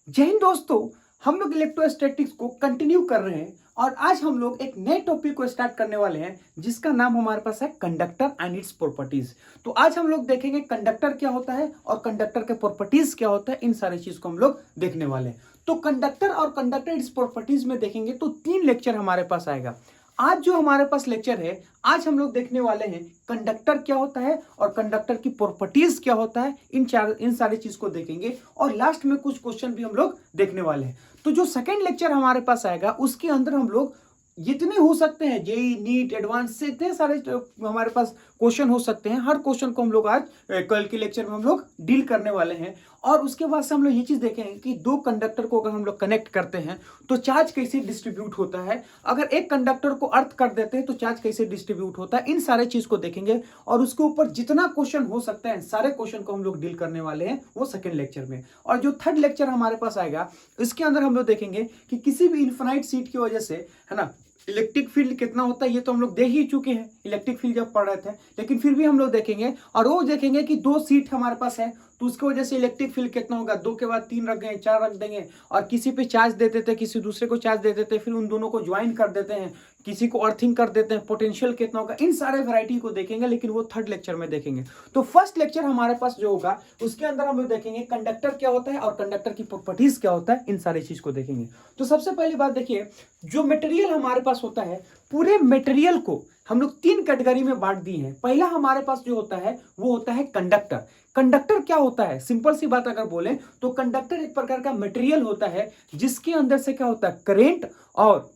जय हिंद दोस्तों। हम लोग इलेक्ट्रोस्टैटिक्स को कंटिन्यू कर रहे हैं और आज हम लोग एक नए टॉपिक को स्टार्ट करने वाले हैं जिसका नाम हमारे पास है कंडक्टर एंड इट्स प्रॉपर्टीज। तो आज हम लोग देखेंगे कंडक्टर क्या होता है और कंडक्टर के प्रॉपर्टीज क्या होता है। इन सारी चीज को हम लोग देखने वाले हैं। तो कंडक्टर और कंडक्टर इट्स प्रॉपर्टीज में देखेंगे तो 3 लेक्चर हमारे पास आएगा। आज जो हमारे पास लेक्चर है, आज हम लोग देखने वाले हैं कंडक्टर क्या होता है और कंडक्टर की प्रॉपर्टीज क्या होता है। इन सारी चीज को देखेंगे और लास्ट में कुछ क्वेश्चन भी हम लोग देखने वाले हैं। तो जो सेकंड लेक्चर हमारे पास आएगा उसके अंदर हम लोग जितने हो सकते हैं जेई नीट एडवांस से इतने सारे हमारे पास क्वेश्चन हो सकते हैं। हर क्वेश्चन को हम लोग आज कल के लेक्चर में हम लोग डील करने वाले हैं। और उसके बाद से हम लोग ये चीज देखेंगे कि दो कंडक्टर को अगर हम लोग कनेक्ट करते हैं तो चार्ज कैसे डिस्ट्रीब्यूट होता है। अगर एक कंडक्टर को अर्थ कर देते हैं तो चार्ज कैसे डिस्ट्रीब्यूट होता है। इन सारे चीज को देखेंगे और उसके ऊपर जितना क्वेश्चन हो सकता है सारे क्वेश्चन को हम लोग डील करने वाले हैं वो सेकंड लेक्चर में। और जो थर्ड लेक्चर हमारे पास आएगा इसके अंदर हम लोग देखेंगे कि किसी भी इनफाइनाइट सीट की वजह से, है ना, इलेक्ट्रिक फील्ड कितना होता है ये तो हम लोग देख ही चुके हैं इलेक्ट्रिक फील्ड जब पढ़ रहे थे। लेकिन फिर भी हम लोग देखेंगे और वो देखेंगे कि दो सीट हमारे पास है तो उसकी वजह से इलेक्ट्रिक फील्ड कितना होगा। 2 के बाद 3 रख गए, 4 रख देंगे और किसी पे चार्ज दे देते हैं, किसी दूसरे को चार्ज दे देते हैं, फिर उन दोनों को ज्वाइन कर देते हैं, किसी को अर्थिंग कर देते हैं, पोटेंशियल कितना होगा। इन सारे वैरायटी को देखेंगे लेकिन वो थर्ड लेक्चर में देखेंगे। तो फर्स्ट लेक्चर हमारे पास जो होगा उसके अंदर हम लोग देखेंगे कंडक्टर क्या होता है और कंडक्टर की प्रॉपर्टीज क्या होता है। इन सारी चीज को देखेंगे। तो सबसे पहली बात देखिए, जो मटेरियल हमारे पास होता है पूरे मटेरियल को हम लोग 3 कैटेगरी में बांट दिए हैं। पहला हमारे पास जो होता है वो होता है कंडक्टर। कंडक्टर क्या होता है, सिंपल सी बात अगर बोले तो कंडक्टर एक प्रकार का मटेरियल होता है जिसके अंदर से क्या होता है करंट और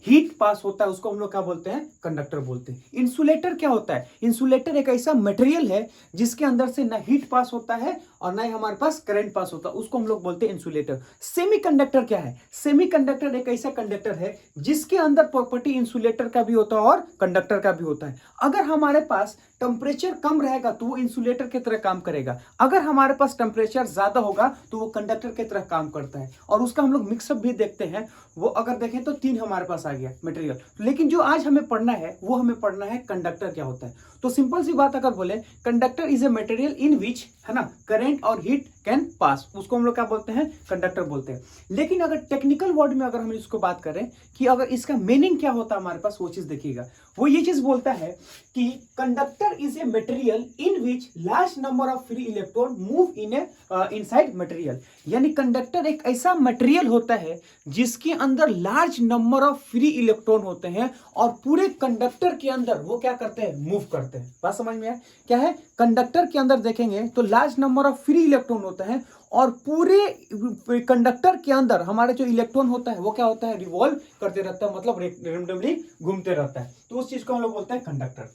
हीट पास होता है, उसको हम लोग क्या बोलते हैं, कंडक्टर बोलते हैं। इंसुलेटर क्या होता है, इंसुलेटर एक ऐसा मटेरियल है जिसके अंदर से ना हीट पास होता है और ना ही हमारे पास करंट पास होता है, उसको हम लोग बोलते हैं इंसुलेटर। सेमीकंडक्टर क्या है, सेमीकंडक्टर एक ऐसा कंडक्टर है जिसके अंदर प्रॉपर्टी इंसुलेटर का भी होता है और कंडक्टर का भी होता है। अगर हमारे पास टेम्परेचर कम रहेगा तो वो इंसुलेटर की तरह काम करेगा, अगर हमारे पास टेम्परेचर ज्यादा होगा तो वो कंडक्टर की तरह काम करता है। और उसका हम लोग मिक्सअप भी देखते हैं। वो अगर देखें तो 3 हमारे पास आ गया मटेरियल। लेकिन जो आज हमें पढ़ना है वो हमें पढ़ना है कंडक्टर क्या होता है। तो सिंपल सी बात अगर बोले conductor is a material in which, है ना, करंट और हीट कैन पास, उसको हम लोग क्या बोलते हैं, कंडक्टर बोलते हैं। लेकिन अगर टेक्निकल वर्ड में अगर हम इसको बात करें कि अगर इसका मीनिंग क्या होता है हमारे पास, वो चीज देखिएगा। वो ये चीज बोलता है कि conductor is a material in which large number of free electron move in A inside material. यानी कंडक्टर एक ऐसा मटेरियल होता है जिसके अंदर large number of free electron होते हैं और पूरे कंडक्टर के अंदर वो क्या करते हैं, मूव करते हैं। बात समझ में आया क्या है, कंडक्टर के अंदर देखेंगे तो large number of free electron होते हैं और पूरे कंडक्टर के अंदर हमारे जो इलेक्ट्रॉन होता है वो क्या होता है, रिवॉल्व करते रहता है, मतलब रेंडमली घूमते रहता है। तो उस चीज को हम लोग बोलते हैं कंडक्टर।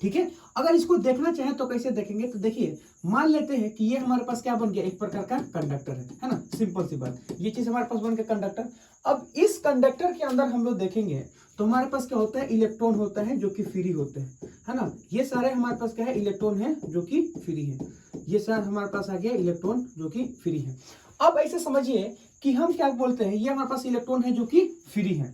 ठीक है, अगर इसको देखना चाहे तो कैसे देखेंगे, तो देखिए मान लेते हैं कि ये हमारे पास क्या बन गया, एक प्रकार का कंडक्टर है ना, सिंपल सी बात, ये चीज हमारे पास बन गया कंडक्टर। अब इस कंडक्टर के अंदर हम लोग देखेंगे तो हमारे पास क्या होता है, इलेक्ट्रॉन होता है जो कि फ्री होते हैं, है ना। ये सारे हमारे पास क्या है, इलेक्ट्रॉन है जो कि फ्री है। ये सारे हमारे पास आ गया इलेक्ट्रॉन जो कि फ्री है। अब ऐसे समझिए कि हम क्या बोलते हैं, ये हमारे पास इलेक्ट्रॉन है जो कि फ्री है।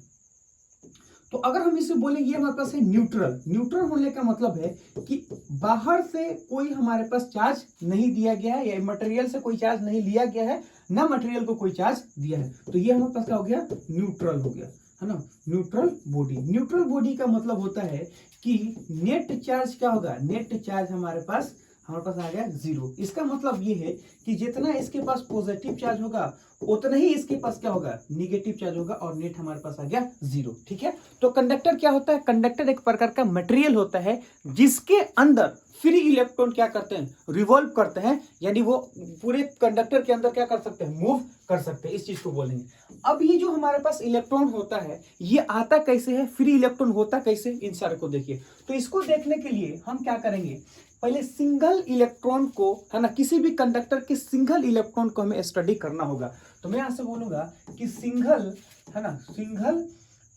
तो अगर हम इसे बोले ये हमारे पास है न्यूट्रल। न्यूट्रल होने का मतलब है कि बाहर से कोई हमारे पास चार्ज नहीं दिया गया है, या मटेरियल से कोई चार्ज नहीं लिया गया है, ना मटेरियल को कोई चार्ज दिया है। तो ये हमारे पास क्या हो गया, न्यूट्रल हो गया, है ना, न्यूट्रल बॉडी। न्यूट्रल बॉडी का मतलब होता है कि नेट चार्ज क्या होगा, नेट चार्ज हमारे पास आ गया 0। इसका मतलब ये है कि जितना इसके पास पॉजिटिव चार्ज होगा उतना ही इसके पास क्या होगा, निगेटिव चार्ज होगा और नेट हमारे पास आ गया 0। ठीक है, तो कंडक्टर क्या होता है, कंडक्टर एक प्रकार का मटेरियल होता है जिसके अंदर फ्री इलेक्ट्रॉन क्या करते हैं, रिवॉल्व करते हैं, यानी वो पूरे कंडक्टर के अंदर क्या कर सकते हैं, मूव कर सकते हैं। इस चीज को बोलेंगे। अब ये जो हमारे पास इलेक्ट्रॉन होता है ये आता कैसे है, फ्री इलेक्ट्रॉन होता कैसे, इन सारे को देखिए। तो इसको देखने के लिए हम क्या करेंगे, पहले सिंगल इलेक्ट्रॉन को, है ना, किसी भी कंडक्टर के सिंगल इलेक्ट्रॉन को हमें स्टडी करना होगा। तो मैं यहां से बोलूंगा कि सिंगल, है ना, सिंगल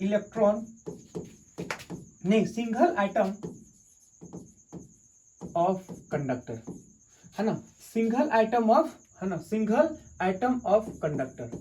इलेक्ट्रॉन नहीं, सिंगल आइटम ऑफ कंडक्टर, है ना, सिंगल आइटम ऑफ, है ना, single item of conductor,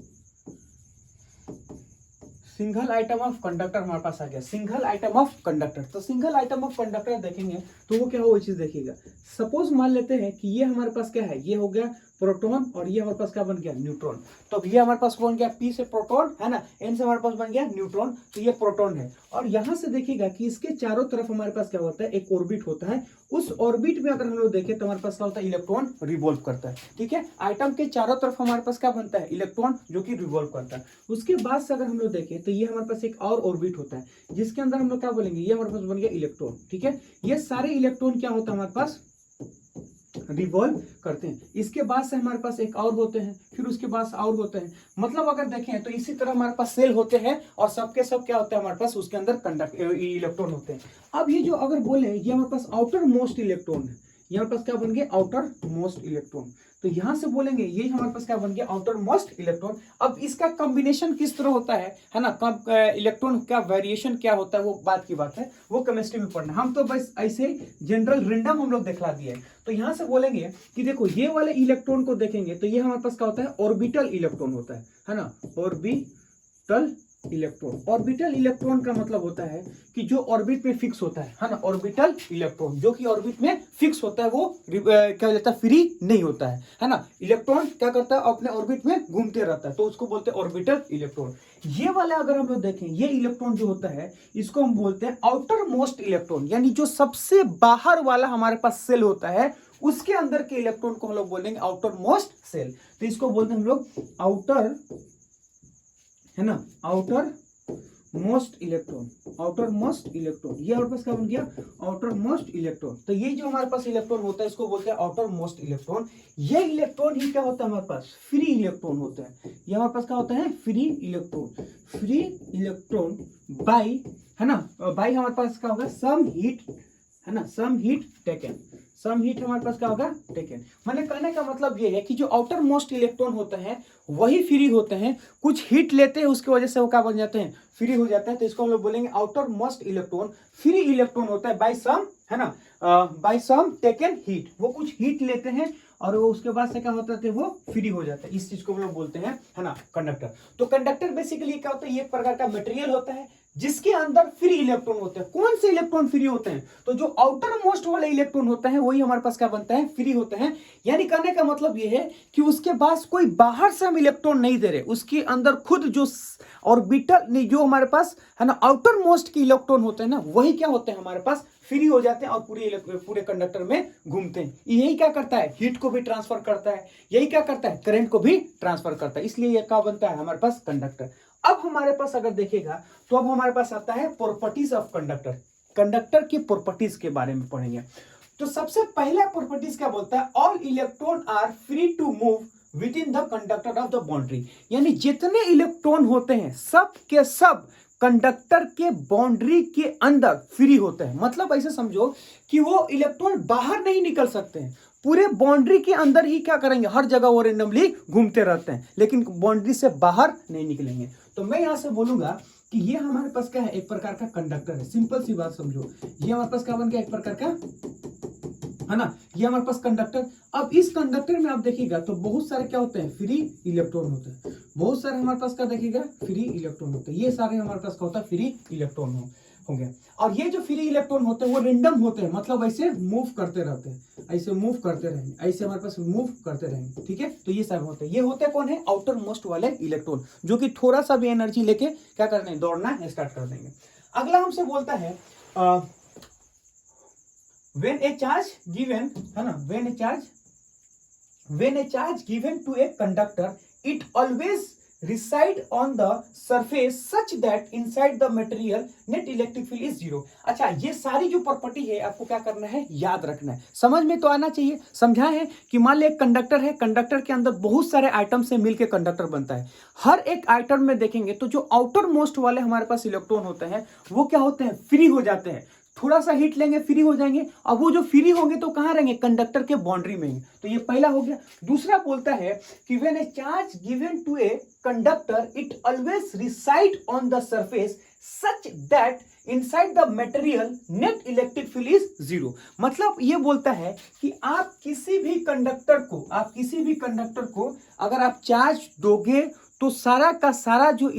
single item of conductor हमारे पास आ गया, सिंगल आइटम ऑफ कंडक्टर। तो सिंगल आइटम ऑफ कंडक्टर देखेंगे तो वो क्या हो, चीज देखिएगा। सपोज मान लेते हैं कि ये हमारे पास क्या है, ये हो गया प्रोटॉन, और ये हमारे पास क्या बन गया, न्यूट्रॉन। तो ये हमारे पास बन गया P से प्रोटॉन है ना, N से हमारे पास बन गया न्यूट्रॉन, तो ये प्रोटॉन है। और यहां से देखिएगा कि इसके चारों तरफ हमारे पास क्या होता है, एक ऑर्बिट होता है। उस ऑर्बिट में अगर हम लोग देखें तो हमारे पास क्या होता है, इलेक्ट्रॉन रिवॉल्व करता है। ठीक है, आइटम के चारों तरफ हमारे पास क्या बनता है, इलेक्ट्रॉन, जो कि रिवॉल्व करता है। उसके बाद से अगर हम लोग देखें तो ये हमारे पास एक और ऑर्बिट होता है, जिसके अंदर हम लोग क्या बोलेंगे, ये हमारे पास बन गया इलेक्ट्रॉन। ठीक है, ये सारे इलेक्ट्रॉन क्या होता है हमारे पास, रिवॉल्व करते हैं। इसके बाद से हमारे पास एक और होते हैं, फिर उसके बाद और होते हैं। मतलब अगर देखें तो इसी तरह हमारे पास सेल होते हैं, और सबके सब क्या होता है हमारे पास, उसके अंदर इलेक्ट्रॉन होते हैं। अब ये जो अगर बोले, ये हमारे पास आउटर मोस्ट इलेक्ट्रॉन है, ये हमारे पास क्या बन गया, आउटर मोस्ट इलेक्ट्रॉन। तो यहां से बोलेंगे ये हमारे पास क्या बन गया, आउटर मोस्ट इलेक्ट्रॉन। अब इसका कॉम्बिनेशन किस तरह होता है ना, कब इलेक्ट्रॉन का वेरिएशन क्या होता है, वो बात की बात है, वो केमिस्ट्री में पढ़ना। हम तो बस ऐसे जनरल रेंडम हम लोग दिखला दिए। तो यहां से बोलेंगे कि देखो ये वाले इलेक्ट्रॉन को देखेंगे तो ये हमारे पास क्या होता है, ऑर्बिटल इलेक्ट्रॉन होता है ना, ऑर्बिटल इलेक्ट्रॉन। ऑर्बिटल इलेक्ट्रॉन का मतलब होता है कि जो ऑर्बिट में फिक्स होता है ना, ऑर्बिटल इलेक्ट्रॉन जो कि ऑर्बिट में फिक्स होता है, वो क्या हो जाता है, फ्री नहीं होता है ना। इलेक्ट्रॉन क्या करता है, अपने ऑर्बिट में घूमते रहता है, तो उसको बोलते हैं ऑर्बिटल इलेक्ट्रॉन। ये वाला अगर हम लोग देखें, ये इलेक्ट्रॉन जो होता है, इसको हम बोलते हैं आउटर मोस्ट इलेक्ट्रॉन, यानी जो सबसे बाहर वाला हमारे पास सेल होता है, उसके अंदर के इलेक्ट्रॉन को हम लोग बोलेंगे आउटर मोस्ट सेल। तो इसको बोलते हैं हम लोग आउटर, है ना, outer most electron, outer most electron. ये हमारे पास क्या बन गया, आउटर मोस्ट इलेक्ट्रॉन। तो ये जो हमारे पास इलेक्ट्रॉन होता है, इसको बोलते हैं आउटर मोस्ट इलेक्ट्रॉन। ये इलेक्ट्रॉन ही क्या होता है हमारे पास, फ्री इलेक्ट्रॉन होता है। ये हमारे पास क्या होता है, free electron. Free electron by, है ना, बाई हमारे पास क्या होगा, सम हीट, है ना, some heat taken. Some heat हमारे पास क्या होगा, टेकन। मैंने कहने का मतलब ये है कि जो आउटर मोस्ट इलेक्ट्रॉन होते हैं वही फ्री होते हैं, कुछ हीट लेते हैं, उसकी वजह से वो क्या बन जाते हैं, फ्री हो जाते हैं। तो इसको हम लोग बोलेंगे outer most electron free electron होता है, बाय सम, है ना, बाय सम टेकन हीट। वो कुछ हीट लेते हैं और वो उसके बाद से क्या होता है, वो फ्री हो जाता है। इस चीज को हम लोग बोलते हैं, है ना, कंडक्टर। तो कंडक्टर बेसिकली क्या होता है, ये एक प्रकार का मटेरियल होता है जिसके अंदर फ्री इलेक्ट्रॉन होते हैं। कौन से इलेक्ट्रॉन फ्री होते हैं, तो जो आउटर मोस्ट वाले इलेक्ट्रॉन होते हैं वही हमारे पास क्या बनता है, फ्री होते हैं। यानी कहने का मतलब ये है कि उसके पास कोई बाहर से हम इलेक्ट्रॉन नहीं दे रहे, उसके अंदर खुद जो ऑर्बिटल नहीं, जो हमारे पास है ना आउटर मोस्ट के इलेक्ट्रॉन होते हैं ना, वही क्या होते हैं हमारे पास, फ्री हो जाते हैं और पूरे कंडक्टर में घूमते हैं। यही क्या करता है, हीट को भी ट्रांसफर करता है, यही क्या करता है, करंट को भी ट्रांसफर करता है। इसलिए यह क्या बनता है हमारे पास, कंडक्टर। अब हमारे पास अगर देखेगा तो अब हमारे पास आता है प्रॉपर्टीज ऑफ कंडक्टर। कंडक्टर की प्रॉपर्टीज के बारे में पढ़ेंगे। तो सबसे पहला प्रॉपर्टीज क्या बोलता है, all electron are free to move within the conductor of the boundary. यानी जितने इलेक्ट्रॉन होते हैं सब के सब कंडक्टर के बाउंड्री के अंदर फ्री होते हैं। मतलब ऐसे समझो कि वो इलेक्ट्रॉन बाहर नहीं निकल सकते हैं, पूरे बाउंड्री के अंदर ही क्या करेंगे, हर जगह वो रेंडमली घूमते रहते हैं, लेकिन बाउंड्री से बाहर नहीं निकलेंगे। तो मैं यहां से बोलूंगा कि ये हमारे पास क्या है, एक प्रकार का कंडक्टर है। सिंपल सी बात समझो, ये हमारे पास क्या बन गया, एक प्रकार का, है ना, ये हमारे पास कंडक्टर। अब इस कंडक्टर में आप देखिएगा तो बहुत सारे क्या होते हैं, फ्री इलेक्ट्रॉन होते हैं। बहुत सारे हमारे पास क्या देखिएगा, फ्री इलेक्ट्रॉन होते हैं। ये सारे हमारे पास क्या होता है, फ्री इलेक्ट्रॉन होंगे। और ये जो फ्री इलेक्ट्रॉन होते हैं वो रेंडम होते हैं, मतलब ऐसे मूव करते रहते हैं, ऐसे मूव करते रहेंगे, ऐसे हमारे पास मूव करते रहेंगे। ठीक है, तो ये सब होते हैं। ये होते कौन है, आउटर मोस्ट वाले इलेक्ट्रॉन, जो कि थोड़ा सा भी एनर्जी लेके क्या करने, दौड़ना स्टार्ट कर देंगे। अगला हमसे बोलता है when a charge given, है ना, when a charge given to a conductor, it always reside on the surface such that inside the material net electric field is zero। अच्छा, ये सारी जो प्रॉपर्टी है आपको क्या करना है, याद रखना है, समझ में तो आना चाहिए। समझा है कि मान ले एक कंडक्टर है, कंडक्टर के अंदर बहुत सारे आइटम से मिलकर कंडक्टर बनता है। हर एक आइटम में देखेंगे तो जो आउटर मोस्ट वाले हमारे पास इलेक्ट्रॉन होते हैं वो क्या होते हैं, फ्री हो जाते हैं। थोड़ा सा हीट लेंगे फ्री हो जाएंगे। अब वो जो फ्री होंगे तो कहां रहेंगे, कंडक्टर के बाउंड्री में ही। तो ये पहला हो गया। दूसरा बोलता है कि when a charge given to a conductor it always reside on the surface such that inside the material net electric field is zero. मतलब ये बोलता है कि आप किसी भी कंडक्टर को अगर आप चार्ज दोगे तो सारा का सारा जो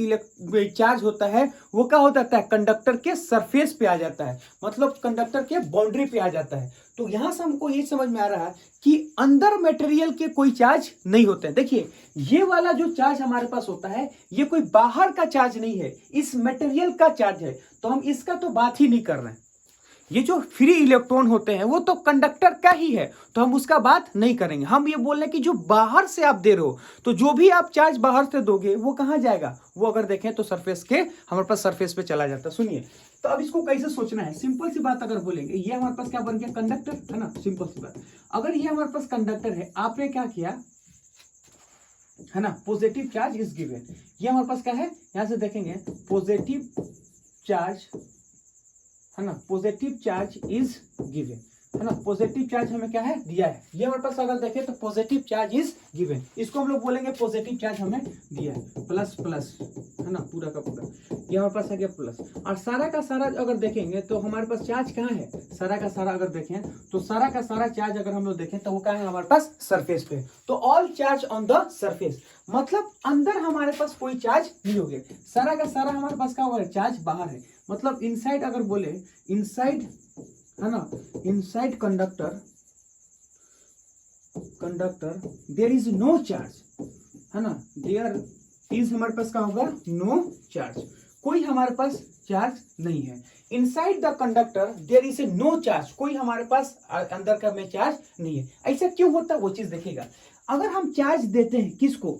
चार्ज होता है वो क्या हो जाता है, कंडक्टर के सरफेस पे आ जाता है, मतलब कंडक्टर के बाउंड्री पे आ जाता है। तो यहां से हमको ये समझ में आ रहा है कि अंदर मटेरियल के कोई चार्ज नहीं होते हैं। देखिए ये वाला जो चार्ज हमारे पास होता है ये कोई बाहर का चार्ज नहीं है, इस मटेरियल का चार्ज है। तो हम इसका तो बात ही नहीं कर रहे हैं। ये जो फ्री इलेक्ट्रॉन होते हैं वो तो कंडक्टर का ही है, तो हम उसका बात नहीं करेंगे। हम ये बोल रहे हैं कि जो बाहर से आप दे रहे हो, तो जो भी आप चार्ज बाहर से दोगे वो कहां जाएगा, वो अगर देखें तो सरफेस के हमारे पास सरफेस पे चला जाता है। सुनिए तो अब इसको कैसे सोचना है, सिंपल सी बात अगर बोलेंगे, ये हमारे पास क्या बन गया, कंडक्टर है ना। सिंपल सी बात, अगर ये हमारे पास कंडक्टर है, आपने क्या किया है ना, पॉजिटिव चार्ज इज गिवन। ये हमारे पास क्या है, यहां से देखेंगे पॉजिटिव चार्ज है ना, पॉजिटिव चार्ज इज गिवन है ना, पॉजिटिव चार्ज हमें क्या है दिया है। ये हमारे पास अगर देखें तो पॉजिटिव चार्ज इज गिवन, इसको हम लोग बोलेंगे पॉजिटिव चार्ज हमें दिया है, प्लस प्लस है ना, पूरा का पूरा ये हमारे पास आ गया प्लस। और सारा का सारा अगर देखेंगे तो हमारे पास चार्ज कहाँ है, सारा का सारा अगर देखें तो सारा का सारा चार्ज अगर हम लोग देखें तो वो कहाँ है हमारे पास, सरफेस पे। तो all charge on the surface, मतलब अंदर हमारे पास कोई चार्ज नहीं होगा, सारा का सारा हमारे पास क्या होगा, चार्ज बाहर है। मतलब इनसाइड अगर बोले, इनसाइड है ना, inside conductor there is no charge है ना, देयर इज हमारे पास क्या होगा, नो चार्ज, कोई हमारे पास चार्ज नहीं है। Inside the conductor there is a no charge, कोई हमारे पास अंदर का में चार्ज नहीं है। ऐसा क्यों होता है वो चीज देखिएगा। अगर हम चार्ज देते हैं किसको,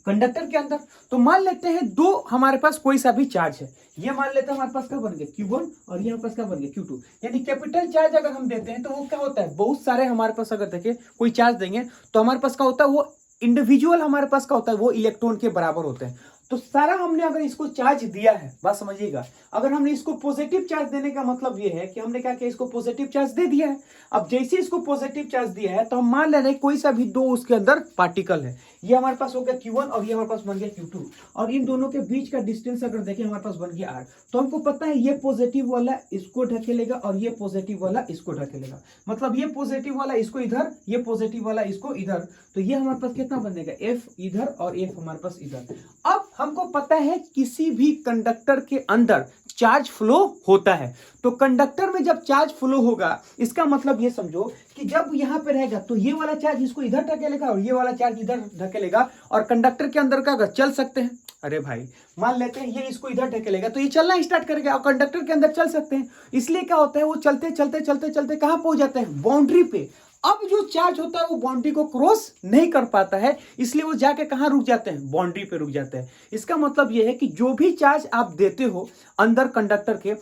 कंडक्टर के अंदर, तो मान लेते हैं दो हमारे पास कोई सा भी चार्ज है, ये मान लेते हैं हमारे पास क्या बन गया Q1 और ये हमारे पास क्या बन गया Q2, यानी कैपिटल चार्ज अगर हम देते हैं तो वो क्या होता है, बहुत सारे हमारे पास अगर देखें कोई चार्ज देंगे तो हमारे पास क्या होता है, वो इंडिविजुअल हमारे पास क्या होता है, वो इलेक्ट्रॉन के बराबर होते हैं। तो सारा हमने अगर इसको चार्ज दिया है, बात समझिएगा, अगर हमने इसको पॉजिटिव चार्ज देने का मतलब ये है कि हमने क्या किया, इसको पॉजिटिव चार्ज दे दिया है। अब जैसे इसको पॉजिटिव चार्ज दिया है तो हम मान ले रहे हैं कोई सा भी दो उसके अंदर पार्टिकल है, ये हमारे पास हो गया Q1 और ये हमारे पास बन गया Q2, और इन दोनों के बीच का डिस्टेंस अगर देखें हमारे पास बन गया R। तो हमको पता है ये पॉजिटिव वाला इसको ढकेलेगा और ये पॉजिटिव वाला इसको ढकेलेगा, मतलब ये पॉजिटिव वाला इसको इधर, ये पॉजिटिव वाला इसको इधर, तो ये हमारे पास कितना बनेगा, F इधर और F हमारे पास इधर। अब हमको पता है किसी भी कंडक्टर के अंदर चार्ज फ्लो होता है, तो कंडक्टर में जब चार्ज फ्लो होगा इसका मतलब ये समझो कि जब यहां पे रहेगा तो ये वाला चार्ज इसको इधर ढकेलेगा और ये वाला चार्ज इधर ढकेलेगा, और कंडक्टर के अंदर का चल सकते हैं। अरे भाई मान लेते हैं ये इसको इधर ढकेलेगा तो ये चलना स्टार्ट करेगा और कंडक्टर के अंदर चल सकते हैं, इसलिए क्या होता है वो चलते चलते चलते चलते कहां पहुंच जाते हैं, बाउंड्री पे। अब जो चार्ज होता है वो बाउंड्री को क्रॉस नहीं कर पाता है, इसलिए वो जाके कहां रुक जाते हैं, बाउंड्री पे रुक जाते हैं। इसका मतलब ये है कि जो भी चार्ज आप देते हो अंदर कंडक्टर के,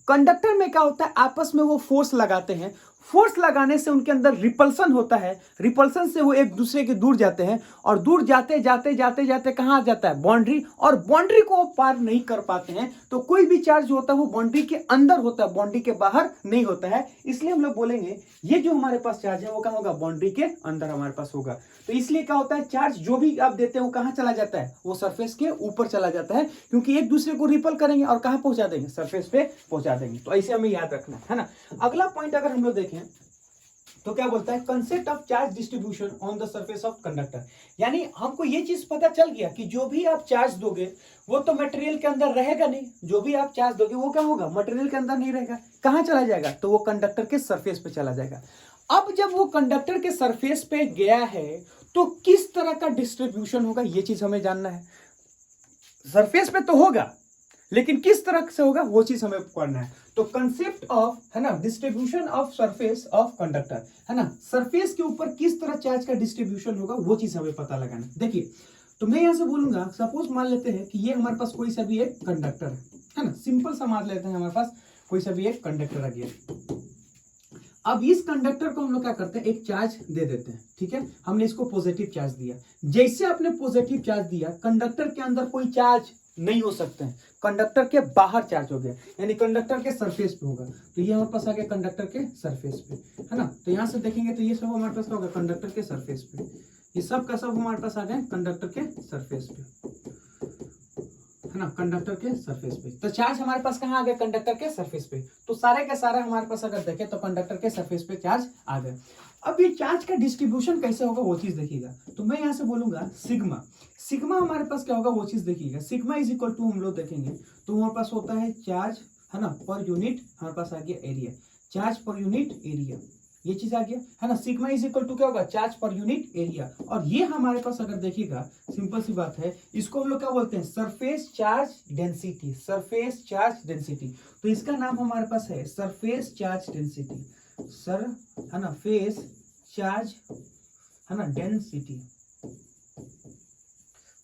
कंडक्टर में क्या होता है, आपस में वो फोर्स लगाते हैं, फोर्स लगाने से उनके अंदर रिपल्सन होता है, रिपल्सन से वो एक दूसरे के दूर जाते हैं, और दूर जाते जाते जाते जाते कहाँ आ जाता है, बाउंड्री, और बाउंड्री को पार नहीं कर पाते हैं। तो कोई भी चार्ज होता है वो बाउंड्री के अंदर होता है, बाउंड्री के बाहर नहीं होता है। इसलिए हम लोग बोलेंगे ये जो हमारे पास चार्ज है वो कहाँ होगा, बाउंड्री के अंदर हमारे पास होगा। तो इसलिए क्या होता है, चार्ज जो भी आप देते हैं वो कहाँ चला जाता है, वो सरफेस के ऊपर चला जाता है, क्योंकि एक दूसरे को रिपल करेंगे और कहाँ पहुंचा देंगे, सरफेस पे पहुंचा देंगे। तो ऐसे हमें याद रखना है ना। अगला पॉइंट अगर हम लोग देखें तो क्या बोलता है, concept of charge distribution on the surface of conductor, यानी हमको ये चीज पता चल गया कि जो भी आप चार्ज दोगे वो तो मटेरियल के अंदर रहेगा नहीं, जो भी आप चार्ज दोगे वो क्या होगा, मटेरियल के अंदर नहीं रहेगा, कहां चला जाएगा, तो वो कंडक्टर के सरफेस पे चला जाएगा। अब जब वो कंडक्टर के सरफेस पे गया है तो किस तरह का डिस्ट्रीब्यूशन होगा, ये चीज हमें जानना है। सरफेस पे तो होगा लेकिन किस तरह से होगा वो चीज हमें पढ़ना है। तो कंसेप्ट ऑफ है ना, distribution of surface of conductor है ना, सरफेस के ऊपर किस तरह चार्ज का डिस्ट्रीब्यूशन होगा वो चीज हमें पता लगाना। देखिए तो मैं यहां से बोलूंगा, सपोज मान लेते हैं कि ये हमारे पास कोई सा भी एक कंडक्टर है ना, सिंपल सा मान लेते हैं हमारे पास कोई सा भी एक कंडक्टर आ गया। अब इस कंडक्टर को हम लोग क्या करते हैं, एक चार्ज दे देते हैं, ठीक है, हमने इसको पॉजिटिव चार्ज दिया। जैसे आपने पॉजिटिव चार्ज दिया, कंडक्टर के अंदर कोई चार्ज नहीं हो सकते हैं, कंडक्टर के बाहर चार्ज हो गया, यानी कंडक्टर के सरफेस पे होगा। तो ये हमारे पास आ गया कंडक्टर के सरफेस पे, है ना। तो यहां से देखेंगे तो ये सब हमारे पास क्या होगा, कंडक्टर के सरफेस पे, ये सब का सब हमारे पास आ गए कंडक्टर के सरफेस पे, है ना, कंडक्टर के सरफेस पे। तो चार्ज हमारे पास कहाँ आ गया, कंडक्टर के सरफेस पे। तो सारे का सारा हमारे पास अगर देखें तो कंडक्टर के सरफेस पे चार्ज आ गया। अब ये चार्ज का डिस्ट्रीब्यूशन कैसे होगा वो चीज देखिएगा। तो मैं यहाँ से बोलूंगा सिग्मा, सिग्मा हमारे पास क्या होगा वो चीज देखिएगा। सिग्मा इज इक्वल टू हम लोग देखेंगे तो हमारे पास होता है चार्ज, है ना, पर यूनिट हमारे पास आ गया area. Charge per unit area, ये चीज आ गया है ना। सिग्मा इज इक्वल टू क्या होगा, चार्ज पर यूनिट एरिया। और ये हमारे पास अगर देखिएगा सिंपल सी बात है, इसको हम लोग क्या बोलते हैं, surface charge density, surface charge density. तो इसका नाम हमारे पास है सरफेस चार्ज डेंसिटी, सर है ना, फेस चार्ज है ना density,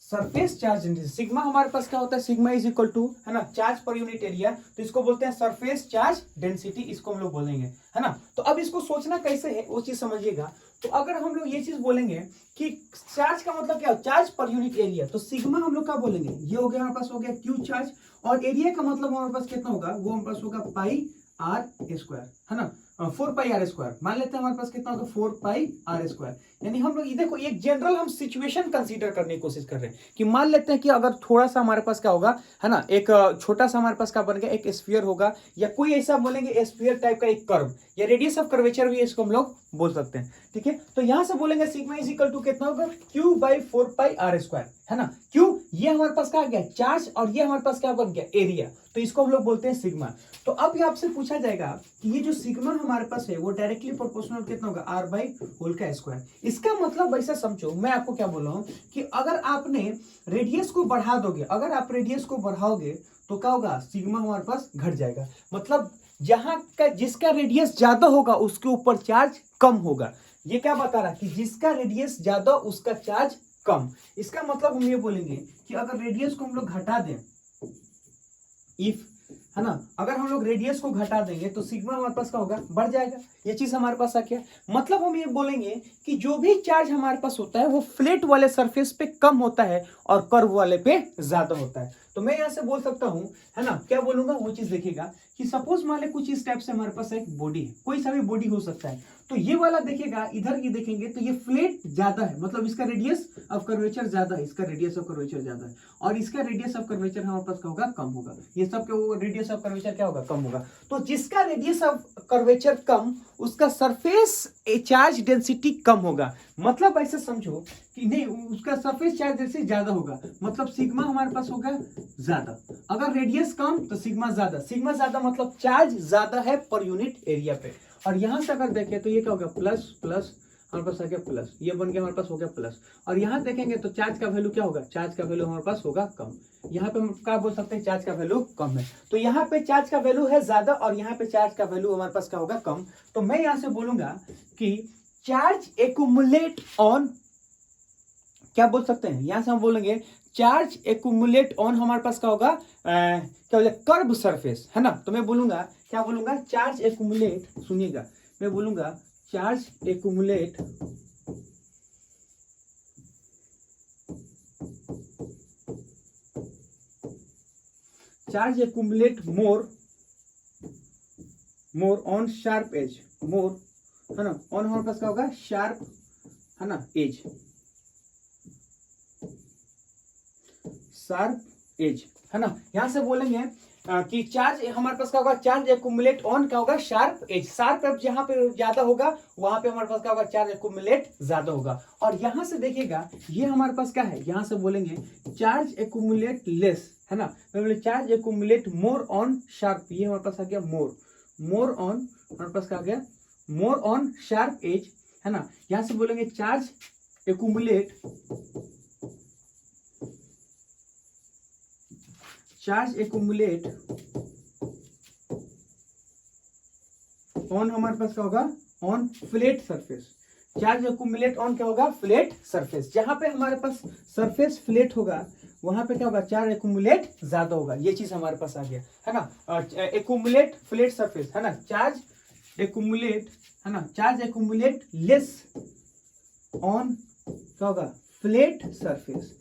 surface charge density. Sigma हमारे पास क्या होता है, सिग्मा इज इक्वल टू है ना चार्ज पर यूनिट एरिया, तो इसको बोलते हैं सरफेस चार्ज डेंसिटी, इसको हम लोग बोलेंगे है ना। तो अब इसको सोचना कैसे है वो चीज समझिएगा। तो अगर हम लोग ये चीज बोलेंगे कि चार्ज का मतलब क्या है, चार्ज पर यूनिट एरिया, तो सिग्मा हम लोग क्या बोलेंगे, ये हो गया हमारे पास, हो गया क्यू चार्ज, और एरिया का मतलब हमारे पास कितना होगा, वो हमारे पास होगा पाई आर स्क्वायर है ना, 4 पाई आर स्क्वायर। मान लेते हैं हमारे पास कितना होगा, 4 पाई आर स्क्वायर। यानी हम लोग देखो एक जनरल हम सिचुएशन कंसीडर करने की कोशिश कर रहे हैं कि मान लेते हैं कि अगर थोड़ा सा हमारे पास क्या होगा है ना, एक छोटा सा हमारे पास क्या बन गया, एक स्फीयर होगा, या कोई ऐसा बोलेंगे स्फीयर टाइप का एक कर्व, या रेडियस ऑफ कर्वेचर भी इसको हम लोग बोल सकते हैं। ठीक है, तो यहां से बोलेंगे सिग्मा इज इक्वल टू कितना होगा, Q by 4 pi R square है ना। क्यू ये हमारे पास क्या आ गया, चार्ज, और ये हमारे पास क्या बन गया, एरिया, तो इसको हम लोग बोलते हैं सिग्मा। तो अब ये आपसे पूछा जाएगा कि ये जो सिग्मा हमारे पास है वो डायरेक्टली प्रोपोर्शनल कितना होगा, आर बाई होल का स्क्वायर। इसका मतलब वैसा समझो, मैं आपको क्या बोल रहा हूं कि अगर आपने रेडियस को बढ़ा दोगे, अगर आप रेडियस को बढ़ाओगे तो क्या होगा, सिग्मा हमारे पास घट जाएगा। मतलब जहां का जिसका रेडियस ज्यादा होगा उसके ऊपर चार्ज कम होगा। ये क्या बता रहा है कि जिसका रेडियस ज्यादा उसका चार्ज कम। इसका मतलब हम ये बोलेंगे कि अगर रेडियस को हम लोग घटा दें, इफ है ना, अगर हम लोग रेडियस को घटा देंगे तो सिग्मा हमारे पास क्या होगा, बढ़ जाएगा। ये चीज हमारे पास आ गया। मतलब हम ये बोलेंगे कि जो भी चार्ज हमारे पास होता है वो फ्लैट वाले सरफेस पे कम होता है और कर्व वाले पे ज्यादा होता है। तो मैं यहां से बोल सकता हूं है ना, क्या बोलूंगा वो चीज देखिएगा कि सपोज मान ले कुछ इस टाइप से हमारे पास एक बॉडी है, कोई सा भी बॉडी हो सकता है, तो ये वाला देखिएगा, इधर की देखेंगे तो ये फ्लैट ज्यादा है, मतलब इसका रेडियस ऑफ कर्वेचर ज्यादा है, इसका रेडियस ऑफ कर्वेचर ज्यादा है, और इसका रेडियस ऑफ कर्वेचर हमारे पास क्या होगा, कम होगा। ये सब के रेडियस ऑफ कर्वेचर क्या होगा, कम होगा। तो जिसका रेडियस ऑफ कर्वेचर कम उसका सरफेस चार्ज डेंसिटी कम होगा। मतलब ऐसे समझो कि नहीं, उसका सरफेस चार्ज डेंसिटी ज्यादा होगा, मतलब सिग्मा हमारे पास होगा ज्यादा। अगर रेडियस कम तो सिग्मा ज्यादा, सिग्मा ज्यादा मतलब चार्ज ज्यादा है पर यूनिट एरिया पे। और यहां से अगर देखें तो ये क्या होगा, प्लस प्लस हमारे पास आ गया प्लस, ये बन गया हमारे पास हो गया प्लस। और यहां देखेंगे तो चार्ज का वैल्यू क्या होगा, चार्ज का वैल्यू हमारे पास होगा कम। यहाँ पे हम क्या बोल सकते हैं, चार्ज का वैल्यू कम है। तो यहाँ पे चार्ज का वैल्यू है ज्यादा और यहाँ पे चार्ज का वैल्यू हमारे पास क्या होगा, कम। तो मैं यहां से बोलूंगा कि चार्ज एक्यूमुलेट ऑन, क्या बोल सकते हैं, यहां से हम बोलेंगे चार्ज एक्यूमुलेट ऑन हमारे पास क्या होगा, क्या बोले, कर्व सरफेस है ना। तो मैं बोलूंगा, क्या बोलूंगा, चार्ज एक्यूमुलेट, सुनिएगा मैं बोलूंगा charge accumulate charge accumulate more on sharp edge, more है ना, ऑन हमारे पास क्या होगा, शार्प है ना एज, शार्प एज है ना। यहां से बोलेंगे कि चार्ज हमारे पास क्या होगा, चार्ज एक्यूमुलेट ऑन क्या होगा, शार्प एज। शार्प एज जहां पे ज्यादा होगा वहां पे हमारे पास क्या होगा, चार्ज एक्यूमुलेट ज्यादा होगा। और यहां से देखिएगा ये हमारे पास क्या है, यहां से बोलेंगे चार्ज एक्यूमुलेट लेस है ना, मैं बोले charge accumulate more on sharp, ये हमारे पास आ गया मोर ऑन, हमारे पास क्या आ गया, मोर ऑन शार्प एज है ना। यहां से बोलेंगे चार्ज एक्यूमुलेट ऑन हमारे पास क्या होगा, on flat surface. Charge accumulate on क्या होगा, फ्लैट सरफेस। जहां पे हमारे पास सरफेस फ्लैट होगा वहां पे क्या होगा, चार्ज एक्यूमुलेट ज्यादा होगा। ये चीज हमारे पास आ गया है ना, एक्यूमुलेट फ्लैट सरफेस है ना, चार्ज एक्यूमुलेट है ना, चार्ज एक्यूमुलेट लेस ऑन क्या होगा, फ्लैट सरफेस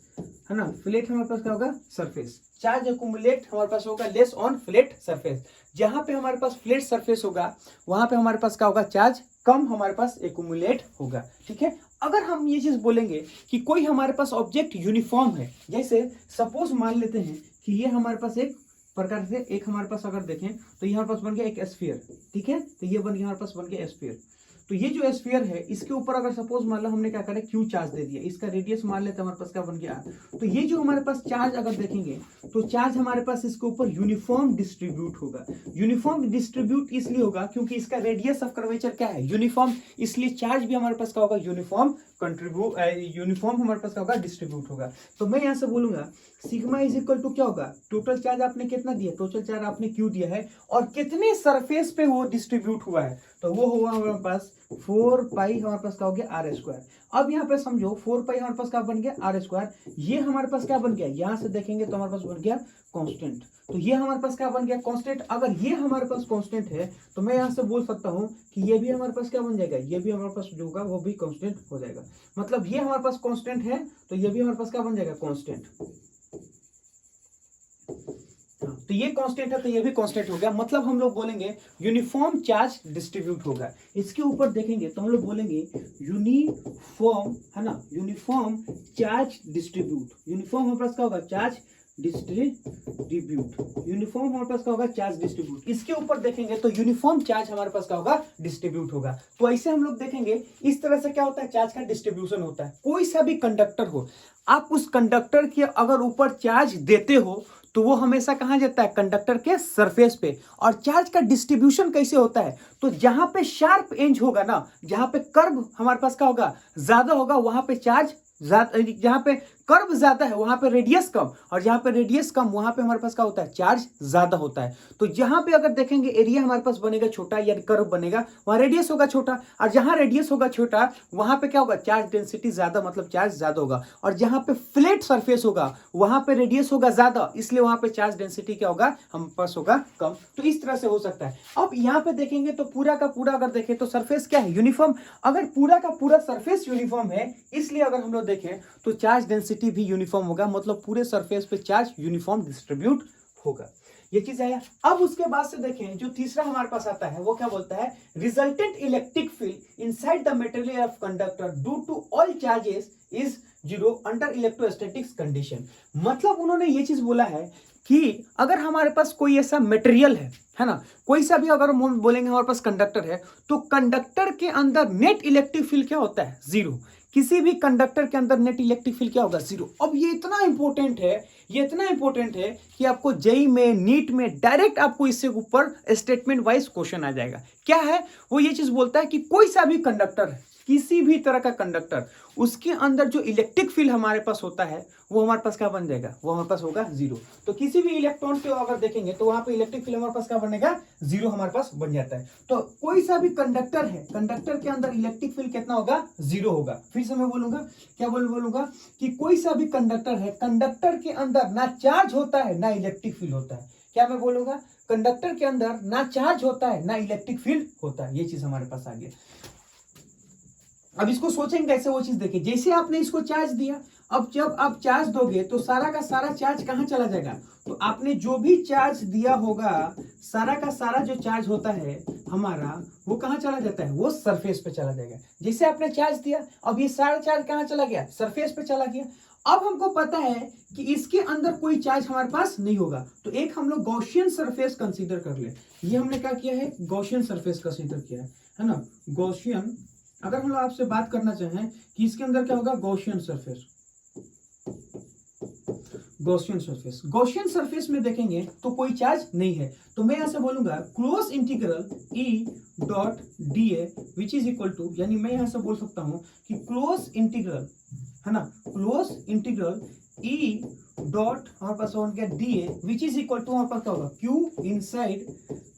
है ना। फ्लैट हमारे पास क्या होगा, सरफेस। चार्ज एक्यूमुलेट हमारे पास होगा लेस ऑन फ्लैट सरफेस। जहां पे हमारे पास फ्लैट सरफेस होगा वहां पे हमारे पास क्या होगा, चार्ज कम हमारे पास एक्यूमुलेट होगा। ठीक है, अगर हम ये चीज बोलेंगे कि कोई हमारे पास ऑब्जेक्ट यूनिफॉर्म है, जैसे सपोज मान लेते हैं कि ये हमारे पास एक प्रकार से, एक हमारे पास अगर देखें तो ये हमारे पास बन गया एक स्फीयर, ठीक है, तो ये बन गया हमारे पास बन गया स्फीयर। तो ये जो स्फीयर है इसके ऊपर अगर सपोज मान लो हमने क्या करें क्यू चार्ज दे दिया, इसका रेडियस मान लेते हैं हमारे पास क्या बन गया, तो ये जो हमारे पास चार्ज अगर देखेंगे तो चार्ज हमारे पास इसके ऊपर यूनिफॉर्म डिस्ट्रीब्यूट होगा। यूनिफॉर्म डिस्ट्रीब्यूट इसलिए होगा क्योंकि इसका रेडियस ऑफ कर्वेचर क्या है, यूनिफॉर्म, इसलिए चार्ज भी हमारे पास क्या होगा, यूनिफॉर्म हमारे पास क्या होगा, डिस्ट्रीब्यूट होगा। तो मैं यहाँ से बोलूंगा सिग्मा इज इक्वल टू क्या होगा, टोटल चार्ज आपने कितना दिया, टोटल चार्ज आपने क्यू दिया है और कितने सरफेस पे वो डिस्ट्रीब्यूट हुआ है, तो वो हुआ हमारे पास 4 पाई हमारे पास क्या हो गया आर स्क्वायर। अब यहाँ पे समझो 4 पाई हमारे पास क्या बन गया आर स्क्वायर, ये हमारे पास क्या बन गया, यहाँ से देखेंगे तो हमारे पास बन गया कांस्टेंट, तो ये हमारे पास क्या बन गया कांस्टेंट। अगर ये हमारे पास कांस्टेंट है तो मैं यहाँ से बोल सकता हूँ कि ये भी हमारे पास क्या बन जाएगा, ये भी हमारे पास जो होगा वो भी कांस्टेंट हो जाएगा। मतलब ये हमारे पास कांस्टेंट है तो ये भी हमारे पास क्या बन जाएगा कांस्टेंट, तो ये कांस्टेंट है तो ये भी कांस्टेंट हो गया। मतलब हम लोग बोलेंगे यूनिफॉर्म चार्ज डिस्ट्रीब्यूट होगा। इसके ऊपर देखेंगे तो हम लोग बोलेंगे यूनिफॉर्म, है ना, यूनिफॉर्म चार्ज डिस्ट्रीब्यूट। यूनिफॉर्म हमारे पास क्या होगा, चार्ज डिस्ट्रीब्यूट। यूनिफॉर्म हमारे पास क्या होगा, चार्ज डिस्ट्रीब्यूट। इसके ऊपर देखेंगे तो यूनिफॉर्म चार्ज हमारे पास क्या होगा, डिस्ट्रीब्यूट होगा। तो ऐसे हम लोग देखेंगे इस तरह से क्या होता है, चार्ज का डिस्ट्रीब्यूशन होता है। कोई सा भी कंडक्टर हो, आप उस कंडक्टर के अगर ऊपर चार्ज देते हो तो वो हमेशा कहाँ जाता है, कंडक्टर के सरफेस पे। और चार्ज का डिस्ट्रीब्यूशन कैसे होता है, तो जहां पे शार्प एज होगा ना, जहां पे कर्व हमारे पास क्या होगा, ज्यादा होगा, वहां पे चार्ज जहां पे कर्व ज्यादा है वहां पे रेडियस कम, और जहां पे रेडियस कम वहां पे हमारे पास क्या होता है, चार्ज ज्यादा होता है। तो जहां पे अगर देखेंगे एरिया हमारे पास बनेगा छोटा या कर्व बनेगा, वहां रेडियस होगा छोटा, और जहां रेडियस होगा छोटा वहां पे क्या होगा, चार्ज डेंसिटी ज्यादा, मतलब चार्ज ज्यादा होगा। और जहां पे फ्लैट सरफेस होगा वहां पे रेडियस होगा ज्यादा, इसलिए वहां पे चार्ज डेंसिटी क्या होगा, हम पास होगा कम। तो इस तरह से हो सकता है। अब यहाँ पे देखेंगे तो पूरा का पूरा अगर देखें तो सरफेस क्या है, यूनिफॉर्म। अगर पूरा का पूरा सरफेस यूनिफॉर्म है, इसलिए अगर हम लोग देखें तो चार्ज डेंसिटी भी यूनिफॉर्म होगा, मतलब पूरे सरफेस पे चार्ज यूनिफॉर्म डिस्ट्रीब्यूट होगा। ये चीज आया। अब उसके बाद से देखें जो तीसरा हमारे पास आता है वो क्या बोलता है, resultant electric field inside the material of conductor due to all charges is 0 under electrostatics condition. मतलब उन्होंने ये चीज बोला है कि अगर हमारे पास कोई ऐसा मटेरियल है ना, कोई सा भी अगर हम बोलेंगे हमारे पास कंडक्टर है, तो कंडक्टर के अंदर नेट इलेक्ट्रिक फील्ड क्या होता है, 0। किसी भी कंडक्टर के अंदर नेट इलेक्ट्रिक फील्ड क्या होगा, 0। अब ये इतना इंपॉर्टेंट है, ये इतना इंपॉर्टेंट है कि आपको जेईई में, नीट में डायरेक्ट आपको इससे ऊपर स्टेटमेंट वाइज क्वेश्चन आ जाएगा। क्या है वो, ये चीज बोलता है कि कोई सा भी कंडक्टर है, किसी भी तरह का कंडक्टर, उसके अंदर जो इलेक्ट्रिक फील्ड हमारे पास होता है वो हमारे पास क्या बन जाएगा, वो हमारे पास होगा 0। तो किसी भी इलेक्ट्रॉन को अगर देखेंगे तो वहां पे इलेक्ट्रिक फील्ड हमारे पास क्या बनेगा, 0 हमारे पास बन जाता है। तो कोई सा भी कंडक्टर है, कंडक्टर के अंदर इलेक्ट्रिक फील्ड कितना होगा, 0 होगा। फिर से मैं बोलूंगा, क्या बोलूंगा कि कोई सा भी कंडक्टर है, कंडक्टर के अंदर ना चार्ज होता है ना इलेक्ट्रिक फील्ड होता है। क्या मैं बोलूंगा, कंडक्टर के अंदर ना चार्ज होता है ना इलेक्ट्रिक फील्ड होता है। ये चीज हमारे पास आ गया। अब इसको सोचेंगे कैसे, वो चीज देखिए। जैसे आपने इसको चार्ज दिया, अब जब आप चार्ज दोगे तो सारा का सारा चार्ज कहां चला जाएगा, तो आपने जो भी चार्ज दिया होगा, सारा का सारा जो चार्ज होता है हमारा, वो कहां चला जाता है, वो सरफेस पे चला जाएगा। जैसे आपने चार्ज दिया, अब ये सारा चार्ज कहां चला गया, सरफेस पे चला गया। अब हमको पता है कि इसके अंदर कोई चार्ज हमारे पास नहीं होगा, तो एक हम लोग गॉसियन सरफेस कंसीडर कर ले। ये हमने क्या किया है, गॉसियन सरफेस कंसीडर किया है ना। गॉसियन, अगर हम लोग आपसे बात करना चाहें कि इसके अंदर क्या होगा, Gaussian surface. Gaussian surface, Gaussian surface में देखेंगे तो कोई चार्ज नहीं है, तो मैं यहां से बोलूंगा close integral E dot D A which is equal to, यानी मैं यहां से बोल सकता हूं कि क्लोज इंटीग्रल, है ना, क्लोज इंटीग्रल ई डॉट हमारे पास हो गया D A which is equal to हमारे पास क्या होगा, क्यू इनसाइड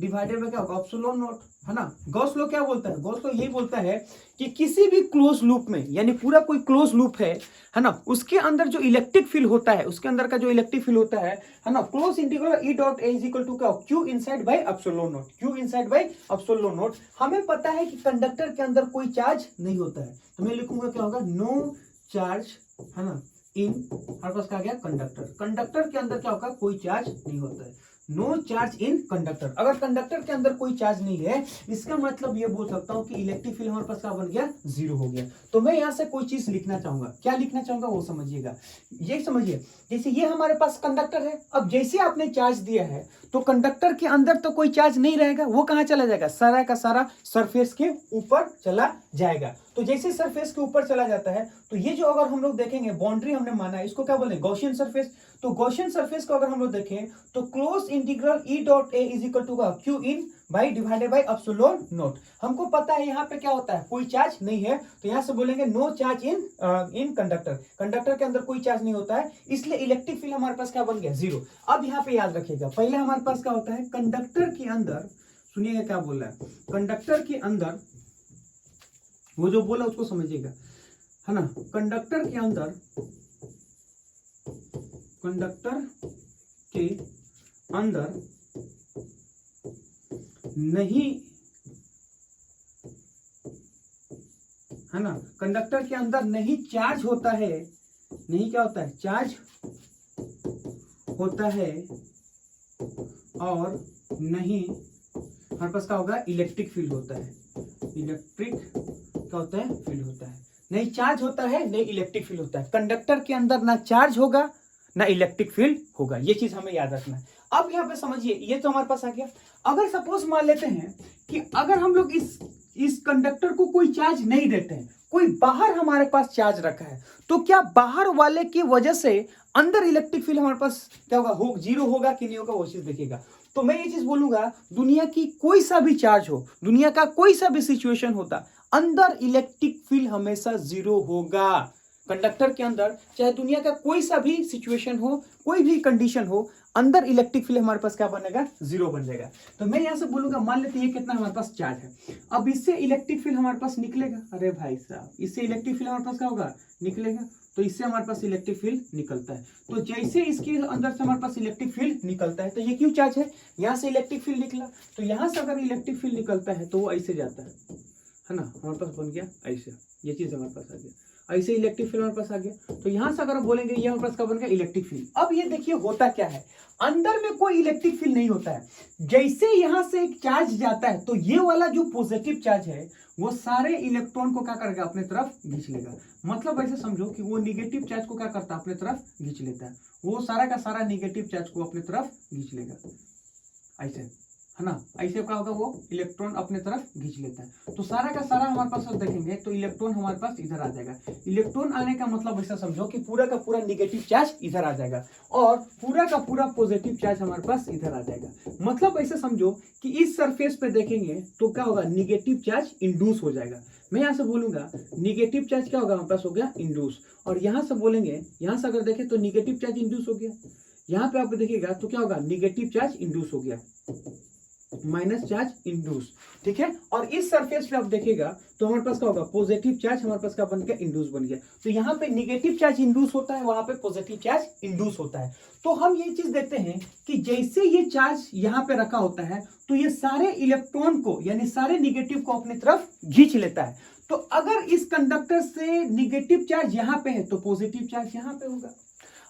डिवाइडेड बाय क्या होगा, एप्सिलॉन नॉट, है ना। गॉस लॉ क्या बोलता है, गॉस लॉ यही बोलता है कि किसी भी क्लोज लूप में, यानी पूरा कोई क्लोज लूप है ना, उसके अंदर जो इलेक्ट्रिक फील्ड होता है, उसके अंदर का जो इलेक्ट्रिक फील्ड होता है ना, closed integral E dot A is equal to क्या, Q inside by epsilon naught, Q inside by epsilon naught. हमें पता है कि कंडक्टर के अंदर कोई चार्ज नहीं होता है, तो मैं लिखूंगा क्या होगा, नो चार्ज, है ना, इन हमारे पास क्या गया, कंडक्टर। कंडक्टर के अंदर क्या होगा, कोई चार्ज नहीं होता है। No charge in conductor. अगर कंडक्टर के अंदर कोई चार्ज नहीं है, इसका मतलब ये बोल सकता हूं कि इलेक्ट्रिक फील्ड हमारे पास क्या बन गया, जीरो हो गया। तो मैं यहां से कोई चीज लिखना चाहूंगा, क्या लिखना चाहूंगा वो समझिएगा। ये समझिए, जैसे ये हमारे पास कंडक्टर है, अब जैसे आपने चार्ज दिया है तो कंडक्टर के अंदर तो कोई चार्ज नहीं रहेगा, वो कहां चला जाएगा, सारा का सारा सरफेस के ऊपर चला जाएगा। तो जैसे सरफेस के ऊपर चला जाता है तो ये जो अगर हम लोग देखेंगे बाउंड्री हमने माना है, इसको क्या बोले, गॉसियन सरफेस। तो गॉसियन सरफेस को अगर हम लोग देखें तो close integral E dot A is equal to Q in by divided by epsilon naught. हमको पता है यहाँ पे क्या होता है, कोई चार्ज नहीं है, तो यहाँ से बोलेंगे no charge in conductor. Conductor के अंदर कोई चार्ज नहीं होता है, इसलिए इलेक्ट्रिक फील्ड हमारे पास क्या बन गया, जीरो। अब यहाँ पे याद रखिएगा, पहले हमारे पास क्या होता है, कंडक्टर के अंदर, सुनिएगा क्या बोल रहा है, कंडक्टर के अंदर वो जो बोला उसको समझिएगा, है ना। कंडक्टर के अंदर, कंडक्टर के अंदर नहीं, है ना, कंडक्टर के अंदर नहीं चार्ज होता है, नहीं क्या होता है, चार्ज होता है, और नहीं हमारे पास क्या होगा, इलेक्ट्रिक फील्ड होता है। इलेक्ट्रिक क्या होता है, फील्ड होता है। नहीं चार्ज होता है, नहीं इलेक्ट्रिक फील्ड होता है। कंडक्टर के अंदर ना चार्ज होगा ना इलेक्ट्रिक फील्ड होगा, ये चीज हमें याद रखना है। अब यहाँ पे समझिए, ये तो हमारे पास आ गया। अगर सपोज मान लेते हैं कि अगर हम लोग इस कंडक्टर को कोई चार्ज नहीं देते हैं, कोई बाहर हमारे पास चार्ज रखा है, तो क्या बाहर वाले की वजह से अंदर इलेक्ट्रिक फील्ड हमारे पास क्या होगा, जीरो होगा कि नहीं होगा, वो चीज देखिएगा। तो मैं ये चीज बोलूंगा, दुनिया की कोई सा भी चार्ज हो, दुनिया का कोई सा भी सिचुएशन होता, अंदर इलेक्ट्रिक फील्ड हमेशा जीरो होगा। कंडक्टर के अंदर चाहे दुनिया का कोई सा भी सिचुएशन हो, कोई भी कंडीशन हो, अंदर इलेक्ट्रिक फील्ड हमारे पास क्या बनेगा, जीरो बन जाएगा। तो मैं यहां से बोलूंगा, मान लेते हैं ये कितना हमारे पास चार्ज है, अब इससे इलेक्ट्रिक फील्ड हमारे पास निकलेगा, अरे भाई साहब इससे इलेक्ट्रिक फील्ड हमारे पास क्या होगा, निकलेगा। तो इससे हमारे पास इलेक्ट्रिक फील्ड निकलता है। तो जैसे इसके अंदर से हमारे पास इलेक्ट्रिक फील्ड निकलता है, तो ये क्यों चार्ज है, यहाँ से इलेक्ट्रिक फील्ड निकला, तो यहाँ से अगर इलेक्ट्रिक फील्ड निकलता है तो वो ऐसे जाता है ना, हमारे पास बन गया ऐसे, ये चीज हमारे पास आ गया, ऐसे इलेक्ट्रिक फील्ड हमारे पास आ गया। तो यहां से अगर हम बोलेंगे ये हमारे पास क्या बन गया, इलेक्ट्रिक फील्ड। अब ये देखिए होता क्या है, अंदर में कोई इलेक्ट्रिक फील्ड नहीं होता है, जैसे यहां से एक चार्ज जाता है तो ये वाला जो पॉजिटिव चार्ज है वो सारे इलेक्ट्रॉन को क्या करेगा, अपने तरफ खींच लेगा। मतलब ऐसे समझो कि वो निगेटिव चार्ज को क्या करता है, अपने तरफ खींच लेता है, वो सारा का सारा निगेटिव चार्ज को अपने तरफ खींच लेगा, ऐसे, है ना। ऐसे क्या होगा, वो इलेक्ट्रॉन अपने तरफ खींच लेता है। तो सारा का सारा हमारे पास अब देखेंगे तो इलेक्ट्रॉन हमारे पास इधर आ जाएगा। इलेक्ट्रॉन आने का मतलब ऐसा समझो कि पूरा का पूरा निगेटिव चार्ज इधर आ जाएगा और पूरा का पूरा पॉजिटिव चार्ज हमारे पास इधर आ जाएगा। मतलब ऐसे समझो कि इस सरफेस पे देखेंगे तो क्या होगा, निगेटिव चार्ज इंड्यूस हो जाएगा। मैं यहाँ से बोलूंगा निगेटिव चार्ज क्या होगा, हमारे पास हो गया इंड्यूस, और यहाँ से बोलेंगे, यहाँ से अगर देखें तो निगेटिव चार्ज इंड्यूस हो गया, यहाँ पे आप देखिएगा तो क्या होगा, निगेटिव चार्ज इंड्यूस हो गया, माइनस चार्ज इंड्यूस, ठीक है। और इस सरफेस पे आप देखिएगा तो हमारे पास क्या होगा, पॉजिटिव चार्ज हमारे पास क्या बन गया, इंड्यूस बन गया। तो यहाँ पे निगेटिव चार्ज इंड्यूस होता है, वहां पे पॉजिटिव चार्ज इंड्यूस होता है। तो हम ये चीज देखते हैं कि जैसे ये चार्ज यहाँ पे रखा होता है तो ये सारे इलेक्ट्रॉन को यानी सारे निगेटिव को अपनी तरफ खींच लेता है। तो अगर इस कंडक्टर से निगेटिव चार्ज यहाँ पे है तो पॉजिटिव चार्ज यहाँ पे होगा,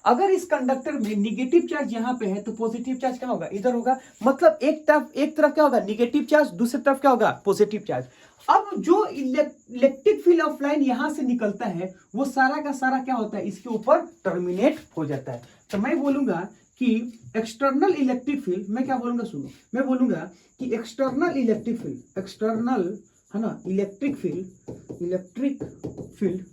अगर इस कंडक्टर में निगेटिव चार्ज यहाँ पे है तो पॉजिटिव चार्ज क्या होगा, इधर होगा। मतलब एक तरफ क्या होगा, निगेटिव चार्ज, दूसरी तरफ क्या होगा, पॉजिटिव चार्ज। अब जो इलेक्ट्रिक फील्ड ऑफ लाइन यहां से निकलता है वो सारा का सारा क्या होता है, इसके ऊपर टर्मिनेट हो जाता है। तो मैं बोलूंगा कि एक्सटर्नल इलेक्ट्रिक फील्ड, मैं क्या बोलूंगा, सुनो, मैं बोलूंगा कि एक्सटर्नल इलेक्ट्रिक फील्ड, एक्सटर्नल, है ना, इलेक्ट्रिक फील्ड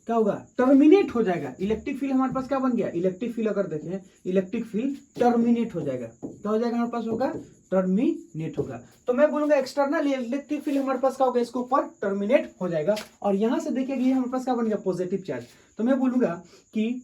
क्या होगा, टर्मिनेट हो जाएगा। इलेक्ट्रिक फील्ड हमारे पास क्या बन गया, इलेक्ट्रिक फील्ड अगर देखें, इलेक्ट्रिक फील्ड टर्मिनेट हो जाएगा, क्या हो जाएगा, हमारे पास होगा टर्मिनेट होगा। तो मैं बोलूंगा एक्सटर्नल इलेक्ट्रिक फील्ड हमारे पास क्या होगा, इसके ऊपर टर्मिनेट हो जाएगा। और यहां से देखिएगा ये हमारे पास क्या बन गया, पॉजिटिव चार्ज। तो मैं बोलूंगा कि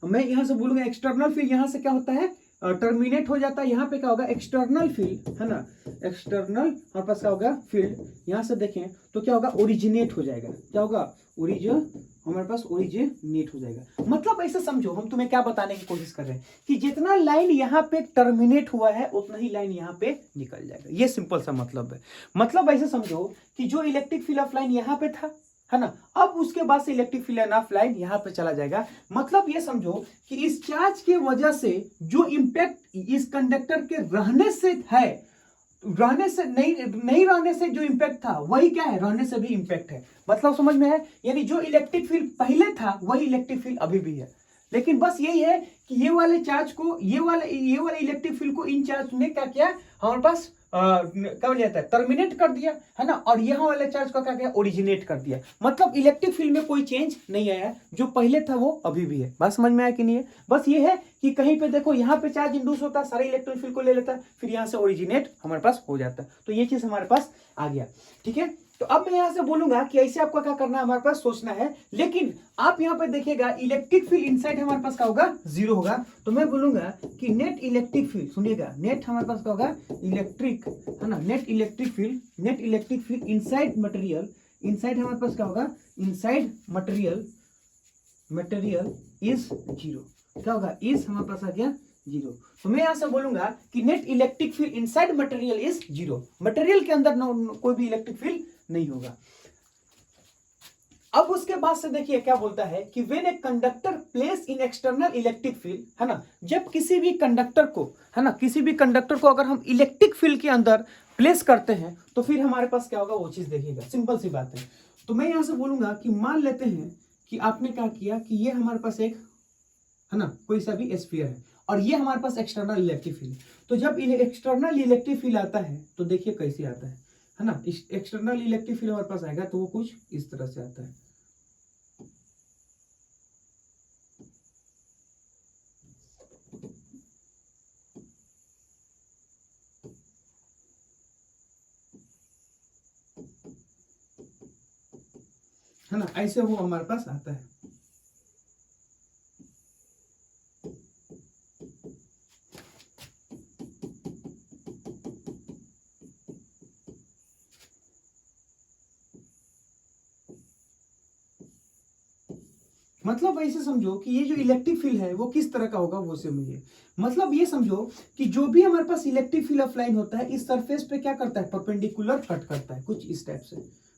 मैं यहां से बोलूंगा एक्सटर्नल फील्ड यहां से क्या होता है, टर्मिनेट हो जाता है। यहाँ पे क्या होगा, एक्सटर्नल फील्ड, है ना, एक्सटर्नल हमारे पास क्या होगा, फील्ड यहां से देखें तो क्या होगा, ओरिजिनेट हो जाएगा, क्या होगा, हमारे पास ओरिजिनेट हो जाएगा। मतलब ऐसे समझो, हम तुम्हें क्या बताने की कोशिश कर रहे हैं कि जितना लाइन यहाँ पे टर्मिनेट हुआ है उतना ही लाइन यहाँ पे निकल जाएगा। ये सिंपल सा मतलब है। मतलब ऐसे समझो कि जो इलेक्ट्रिक फील्ड ऑफ लाइन यहाँ पे था, है ना। अब उसके बाद से electric field end of line यहाँ पे चला जाएगा। मतलब ये समझो कि इस चार्ज के वजह से जो इम्पैक्ट इस कंडक्टर के रहने से है, रहने से नहीं रहने से जो इम्पैक्ट था वही क्या है, रहने से भी इम्पैक्ट है। मतलब समझ में है, यानी जो इलेक्ट्रिक फील्ड पहले था वही इलेक्ट्रिक फील्ड अभी भी है। लेकिन बस यही है कि ये वाले चार्ज को, ये वाले इलेक्ट्रिक फील्ड को इन चार्ज ने क्या किया, हमारे पास क्या बोला जाता है, टर्मिनेट कर दिया, है ना। और यहाँ वाले चार्ज को क्या किया, ओरिजिनेट कर दिया। मतलब इलेक्ट्रिक फील्ड में कोई चेंज नहीं आया है, जो पहले था वो अभी भी है। बात समझ में आया कि नहीं है। बस ये है कि कहीं पे देखो यहाँ पे चार्ज इंड्यूस होता है, सारे इलेक्ट्रिक फील्ड को ले लेता है, फिर यहाँ से ओरिजिनेट हमारे पास हो जाता है। तो ये चीज हमारे पास आ गया, ठीक है। तो अब मैं यहां से बोलूंगा कि ऐसे आपको क्या करना है, हमारे पास सोचना है। लेकिन आप यहां पर देखिएगा इलेक्ट्रिक फील्ड इनसाइड हमारे पास क्या होगा, जीरो होगा। तो मैं बोलूंगा कि नेट इलेक्ट्रिक फील्ड, सुनिएगा, नेट हमारे पास क्या होगा, इलेक्ट्रिक, है ना, net electric field inside material, inside हमारे पास क्या होगा, इनसाइड मटेरियल इज जीरो। क्या होगा, इज हमारे पास आ गया जीरो। तो मैं यहां से बोलूंगा कि net electric field inside material is zero. Material के अंदर कोई भी इलेक्ट्रिक फील्ड नहीं होगा। अब उसके बाद से देखिए क्या बोलता है कि when a conductor place in external electric field, है ना, जब किसी भी कंडक्टर को, है ना, किसी भी कंडक्टर को अगर हम इलेक्ट्रिक फील्ड के अंदर प्लेस करते हैं तो फिर हमारे पास क्या होगा, वो चीज देखिएगा। सिंपल सी बात है। तो मैं यहां से बोलूंगा कि मान लेते हैं कि आपने क्या किया कि ये हमारे पास एक, है ना, कोई सा भी स्फीयर है और ये हमारे पास एक्सटर्नल इलेक्ट्रिक फील्ड। तो जब एक्सटर्नल इलेक्ट्रिक फील्ड आता है तो देखिए कैसे आता है ना। एक्सटर्नल इलेक्ट्रिक फील्ड हमारे पास आएगा तो वो कुछ इस तरह से आता है। है ना, ऐसे वो हमारे पास आता है। मतलब ऐसे समझो कि ये जो इलेक्ट्रिक फील्ड है वो किस तरह का होगा वो समझिए। मतलब ये समझो कि जो भी हमारे पास इलेक्ट्रिक फील्ड अप्लाइन होता है इस सरफेस पे क्या करता है, परपेंडिकुलर कट करता है, कुछ इस टाइप से,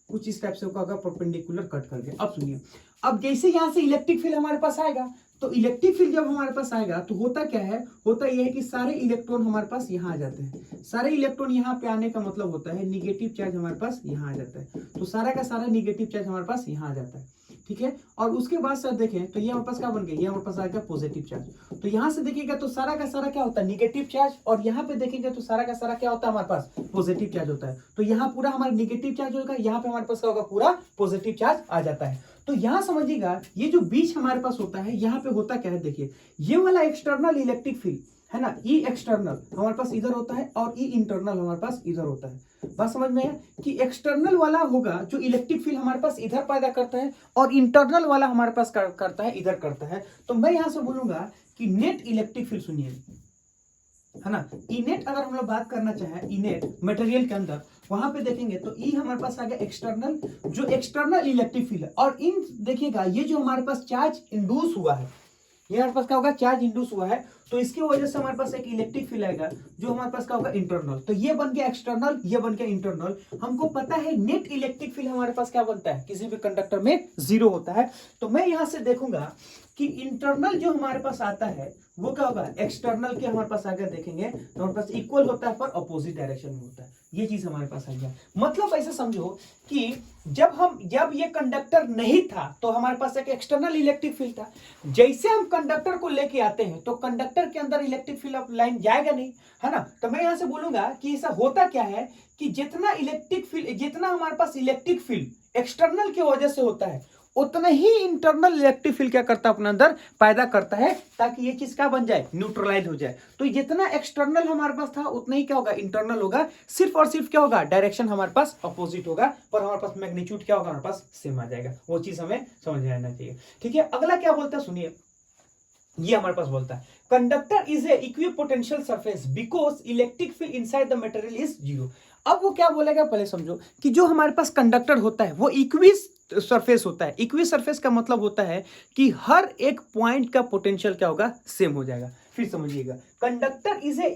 कुछ इस टाइप से होगा, परपेंडिकुलर कट करके। अब सुनिए, अब जैसे यहां से इलेक्ट्रिक फील्ड हमारे पास आएगा तो इलेक्ट्रिक फील्ड जब हमारे पास आएगा तो होता क्या है, होता यह है कि सारे इलेक्ट्रॉन हमारे पास यहाँ आ जाते हैं। सारे इलेक्ट्रॉन यहाँ पे आने का मतलब होता है निगेटिव चार्ज हमारे पास यहाँ आ जाता है। तो सारा का सारा निगेटिव चार्ज हमारे पास यहाँ आ जाता है, ठीक है। और उसके बाद सर देखें तो ये हमारे पास क्या बन गया, ये हमारे पास आ गया पॉजिटिव चार्ज। तो यहाँ से देखिएगा तो सारा का सारा क्या होता है, निगेटिव चार्ज, और यहाँ पे देखेंगे तो सारा का सारा क्या होता है, हमारे पास पॉजिटिव चार्ज होता है। तो यहाँ पूरा हमारा निगेटिव चार्ज होगा, यहाँ पे हमारे पास क्या होगा, पूरा पॉजिटिव चार्ज आ जाता है। तो यहाँ समझिएगा ये जो बीच हमारे पास होता है, यहाँ पे होता क्या है, देखिए ये वाला एक्सटर्नल इलेक्ट्रिक फील्ड है ना, ई एक्सटर्नल हमारे पास इधर होता है और ई इंटरनल हमारे पास इधर होता है। बात समझ में है कि एक्सटर्नल वाला होगा जो इलेक्ट्रिक फील्ड हमारे पास इधर पैदा करता है और इंटरनल वाला हमारे पास करता है इधर करता है। तो मैं यहां से बोलूंगा कि नेट इलेक्ट्रिक फील्ड, सुनिए, है ना, ई नेट अगर हम लोग बात करना चाहें, ई नेट मटेरियल के अंदर वहां पे देखेंगे तो ई हमारे पास आ गया एक्सटर्नल, जो एक्सटर्नल इलेक्ट्रिक फील्ड है। और इन देखिएगा ये जो हमारे पास चार्ज इंड्यूस हुआ है, ये हमारे पास क्या होगा, चार्ज इंड्यूस हुआ है, तो इसकी वजह से हमारे पास एक इलेक्ट्रिक फील्ड आएगा जो हमारे पास क्या होगा, इंटरनल। तो ये बन गया एक्सटर्नल, ये बन गया इंटरनल। हमको पता है नेट इलेक्ट्रिक फील्ड हमारे पास क्या बनता है, किसी भी कंडक्टर में जीरो होता है। तो मैं यहां से देखूंगा कि इंटरनल जो हमारे पास आता है वो क्या होगा, एक्सटर्नल के हमारे पास आगे देखेंगे तो हमारे पास इक्वल होता है पर अपोजिट डायरेक्शन में होता है। ये चीज हमारे पास आ गया। मतलब ऐसे समझो कि जब ये कंडक्टर नहीं था तो हमारे पास एक एक्सटर्नल इलेक्ट्रिक फील्ड था। जैसे हम कंडक्टर को लेके आते हैं तो कंडक्टर के अंदर इलेक्ट्रिक फील्ड ऑफ लाइन जाएगा नहीं, है ना। तो मैं यहां से बोलूंगा कि ऐसा होता क्या है कि जितना इलेक्ट्रिक फील्ड, जितना हमारे पास इलेक्ट्रिक फील्ड एक्सटर्नल की वजह से होता है उतना ही इंटरनल इलेक्ट्रिक फील्ड क्या करता है, अपने अंदर पैदा करता है, ताकि ये चीज क्या बन जाए, न्यूट्रलाइज हो जाए। तो जितना एक्सटर्नल हमारे पास था उतना ही क्या होगा, इंटरनल होगा। सिर्फ और सिर्फ क्या होगा, डायरेक्शन हमारे पास अपोजिट होगा, पर हमारे पास मैग्नीट्यूड क्या होगा, हमारे पास सेम आ जाएगा। वो चीज हमें समझ में आना चाहिए, ठीक है। अगला क्या बोलता है, सुनिए, ये हमारे पास बोलता है conductor is A equipotential surface because electric field inside the material is zero. अब वो क्या बोलेगा, पहले समझो कि जो हमारे पास कंडक्टर होता है वो इक्विस सरफेस होता है। इक्विस सरफेस का मतलब होता है कि हर एक पॉइंट का पोटेंशियल क्या होगा, सेम हो जाएगा। फिर समझिएगा, कंडक्टर इज ए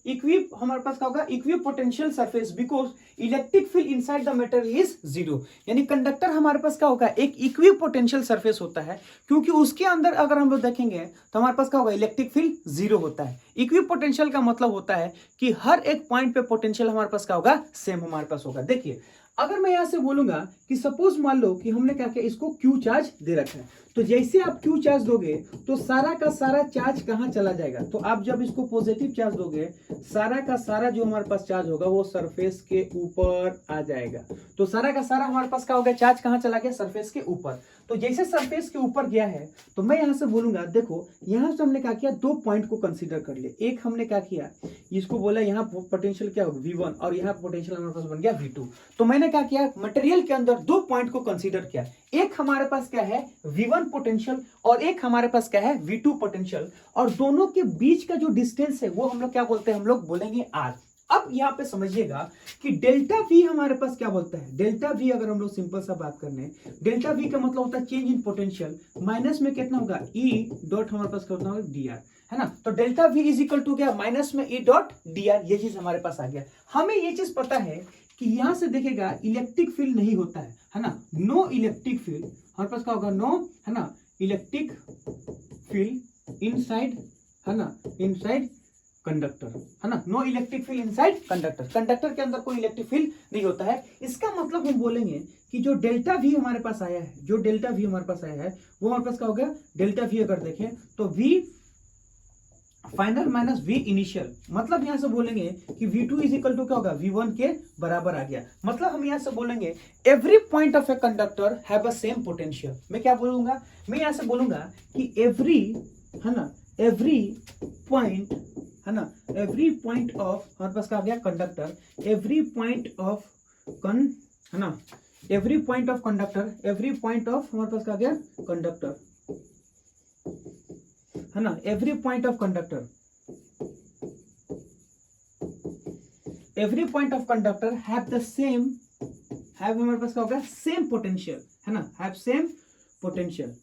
इक्विप हमारे पास क्या होगा, equip potential surface because electric field inside the metal is zero. यानी कंडक्टर हमारे पास क्या होगा, एक इक्विप पोटेंशियल सरफेस होता है, क्योंकि उसके अंदर अगर हम लोग देखेंगे तो हमारे पास क्या होगा, इलेक्ट्रिक फील्ड जीरो होता है। इक्विप पोटेंशियल का मतलब होता है कि हर एक पॉइंट पे पोटेंशियल हमारे पास क्या होगा, सेम हमारे पास होगा। देखिए अगर मैं यहां से बोलूंगा कि सपोज मान लो कि हमने क्या किया, इसको क्यू चार्ज दे रखा है, तो जैसे आप क्यू चार्ज दोगे तो सारा का सारा चार्ज कहां चला जाएगा, तो आप जब इसको पॉजिटिव चार्ज दोगे सारा का सारा जो हमारे पास चार्ज होगा वो सरफेस के ऊपर आ जाएगा। तो सारा का सारा हमारे पास क्या हो गया, चार्ज कहां चला गया, सरफेस के ऊपर। तो जैसे सरफेस के ऊपर गया है तो मैं यहां से बोलूंगा, देखो यहां से हमने क्या किया, दो पॉइंट को कंसीडर कर लिए। एक हमने क्या किया, इसको बोला यहाँ पोटेंशियल क्या होगा V1 और यहाँ पोटेंशियल हमारे पास बन गया V2। तो मैंने क्या किया, मटेरियल के अंदर दो पॉइंट को कंसीडर किया, एक हमारे पास क्या है V1 पोटेंशियल और एक हमारे पास क्या है V2 पोटेंशियल, और दोनों के बीच का जो डिस्टेंस है वो हम लोग क्या बोलते हैं, हम लोग बोलेंगे R। अब यहाँ पे समझिएगा कि डेल्टा V हमारे पास क्या बोलता है, डेल्टा V अगर हम लोग सिंपल सा बात करने, डेल्टा V का मतलब होता है चेंज इन पोटेंशियल, माइनस में कितना होगा E डॉट हमारे पास क्या होता है dr, है ना। तो delta V is equal to क्या, माइनस में E डॉट dr, ये चीज हमारे पास आ गया। हमें ये चीज पता है कि यहां से देखेगा इलेक्ट्रिक फील्ड नहीं होता है ना, नो इलेक्ट्रिक फील्ड हमारे पास क्या होगा, नो, है ना, इलेक्ट्रिक फील्ड इनसाइड, है ना, इनसाइड कंडक्टर, है ना, no electric field inside conductor, conductor के अंदर कोई इलेक्ट्रिक फील्ड नहीं होता है। इसका मतलब हम बोलेंगे कि जो डेल्टा V हमारे पास आया है, जो डेल्टा V हमारे पास आया है वो हमारे पास क्या हो गया, डेल्टा V अगर देखें तो V final minus V initial, मतलब यहां से बोलेंगे कि V2 इज इक्वल टू क्या होगा, V1 के बराबर आ गया। मतलब हम यहां से बोलेंगे every point of a conductor have a same potential. मैं क्या बोलूंगा, मैं यहां से बोलूंगा कि एवरी, है ना, एवरी पॉइंट, है ना, एवरी पॉइंट ऑफ हमारे पास क्या आ गया कंडक्टर, एवरी पॉइंट ऑफ है ना, every point of conductor, every point of हमारे पास क्या आ गया कंडक्टर, है ना, every point of conductor, every point of conductor have the same, have हमारे पास क्या होगा, सेम पोटेंशियल, है ना, हैव सेम पोटेंशियल,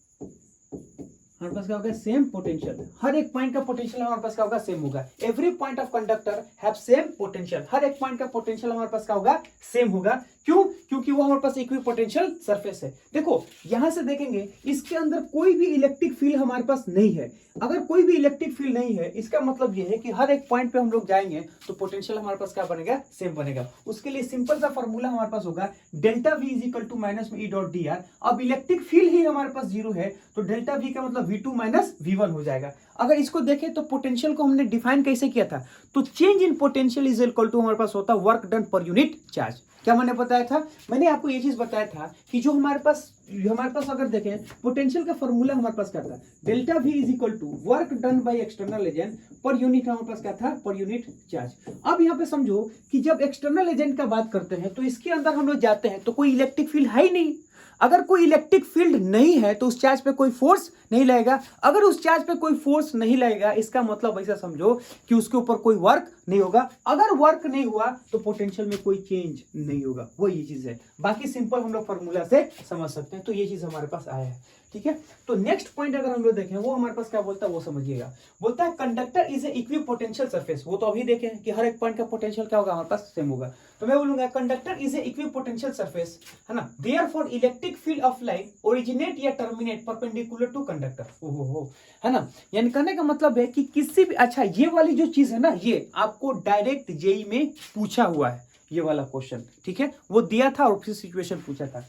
हमारे पास क्या होगा, सेम पोटेंशियल। हर एक पॉइंट का पोटेंशियल हमारे पास क्या होगा, सेम होगा। Every point of conductor have same potential, हर एक पॉइंट का पोटेंशियल हमारे पास क्या होगा, सेम होगा। क्यों, क्योंकि वो हमारे पास इक्वी पोटेंशियल सरफेस है। देखो यहां से देखेंगे इसके अंदर कोई भी इलेक्ट्रिक फील्ड हमारे पास नहीं है। अगर कोई भी इलेक्ट्रिक फील्ड नहीं है इसका मतलब यह है कि हर एक पॉइंट पे हम लोग जाएंगे तो पोटेंशियल हमारे पास क्या बनेगा, सेम बनेगा। उसके लिए सिंपल सा फॉर्मूला हमारे पास होगा delta V is equal to minus में E डॉट dr। अब इलेक्ट्रिक फील्ड ही हमारे पास जीरो है तो डेल्टा V का मतलब V2 माइनस V1 हो जाएगा। अगर इसको देखें तो पोटेंशियल को हमने डिफाइन कैसे किया था, तो change in potential is equal to हमारे पास होता है work done per unit charge. क्या मैंने बताया था, मैंने आपको ये चीज बताया था कि जो हमारे पास अगर देखें पोटेंशियल का फॉर्मूला हमारे पास क्या था, delta V is equal to work done by external agent per unit, हमारे पास क्या था, पर यूनिट चार्ज। अब यहाँ पे समझो कि जब एक्सटर्नल एजेंट का बात करते हैं तो इसके अंदर हम लोग जाते हैं तो कोई इलेक्ट्रिक फील्ड है ही नहीं। अगर कोई इलेक्ट्रिक फील्ड नहीं है तो उस चार्ज पे कोई फोर्स नहीं लगेगा। अगर उस चार्ज पे कोई फोर्स नहीं लगेगा इसका मतलब ऐसा समझो कि उसके ऊपर कोई वर्क नहीं होगा। अगर वर्क नहीं हुआ तो पोटेंशियल में कोई चेंज नहीं होगा, वो ये चीज है। बाकी सिंपल हम लोग फॉर्मूला से समझ सकते हैं। तो ये चीज हमारे पास आया है, ठीक है। तो नेक्स्ट पॉइंट अगर हम लोग देखें वो हमारे पास क्या बोलता है वो समझिएगा। बोलता है conductor is a equipotential surface. वो तो अभी देखें कि हर एक पॉइंट का पोटेंशियल क्या होगा, हमारे पास सेम होगा। तो मैं बोलूंगा conductor is a equipotential surface, है ना, therefore electric field of line originate या टर्मिनेट परपेंडिकुलर टू कंडक्टर। ओहो, है ना। यानी कहने का मतलब है कि किसी भी, अच्छा ये वाली जो चीज है ना ये आपको डायरेक्ट जेई में पूछा हुआ है, ये वाला क्वेश्चन, ठीक है, वो दिया था और फिर सिचुएशन पूछा था।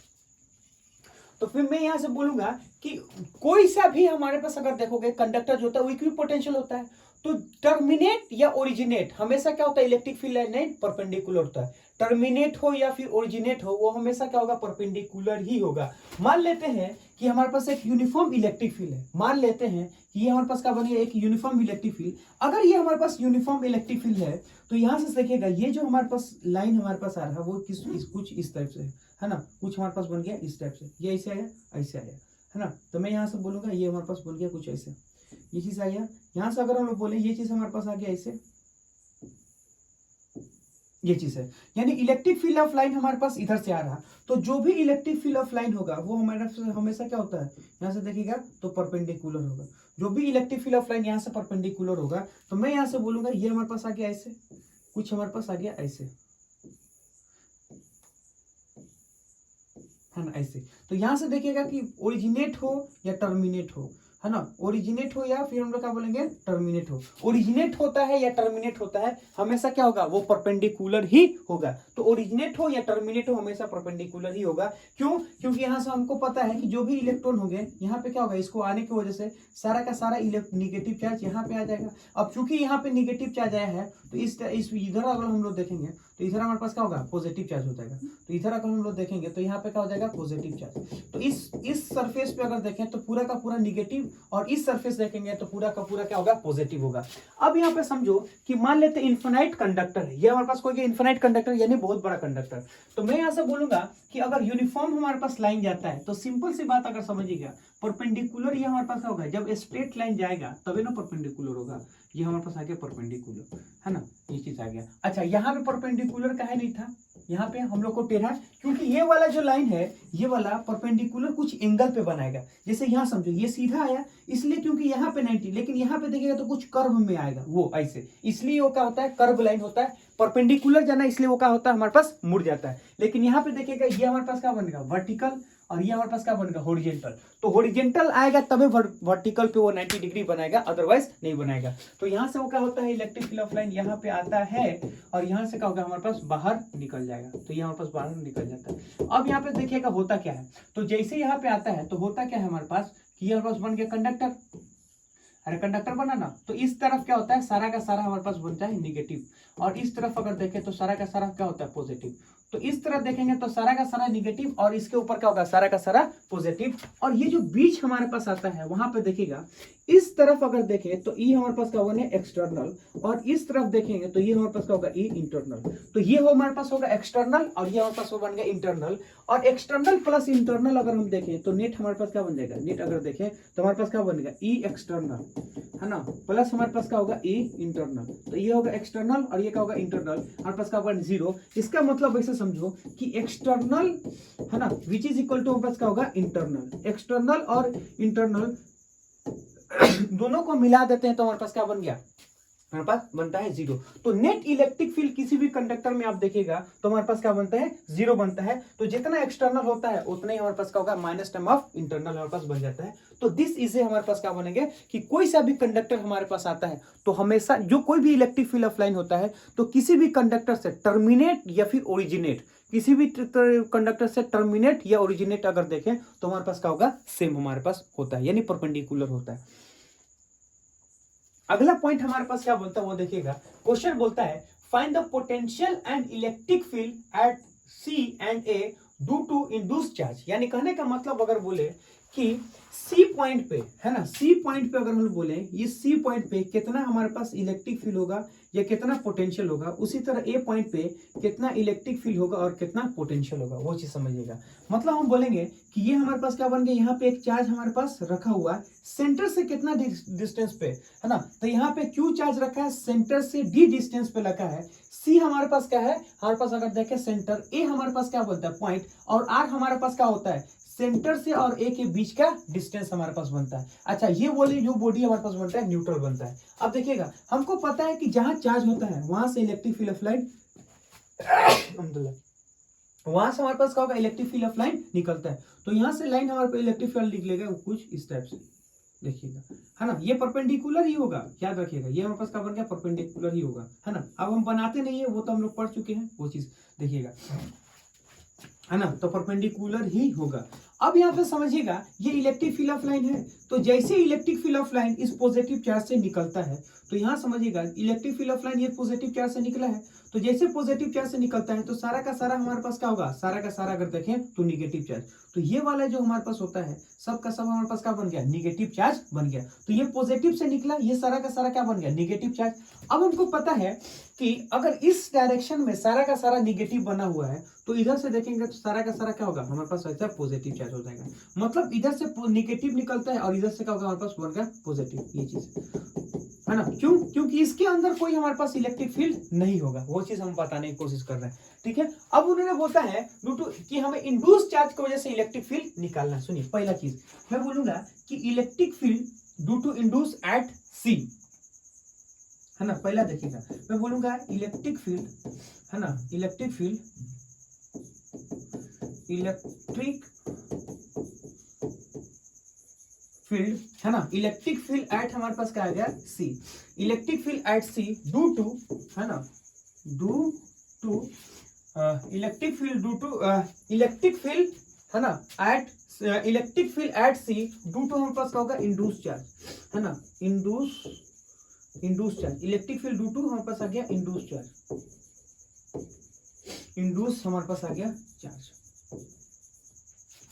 तो फिर मैं यहां से बोलूंगा कि कोई सा भी हमारे पास अगर देखोगे कंडक्टर जो होता है वो इक्वी पोटेंशियल होता है। तो टर्मिनेट या ओरिजिनेट हमेशा क्या होता है, इलेक्ट्रिक फील्ड लाइन परपेंडिकुलर होता है। टर्मिनेट हो या फिर ओरिजिनेट हो वो हमेशा क्या होगा, परपेंडिकुलर ही होगा। मान लेते हैं कि हमारे पास एक यूनिफॉर्म इलेक्ट्रिक फील्ड है, मान लेते हैं कि ये हमारे पास क्या बनेगा, एक यूनिफॉर्म इलेक्ट्रिक फील्ड। अगर ये हमारे पास यूनिफॉर्म इलेक्ट्रिक फील्ड है तो यहां से देखिएगा ये जो हमारे पास लाइन हमारे पास आ रहा है वो कुछ इस टाइप से है ना, कुछ हमारे पास बन गया इस टाइप से, ये ऐसे आया ऐसे आया, है ना। तो मैं यहाँ से बोलूंगा ये हमारे पास बन गया कुछ ऐसे, ये चीज आ गया। यहाँ से अगर हम लोग बोले ये चीज हमारे पास आ गया ऐसे, ये चीज है, यानी इलेक्ट्रिक फील्ड ऑफ लाइन हमारे पास इधर से आ रहा, तो जो भी इलेक्ट्रिक फील्ड ऑफ लाइन होगा वो हमारे हमेशा क्या होता है, यहाँ से देखिएगा तो परपेंडिकुलर होगा। जो भी इलेक्ट्रिक फील्ड ऑफ लाइन यहाँ से परपेंडिकुलर होगा, तो मैं यहाँ से बोलूंगा ये हमारे पास आ गया ऐसे, कुछ हमारे पास आ गया ऐसे, है ना, ऐसे। तो यहाँ से देखिएगा कि ओरिजिनेट हो या टर्मिनेट हो, है ना, ओरिजिनेट हो या फिर हम लोग क्या बोलेंगे टर्मिनेट हो। ओरिजिनेट होता है या टर्मिनेट होता है, हमेशा क्या होगा, वो परपेंडिकुलर ही होगा। तो ओरिजिनेट हो या टर्मिनेट हो, हमेशा परपेंडिकुलर ही होगा। क्यों? क्योंकि यहाँ से हमको पता है कि जो भी इलेक्ट्रॉन होंगे यहाँ पे क्या होगा, इसको आने की वजह से सारा का सारा निगेटिव चार्ज यहाँ पे आ जाएगा। अब चूंकि यहाँ पे निगेटिव चार्ज आया है, तो इस इधर अगर हम लोग देखेंगे तो इधर हमारे पास क्या होगा, पॉजिटिव चार्ज हो जाएगा। तो इधर अगर हम लोग देखेंगे तो यहाँ पे क्या हो जाएगा, पॉजिटिव चार्ज। तो इस सरफेस पे अगर देखें तो पूरा का पूरा निगेटिव, और इस सरफेस देखेंगे तो पूरा का पूरा क्या होगा, पॉजिटिव होगा। अब यहाँ पे समझो कि मान लेते हैं इन्फिनाइट कंडक्टर है, ये हमारे पास कोई इन्फिनाइट कंडक्टर यानी बहुत बड़ा कंडक्टर। तो मैं यहाँ से बोलूंगा कि अगर यूनिफॉर्म हमारे पास लाइन जाता है, तो सिंपल सी बात अगर समझिएगा, परपेंडिकुलर ये हमारे पास क्या होगा, जब स्ट्रेट लाइन जाएगा तभी ना परपेंडिकुलर होगा। ये हमारे पास आ गया परपेंडिकुलर, है ना, ये चीज आ गया। अच्छा, यहाँ पे परपेंडिकुलर काहे नहीं था, यहाँ पे हम लोग को टेढ़ा, क्योंकि ये वाला जो लाइन है, ये वाला परपेंडिकुलर कुछ एंगल पे बनाएगा। जैसे यहाँ समझो ये सीधा आया इसलिए क्योंकि यहाँ पे 90, लेकिन यहाँ पे देखिएगा तो कुछ कर्व में आएगा, वो ऐसे, इसलिए वो क्या होता है, कर्व लाइन होता है। परपेंडिकुलर जाना इसलिए वो क्या होता है, हमारे पास मुड़ जाता है। लेकिन यहाँ पे देखिएगा ये हमारे पास क्या बनेगा, वर्टिकल, और ये हमारे पास क्या बनेगा, हॉरिजॉन्टल। तो हॉरिजॉन्टल आएगा तभी वर्टिकल पे वो 90 डिग्री बनाएगा, अदरवाइज नहीं बनाएगा। तो यहाँ से वो क्या होता है, इलेक्ट्रिक फील्ड ऑफ लाइन यहाँ पे आता है, और यहाँ से क्या होगा, हमारे पास बाहर निकल जाएगा। तो ये हमारे पास बाहर निकल जाता है। अब यहाँ पे देखिएगा होता क्या है, तो जैसे यहाँ पे आता है तो होता क्या है हमारे पास, कि ये हमारे पास बन गया कंडक्टर। अरे कंडक्टर बना ना, तो इस तरफ क्या होता है, सारा का सारा हमारे पास बनता है निगेटिव, और इस तरफ अगर देखें तो सारा का सारा क्या होता है, पॉजिटिव। तो इस तरफ देखेंगे तो सारा का सारा निगेटिव, और इसके ऊपर क्या होगा, सारा का सारा पॉजिटिव। और ये जो बीच हमारे पास आता है, वहां पे देखिएगा इस तरफ अगर देखें तो ये हमारे पास क्या होगा, एक्सटर्नल, और इस तरफ देखेंगे तो ये हमारे पास क्या होगा, इंटरनल। तो ये हमारे पास होगा एक्सटर्नल, और ये हमारे पास बन गया इंटरनल। और एक्सटर्नल प्लस इंटरनल अगर हम देखें तो नेट हमारे पास क्या बन जाएगा, नेट अगर देखें तो हमारे पास क्या बनेगा, ई एक्सटर्नल, है ना, प्लस हमारे पास क्या होगा, ई इंटरनल। तो ये होगा एक्सटर्नल और ये क्या होगा, इंटरनल। हमारे पास क्या होगा, जीरो। इसका मतलब ऐसे समझो कि एक्सटर्नल, है ना, विच इज इक्वल टू हमारे पास क्या होगा, इंटरनल। एक्सटर्नल और इंटरनल दोनों को मिला देते हैं तो हमारे पास क्या बन गया, हमारे पास बनता है जीरो। तो नेट इलेक्ट्रिक फील्ड किसी भी कंडक्टर में आप देखिएगा तो हमारे पास क्या बनता है, जीरो बनता है। तो जितना एक्सटर्नल होता है उतना ही हमारे पास क्या होगा, माइनस टर्म ऑफ इंटरनल हमारे पास बन जाता है। तो दिस इसे हमारे पास क्या बनेंगे कि कोई सा भी कंडक्टर हमारे पास आता है तो हमेशा जो कोई भी इलेक्ट्रिक फील्ड ऑफ लाइन होता है तो किसी भी कंडक्टर से टर्मिनेट या फिर ओरिजिनेट, किसी भी कंडक्टर से टर्मिनेट या ओरिजिनेट अगर देखें तो हमारे पास क्या होगा, सेम हमारे पास होता है, यानी परपेंडिकुलर होता है। अगला पॉइंट हमारे पास क्या बोलता है वो देखिएगा। क्वेश्चन बोलता है find the potential and electric field at C and A due to induced charge. यानी कहने का मतलब अगर बोले कि सी पॉइंट पे, है ना, सी पॉइंट पे अगर हम बोले ये सी पॉइंट पे कितना हमारे पास इलेक्ट्रिक फील्ड होगा या कितना पोटेंशियल होगा, उसी तरह ए पॉइंट पे कितना इलेक्ट्रिक फील्ड होगा और कितना पोटेंशियल होगा, वो चीज समझिएगा। मतलब हम बोलेंगे कि ये हमारे पास क्या बन गया, यहाँ पे एक चार्ज हमारे पास रखा हुआ है सेंटर से कितना डिस्टेंस पे, है ना, तो यहाँ पे क्यू चार्ज रखा है सेंटर से डी डिस्टेंस पे रखा है। सी हमारे पास क्या है, हमारे पास अगर देखें सेंटर, ए हमारे पास क्या बनता है पॉइंट, और आर हमारे पास क्या होता है, सेंटर से और ए के बीच का डिस्टेंस हमारे पास बनता है। अच्छा, ये बोली जो बॉडी हमारे पास बनता है न्यूट्रल बनता है। अब देखिएगा हमको पता है कि जहां चार्ज होता है वहां से इलेक्ट्रिक फील्ड ऑफ लाइन वहां से हमारे पास क्या होगा, इलेक्ट्रिक फील्ड ऑफ लाइन निकलता है। तो यहाँ से लाइन हमारे पास इलेक्ट्रिक फील्ड निकलेगा कुछ इस टाइप से, देखिएगा, है ना, ये परपेंडिकुलर ही होगा, याद रखिएगा, ये हमारे पास क्या बन गया, परपेंडिकुलर ही होगा, है ना। अब हम बनाते नहीं है, वो तो हम लोग पढ़ चुके हैं वो चीज, देखिएगा, है ना, तो परपेंडिकुलर ही होगा। अब यहाँ पे समझिएगा ये इलेक्ट्रिक फील्ड ऑफ लाइन है, तो जैसे इलेक्ट्रिक फील्ड ऑफ लाइन इस पॉजिटिव चार्ज से निकलता है, तो यहाँ समझिएगा इलेक्ट्रिक फील्ड ऑफ लाइन ये पॉजिटिव चार्ज से निकला है, तो जैसे पॉजिटिव चार्ज से निकलता है तो सारा का सारा हमारे पास क्या होगा, सारा का सारा अगर देखें तो निगेटिव चार्ज। तो ये वाला जो हमारे पास होता है सब का सब हमारे पास क्या बन गया, निगेटिव चार्ज बन गया। तो ये पॉजिटिव से निकला, ये सारा का सारा क्या बन गया, निगेटिव चार्ज। अब हमको पता है कि अगर इस डायरेक्शन में सारा का सारा निगेटिव बना हुआ है तो इधर से देखेंगे तो सारा का सारा क्या होगा, हमारे पास वैसा पॉजिटिव चार्ज हो जाएगा। मतलब इधर से निगेटिव निकलता है और इधर से क्या होगा, हमारे पास बन गया पॉजिटिव, ये चीज। है ना। क्यों? क्योंकि इसके अंदर कोई हमारे पास इलेक्ट्रिक फील्ड नहीं होगा, वो चीज हम बताने की कोशिश कर रहे हैं। ठीक है, अब उन्होंने बोलता है ड्यू टू कि हमें इंड्यूस चार्ज की वजह से इलेक्ट्रिक फील्ड निकालना। सुनिए, पहला चीज मैं बोलूंगा कि electric field due to induce at C, है ना। पहला देखिएगा, मैं बोलूंगा इलेक्ट्रिक फील्ड, है ना, इलेक्ट्रिक फील्ड है ना, इलेक्ट्रिक फील्ड एट हमारे पास क्या आ गया C, electric field at C due to, है ना, due to electric field due to electric field, है ना, at electric field at C due to हमारे पास क्या होगा इंड्यूस चार्ज, है ना, induce charge, electric field due to हमारे पास आ गया इंड्यूस चार्ज, इंड्यूस हमारे पास आ गया charge,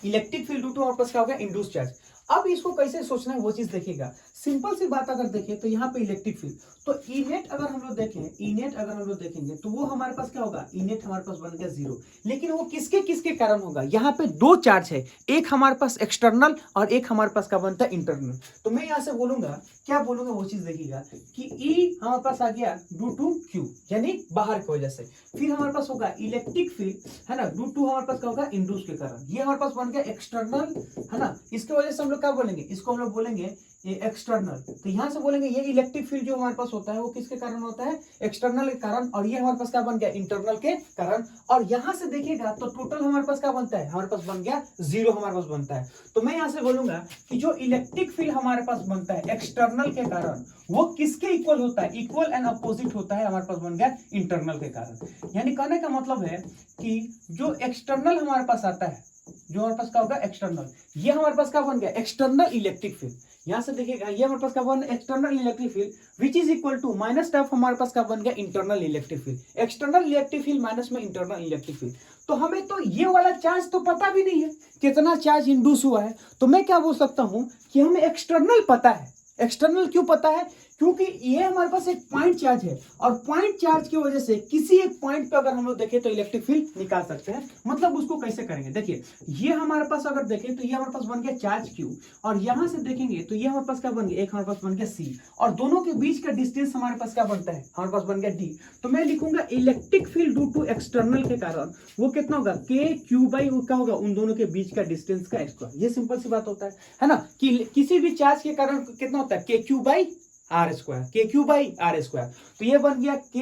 electric field due to हमारे पास क्या हो गया इंड्यूस चार्ज। अब इसको कैसे सोचना है वो चीज देखिएगा। सिंपल सी बात अगर देखें तो यहाँ पे इलेक्ट्रिक फील्ड, तो ई नेट अगर हम लोग देखें, ई नेट अगर हम लोग देखेंगे तो वो हमारे पास क्या होगा, ई नेट हमारे पास बन गया 0। लेकिन वो किसके किसके कारण होगा, यहाँ पे दो चार्ज है, एक हमारे पास एक्सटर्नल और एक हमारे पास क्या बनता है इंटरनल। तो मैं यहाँ से बोलूंगा, क्या बोलूंगा वो चीज देखिएगा कि ई हमारे पास आ गया ड्यू टू क्यू, यानी बाहर की वजह से। फिर हमारे पास होगा इलेक्ट्रिक फील्ड, है ना, ड्यू टू हमारे पास क्या होगा इंड्यूस के कारण, ये हमारे पास बन गया एक्सटर्नल, है ना। इसके वजह से हम लोग क्या बोलेंगे, इसको हम लोग बोलेंगे ये एक्सटर्नल। तो यहां से बोलेंगे ये इलेक्ट्रिक फील्ड जो हमारे पास होता है वो किसके कारण होता है, एक्सटर्नल के कारण, और ये हमारे पास क्या बन गया इंटरनल के कारण। और यहां से देखिएगा तो टोटल हमारे पास क्या बनता है, हमारे पास बन गया 0 हमारे पास बनता है। तो मैं यहां से बोलूंगा कि जो इलेक्ट्रिक फील्ड हमारे पास बनता है एक्सटर्नल के कारण, वो किसके इक्वल होता है, इक्वल एंड अपोजिट होता है, हमारे पास बन गया इंटरनल के कारण। यानी कहने का मतलब है कि जो एक्सटर्नल हमारे पास आता है, जो हमारे पास क्या होगा एक्सटर्नल, ये हमारे पास क्या बन गया एक्सटर्नल इलेक्ट्रिक फील्ड। यहां से देखिएगा ये हमारे पास क्या बन external electric field which is equal to minus टर्फ हमारे पास क्या बन गया internal electric field, external electric field minus में इंटरनल इलेक्ट्रिक फील्ड। तो हमें तो ये वाला चार्ज तो पता भी नहीं है कितना चार्ज इंड्यूस हुआ है, तो मैं क्या बोल सकता हूं कि हमें एक्सटर्नल पता है। एक्सटर्नल क्यों पता है, क्योंकि ये हमारे पास एक पॉइंट चार्ज है, और पॉइंट चार्ज की वजह से किसी एक पॉइंट पे अगर हम लोग देखें तो इलेक्ट्रिक फील्ड निकाल सकते हैं। मतलब उसको कैसे करेंगे, देखिए ये हमारे पास अगर देखें तो ये हमारे पास बन गया चार्ज Q, और यहां से देखेंगे तो ये हमारे पास क्या बन गया, एक हमारे पास बन गया C, और दोनों के बीच का डिस्टेंस हमारे पास क्या बनता है, हमारे पास बन गया D। तो मैं लिखूंगा electric field due to external के कारण वो कितना होगा KQ बाई क्या होगा उन दोनों के बीच का डिस्टेंस का स्क्वायर। ये सिंपल सी बात होता है ना, कि किसी भी चार्ज के कारण कितना होता है KQ by R square, KQ by R square. तो ये बन गया K,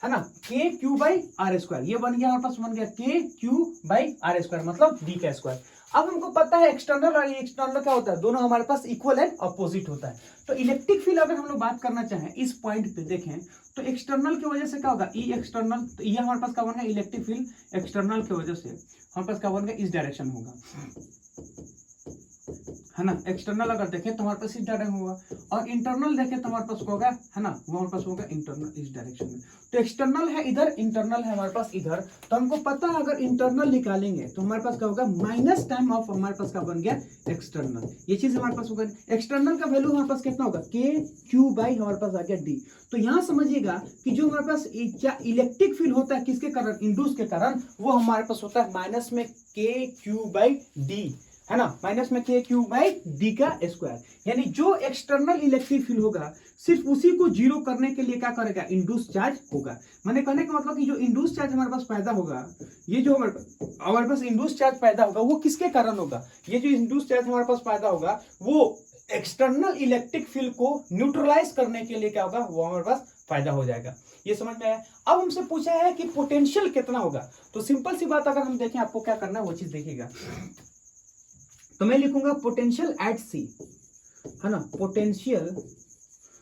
है ना, KQ बाई आर स्क्वायर, ये बन गया हमारे पास बन गया KQ बाई आर स्क्वायर, मतलब D का स्क्वायर। अब हमको पता है एक्सटर्नल और एक्सटर्नल क्या होता है, दोनों हमारे पास इक्वल एंड अपोजिट होता है। तो इलेक्ट्रिक फील्ड अगर हम लोग बात करना चाहें इस पॉइंट पे देखें तो एक्सटर्नल की वजह से क्या होगा ई एक्सटर्नल, तो ये हमारे पास क्या बन गया इलेक्ट्रिक फील्ड एक्सटर्नल की वजह से हमारे पास क्या बन गया इस डायरेक्शन होगा, है ना। एक्सटर्नल अगर देखें तो हमारे पास इस डायरेक्शन होगा, और इंटरनल देखें तो हमारे पास होगा, है ना, वो हमारे पास होगा इंटरनल इस डायरेक्शन में। तो एक्सटर्नल है इधर, इंटरनल है हमारे पास इधर। तो हमको पता है अगर इंटरनल निकालेंगे तो हमारे पास क्या होगा माइनस टाइम ऑफ हमारे पास क्या बन गया एक्सटर्नल, ये चीज हमारे पास होगा। एक्सटर्नल का वैल्यू हमारे पास कितना होगा KQ बाई हमारे पास आ गया D। तो यहां समझिएगा कि जो हमारे पास क्या इलेक्ट्रिक फील्ड होता है किसके कारण, इंड्यूस के कारण, वो हमारे पास होता है माइनस में KQ बाई D, है ना, माइनस में KQ बाई D का स्क्वायर। यानी जो एक्सटर्नल इलेक्ट्रिक फील्ड होगा सिर्फ उसी को जीरो करने के लिए क्या करेगा इंड्यूस चार्ज होगा। मैंने कहने का मतलब कि जो इंड्यूस चार्ज हमारे पास पैदा होगा, ये जो हमारे पास इंड्यूस चार्ज पैदा होगा वो किसके कारण होगा, ये जो इंड्यूस चार्ज हमारे पास पैदा होगा वो एक्सटर्नल इलेक्ट्रिक फील्ड को न्यूट्रलाइज करने के लिए क्या होगा, वो हमारे पास फायदा हो जाएगा। ये समझ में आया। अब हमसे पूछा है कि पोटेंशियल कितना होगा, तो सिंपल सी बात अगर हम देखें आपको क्या करना है वो चीज देखिएगा। तो मैं लिखूंगा पोटेंशियल एट सी, है ना,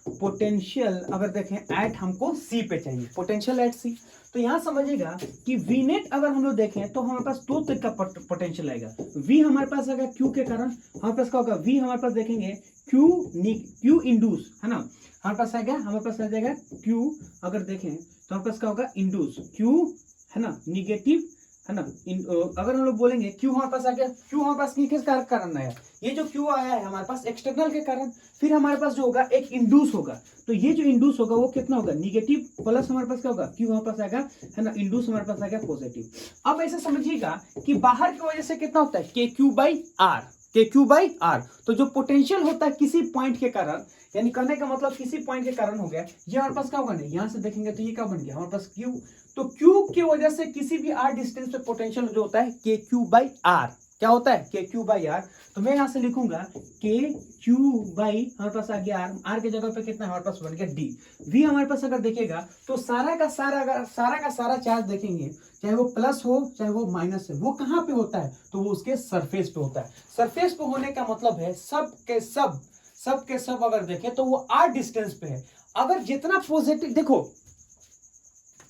पोटेंशियल अगर देखें एट हमको सी पे चाहिए, पोटेंशियल एट सी। तो यहां समझिएगा कि वी नेट अगर हम लोग देखें तो हमारे पास दो तरह का पोटेंशियल आएगा। वी हमारे पास आएगा क्यू के कारण, हमारे पास क्या होगा वी हमारे पास देखेंगे क्यू इंड्यूस, है ना, हमारे पास आएगा, हमारे पास आ जाएगा क्यू अगर देखें तो हमारे पास क्या होगा इंड्यूस क्यू, है ना, निगेटिव, है ना। अगर हम लोग बोलेंगे क्यू हमारे पास आ गया, क्यू हमारे पास किस कारण आया, ये जो क्यू आया है हमारे पास एक्सटर्नल के कारण। फिर हमारे पास जो होगा एक इंड्यूस होगा, तो ये जो इंड्यूस होगा वो कितना होगा निगेटिव, प्लस हमारे पास क्या होगा क्यू हमारे पास आएगा, है ना, इंड्यूस हमारे पास आ गया पॉजिटिव। अब ऐसे समझिएगा कि बाहर की वजह से कितना होता है KQ बाई आर, के क्यू बाई आर। तो जो पोटेंशियल होता है किसी पॉइंट के कारण, यानी कहने का मतलब किसी पॉइंट के कारण हो गया, ये हमारे पास क्या बन गया, यहां से देखेंगे तो ये क्या बन गया हमारे पास क्यू। तो क्यू की वजह से किसी भी आर डिस्टेंस पे पोटेंशियल जो होता है के क्यू बाई आर, क्या होता है के क्यू बाई आर। तो मैं यहां से लिखूंगा के क्यू बाई, हमारे पास आ गया आर, आर के जगह पे कितना हमारे पास बन गया डी। वी हमारे पास अगर देखेगा तो सारा का सारा चार्ज देखेंगे, चाहे वो प्लस हो चाहे वो माइनस है, वो कहाँ पे होता है, तो वो उसके सरफेस पे होता है। सरफेस पे होने का मतलब है सब के सब अगर देखें तो वो आर डिस्टेंस पे है। अगर जितना पॉजिटिव, देखो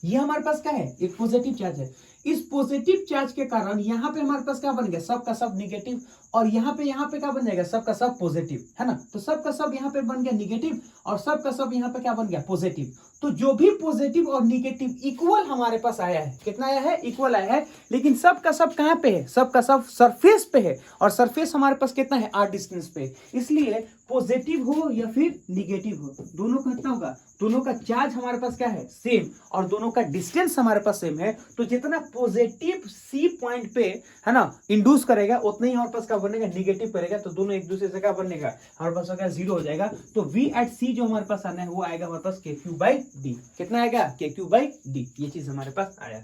ये हमारे पास क्या है, एक पॉजिटिव चार्ज है, इस पॉजिटिव चार्ज के कारण यहाँ पे हमारे पास क्या बन गया, सब का सब निगेटिव, और यहाँ पे क्या बन जाएगा, सब का सब पॉजिटिव, है ना। तो सब का सब यहाँ पे बन गया निगेटिव और सब का सब यहाँ पे क्या बन गया, पॉजिटिव। तो जो भी पॉजिटिव और निगेटिव इक्वल हमारे पास आया है, कितना आया है, इक्वल आया है, लेकिन सब का सब कहाँ पे है, सब का सब सरफेस पे है, और सरफेस हमारे पास कितना है, आर डिस्टेंस पे। इसलिए पॉजिटिव हो या फिर निगेटिव हो, दोनों का कितना होगा, दोनों का चार्ज हमारे पास क्या है, सेम, और दोनों का डिस्टेंस हमारे पास सेम है। तो जितना पॉजिटिव सी पॉइंट पे, है ना, इंड्यूस करेगा, उतना ही हमारे पास क्या बनेगा, निगेटिव करेगा, तो दोनों एक दूसरे से क्या बनेगा, हमारे पास क्या जीरो हो जाएगा। तो वी एट सी जो हमारे पास आना है वो आएगा हमारे पास के क्यू बाई डी। कितना आएगा, के क्यू बाई डी, ये चीज हमारे पास आया।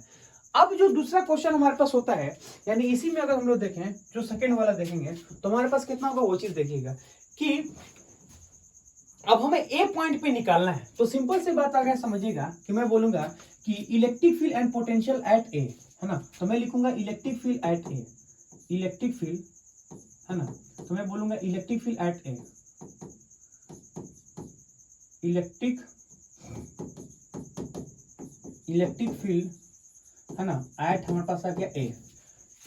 अब जो दूसरा क्वेश्चन हमारे पास होता है, यानी इसी में अगर हम लोग देखें, जो सेकंड वाला देखेंगे तो हमारे पास कितना होगा, वो चीज देखिएगा कि अब हमें ए पॉइंट पे निकालना है। तो सिंपल सी बात आ गया, समझिएगा कि मैं बोलूंगा कि electric field and potential at A, है ना। तो मैं लिखूंगा electric field at A, electric field, है ना। तो मैं बोलूंगा electric field at A, electric field, है ना, एट हमारे पास आ गया ए,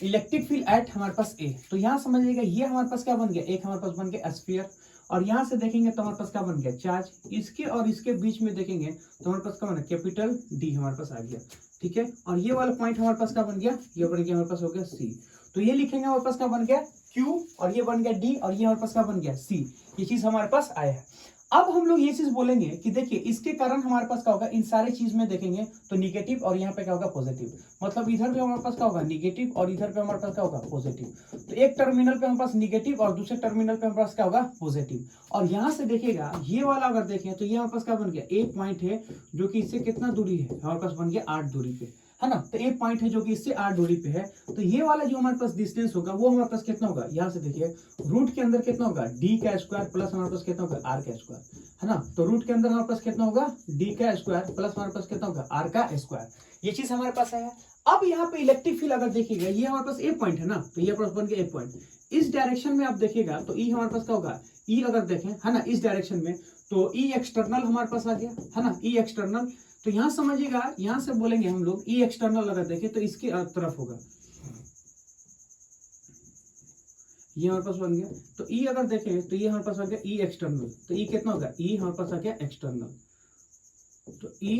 इलेक्ट्रिक फील्ड एट हमारे पास ए। तो यहां समझिएगा ये हमारे पास क्या बन गया, एक हमारे पास बन गया स्फीयर, और यहां से देखेंगे तो हमारे पास क्या बन गया, चार्ज। इसके और इसके बीच में देखेंगे तो हमारे पास क्या बना, कैपिटल डी हमारे पास आ गया, ठीक है। और ये वाला पॉइंट हमारे पास क्या बन गया, ये बन गया हमारे पास हो गया सी। तो ये लिखेंगे हमारे पास क्या बन गया, क्यू, और ये बन गया डी, और ये हमारे पास क्या बन गया, सी। ये चीज हमारे पास आया है। अब हम लोग ये चीज बोलेंगे कि देखिए इसके कारण हमारे पास क्या होगा, इन सारे चीज में देखेंगे तो निगेटिव, और यहाँ पे क्या होगा, पॉजिटिव। मतलब इधर पे हमारे पास क्या होगा, निगेटिव, और इधर पे हमारे पास क्या होगा, पॉजिटिव। तो एक टर्मिनल पे हमारे पास निगेटिव और दूसरे टर्मिनल पे हमारे पास क्या होगा, पॉजिटिव। और यहाँ से देखिएगा ये वाला अगर देखें तो ये हमारे पास क्या बन गया, एक पॉइंट है जो कि इससे कितना दूरी है, हमारे पास बन गया 8 दूरी पे, है ना। तो एक पॉइंट है जो कि इससे 8 दूरी पे है। तो ये वाला जो हमारे पास डिस्टेंस होगा वो हमारे पास कितना होगा, यहाँ से देखिए रूट के अंदर कितना होगा, डी का स्क्वायर प्लस हमारे पास कितना होगा, आर का स्क्वायर, है ना। तो रूट के अंदर हमारे पास कितना होगा, डी का स्क्वायर प्लस हमारे पास कितना होगा, आर का स्क्वायर। ये चीज हमारे पास है। अब यहाँ पे इलेक्ट्रिक फील्ड अगर देखिएगा, ये हमारे पास ए पॉइंट है ना, तो ये हमारे पास बन गया ए पॉइंट। इस डायरेक्शन में आप देखिएगा तो ई हमारे पास क्या होगा, ई अगर देखें, है ना, इस डायरेक्शन में तो ई एक्सटर्नल हमारे पास आ गया, है ना, ई एक्सटर्नल। तो यहां समझिएगा, यहां से बोलेंगे हम लोग ई एक्सटर्नल अगर देखें तो इसकी तरफ होगा, ये हमारे पास बन गया। तो ई अगर देखें तो ये हमारे पास आ गया ई एक्सटर्नल। तो ई कितना होगा, ई हमारे पास आ गया एक्सटर्नल। तो ई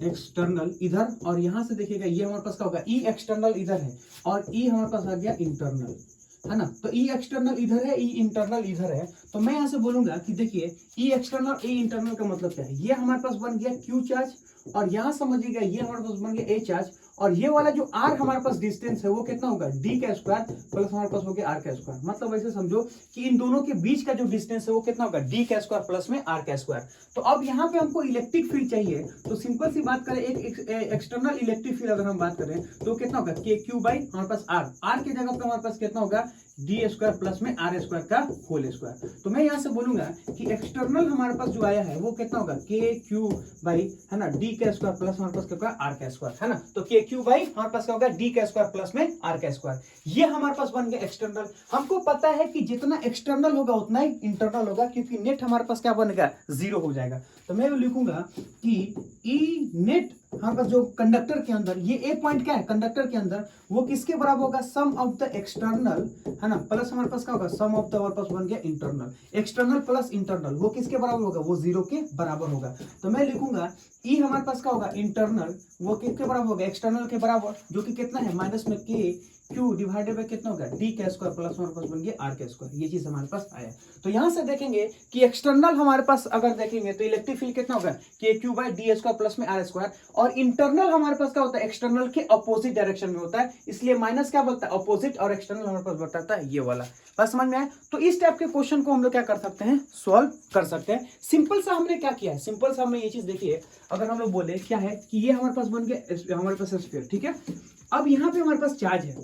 एक्सटर्नल इधर, और यहां से देखिएगा ये हमारे पास क्या होगा, ई एक्सटर्नल इधर है, और ई हमारे पास आ गया इंटरनल, है ना। तो ई एक्सटर्नल इधर है, ई इंटरनल इधर है। तो मैं यहां से बोलूंगा कि देखिए ई एक्सटर्नल ई इंटरनल का मतलब क्या है, ये हमारे पास बन गया क्यू चार्ज, और यहां समझिएगा ये हमारे पास बन गया ए चार्ज, और ये वाला जो आर हमारे पास डिस्टेंस है वो कितना होगा, डी का स्क्वायर प्लस हमारे पास हो गया आर का स्क्वायर। मतलब ऐसे समझो कि इन दोनों के बीच का जो डिस्टेंस है वो कितना होगा, डी का स्क्वायर प्लस में आर का स्क्वायर। तो अब यहाँ पे हमको इलेक्ट्रिक फील्ड चाहिए, तो सिंपल सी बात करें, एक एक्सटर्नल इलेक्ट्रिक फील्ड अगर हम बात करें तो कितना होगा, के क्यू बाई हमारे पास आर, आर की जगह पे हमारे पास कितना होगा, डी स्क्वायर प्लस में आर स्क्वायर का होल स्क्वायर। तो मैं यहाँ से बोलूंगा कि एक्सटर्नल हमारे पास जो आया है वो कितना होगा, के क्यू बाई, है ना, डी का स्क्वायर प्लस हमारे पास क्या होगा, आर का स्क्वायर, है ना। तो के क्यू बाई हमारे पास क्या होगा, डी का स्क्वायर प्लस में आर का स्क्वायर। ये हमारे पास बन गया एक्सटर्नल। हमको पता है कि जितना एक्सटर्नल होगा उतना ही इंटरनल होगा, क्योंकि नेट हमारे पास क्या बनेगा, जीरो हो जाएगा। तो मैं लिखूंगा कि ई नेट हमारे पास जो कंडक्टर के अंदर, ये ए पॉइंट क्या है कंडक्टर के अंदर, वो किसके बराबर होगा, सम ऑफ द एक्सटर्नल, है ना, प्लस हमारे पास क्या होगा, सम ऑफ द हमारे पास बन गया इंटरनल। एक्सटर्नल प्लस इंटरनल वो किसके बराबर होगा, वो जीरो के बराबर होगा। तो मैं लिखूंगा ई हमारे पास क्या होगा, इंटरनल, वो किसके बराबर होगा, एक्सटर्नल के बराबर, जो कि कितना है, माइनस में के क्यू डिवाइडेड बाय कितना होगा डी के स्क्वायर प्लस हमारे पास बन गया आर के स्क्वायर, ये चीज हमारे पास आया। तो यहाँ से देखेंगे कि एक्सटर्नल हमारे पास अगर देखेंगे तो इलेक्ट्रिक फील्ड कितना होगा के Q by D square plus में आर स्क्वायर, और इंटरनल हमारे पास क्या होता है एक्सटर्नल के अपोजिट डायरेक्शन में होता है, इसलिए माइनस क्या बोलता है अपोजिट, और एक्सटर्नल हमारे पास बताता है ये वाला। बस समझ में आया। तो इस टाइप के क्वेश्चन को हम लोग क्या कर सकते हैं सॉल्व कर सकते हैं। सिंपल सा हमने क्या किया है, सिंपल सा हमने ये चीज देखिए, अगर हम लोग बोले क्या है कि ये हमारे पास बन गया हमारे पास स्फीयर, ठीक है। अब यहाँ पे हमारे पास चार्ज है,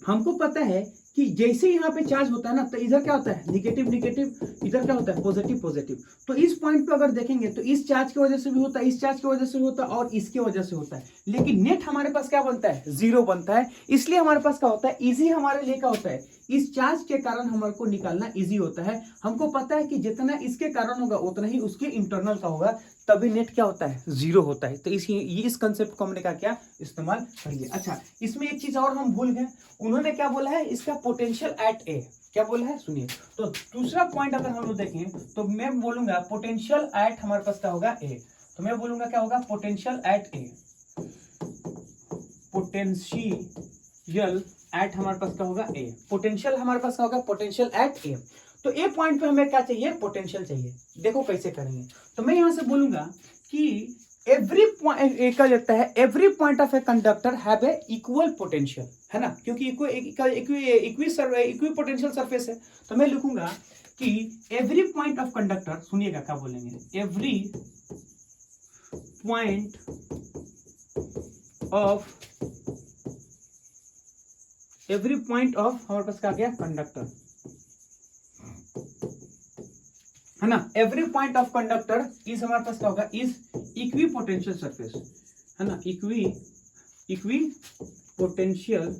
हमको पता है कि जैसे यहाँ पे चार्ज होता है ना तो इधर क्या होता है निगेटिव निगेटिव, इधर क्या होता है पॉजिटिव पॉजिटिव। तो इस पॉइंट पे अगर देखेंगे तो इस चार्ज की वजह से भी होता है, इस चार्ज की वजह से भी होता है, और इसकी वजह से होता है, लेकिन नेट हमारे पास क्या बनता है जीरो बनता है। इसलिए हमारे पास क्या होता है इजी हमारे लिए क्या होता है इस चार्ज के कारण हमारे को निकालना इजी होता है। हमको पता है कि जितना इसके कारण होगा उतना ही उसके इंटरनल का होगा, तभी नेट क्या होता है जीरो होता है। तो इस कंसेप्ट को हमने क्या इस्तेमाल कर लिया। अच्छा, इसमें एक चीज और हम भूल गए, उन्होंने क्या बोला है इसका पोटेंशियल एट ए, क्या बोला है सुनिए। तो दूसरा पॉइंट अगर हम लोग देखें तो मैं बोलूंगा पोटेंशियल एट हमारे पास क्या होगा ए, तो मैं बोलूंगा क्या होगा potential at A, potential at हमारे पास क्या होगा ए, पोटेंशियल हमारे पास क्या होगा पोटेंशियल एट ए। तो ए पॉइंट पे हमें क्या चाहिए पोटेंशियल चाहिए। देखो कैसे करेंगे, तो मैं यहां से बोलूंगा कि एवरी पॉइंट क्या लगता है every point of a conductor have a equal potential, है ना, क्योंकि इक्वी पोटेंशियल सरफेस है। तो मैं लिखूंगा कि एवरी पॉइंट ऑफ कंडक्टर, सुनिएगा क्या बोलेंगे, एवरी पॉइंट ऑफ हमारे पास क्या गया कंडक्टर, है ना, every point of conductor is हमारे पास क्या होगा इज इक्वी पोटेंशियल सरफेस, है ना, equipotential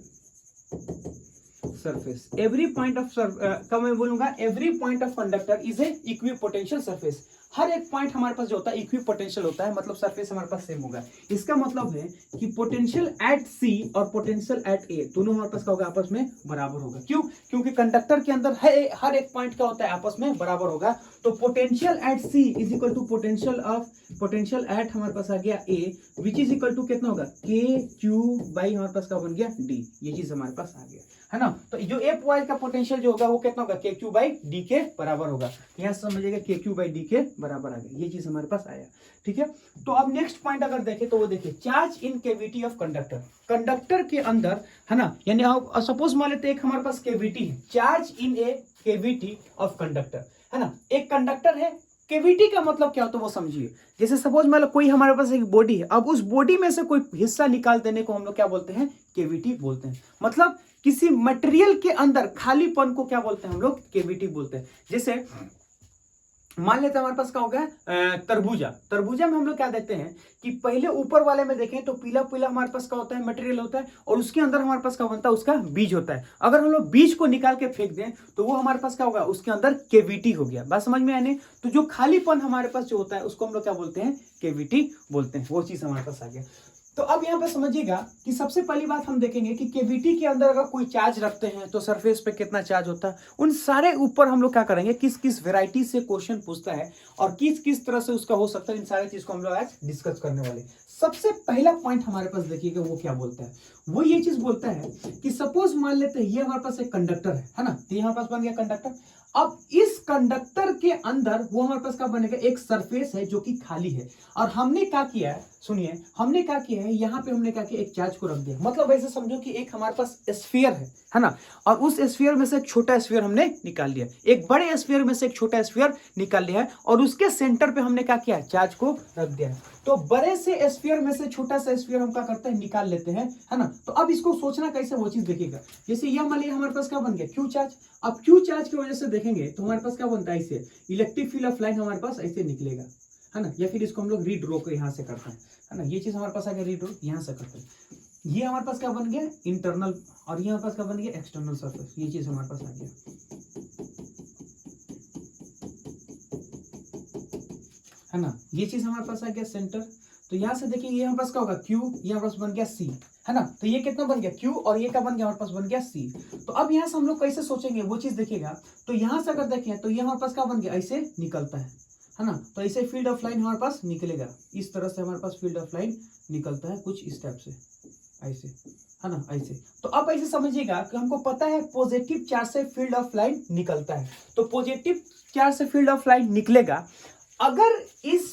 surface. Every point of क्या मैं बोलूंगा every point of conductor is a equipotential surface. हर एक पॉइंट हमारे पास जो होता है इक्वी पोटेंशियल होता है, मतलब सरफेस हमारे पास सेम होगा। इसका मतलब है कि पोटेंशियल एट सी और पोटेंशियल एट ए दोनों हमारे पास क्या होगा आपस में बराबर होगा। क्यों? क्योंकि कंडक्टर के अंदर हर एक पॉइंट क्या होता है आपस में बराबर होगा। तो potential at C is equal to potential at हमारे पास आ गया A, which is equal to कितना होगा के क्यू बाई हमारे पास क्या बन गया डी, ये चीज हमारे पास आ गया, है ना। तो जो ए पॉइंट का पोटेंशियल जो होगा वो कितना होगा के क्यू बाई डी के बराबर होगा। यहाँ समझिएगा के क्यू बाई डी के बराबर आ गया, ये चीज हमारे पास आया, ठीक है। तो अब नेक्स्ट पॉइंट अगर देखें तो वो देखिए charge in cavity of conductor, conductor के अंदर, है ना, यानी सपोज मान लेते एक हमारे पास केविटी है, charge in A cavity of conductor, है ना, एक कंडक्टर है। केविटी का मतलब क्या होता है वो समझिए, जैसे सपोज मान लो कोई हमारे पास एक बॉडी है, अब उस बॉडी में से कोई हिस्सा निकाल देने को हम लोग क्या बोलते हैं केविटी बोलते हैं। मतलब किसी मटेरियल के अंदर खालीपन को क्या बोलते हैं हम लोग केविटी बोलते हैं। जैसे मान लेते हैं हमारे पास क्या हो गया तरबूजा, तरबूजा में हम लोग क्या देते हैं कि पहले ऊपर वाले में देखें तो पीला पीला हमारे पास क्या होता है मटेरियल होता है, और उसके अंदर हमारे पास क्या बनता है उसका बीज होता है। अगर हम लोग बीज को निकाल के फेंक दें तो वो हमारे पास क्या होगा उसके अंदर केविटी हो गया। बात समझ में आने, तो जो खालीपन हमारे पास जो होता है उसको हम लोग क्या बोलते हैं केविटी बोलते हैं, वो चीज हमारे पास आ गया। तो अब यहाँ पे समझिएगा कि सबसे पहली बात हम देखेंगे कि केविटी के अंदर अगर कोई चार्ज रखते हैं तो सरफेस पे कितना चार्ज होता है, उन सारे ऊपर हम लोग क्या करेंगे किस किस वेराइटी से क्वेश्चन पूछता है और किस किस तरह से उसका हो सकता है, इन सारी चीज को हम लोग आज डिस्कस करने वाले। सबसे पहला पॉइंट हमारे पास देखिएगा वो क्या बोलता है, वो ये चीज बोलता है कि सपोज मान लेते हैं ये हमारे पास एक कंडक्टर है ना, तो ये हमारे पास बन गया कंडक्टर। अब इस कंडक्टर के अंदर वो हमारे पास क्या बनेगा एक सरफेस है जो कि खाली है, और हमने क्या किया है सुनिए, हमने क्या किया है यहाँ पे हमने क्या किया एक चार्ज को रख दिया। मतलब ऐसे समझो कि एक हमारे पास स्फीयर है ना, और उस स्फीयर में से एक छोटा स्फीयर हमने निकाल लिया, एक बड़े स्फीयर में से एक छोटा स्फीयर निकाल लिया है, और उसके सेंटर पे हमने क्या किया चार्ज को रख दिया है। तो बड़े से स्फीयर में से छोटा सा स्फीयर हम क्या करते हैं निकाल लेते हैं, है ना। तो अब इसको सोचना कैसे वो चीज देखिएगा, जैसे यह मान लिया हमारे पास क्या बन गया क्यू चार्ज। अब क्यू चार्ज की वजह से देखेंगे तो हमारे पास क्या बनता है ऐसे इलेक्ट्रिक फील्ड ऑफ लाइन हमारे पास ऐसे निकलेगा, है ना, या फिर इसको हम लोग रीड्रो को यहाँ से करते हैं, है ना, ये चीज हमारे पास आ गया रीड्रो यहाँ से करते हैं। ये हमारे पास क्या बन गया इंटरनल, और ये हमारे पास क्या बन गया एक्सटर्नल सरफेस, ये चीज हमारे पास आ गया, है ना, ये चीज हमारे पास आ गया सेंटर। तो यहाँ से देखिए ये हमारे पास क्या होगा क्यू, ये हमारे पास बन गया सी, है ना, तो ये कितना बन गया क्यू और ये क्या बन गया हमारे पास बन गया सी। तो अब यहाँ से हम लोग कैसे सोचेंगे वो चीज देखिएगा, तो यहाँ से अगर देखें तो ये हमारे पास क्या बन गया ऐसे निकलता है ना, तो ऐसे फील्ड ऑफ लाइन हमारे पास निकलेगा, इस तरह से हमारे पास फील्ड ऑफ लाइन निकलता है कुछ इस टाइप से, ऐसे, है ना, ऐसे। तो अब ऐसे समझिएगा कि हमको पता है पॉजिटिव चार्ज से फील्ड ऑफ लाइन निकलता है, तो पॉजिटिव चार्ज से फील्ड ऑफ लाइन निकलेगा। अगर इस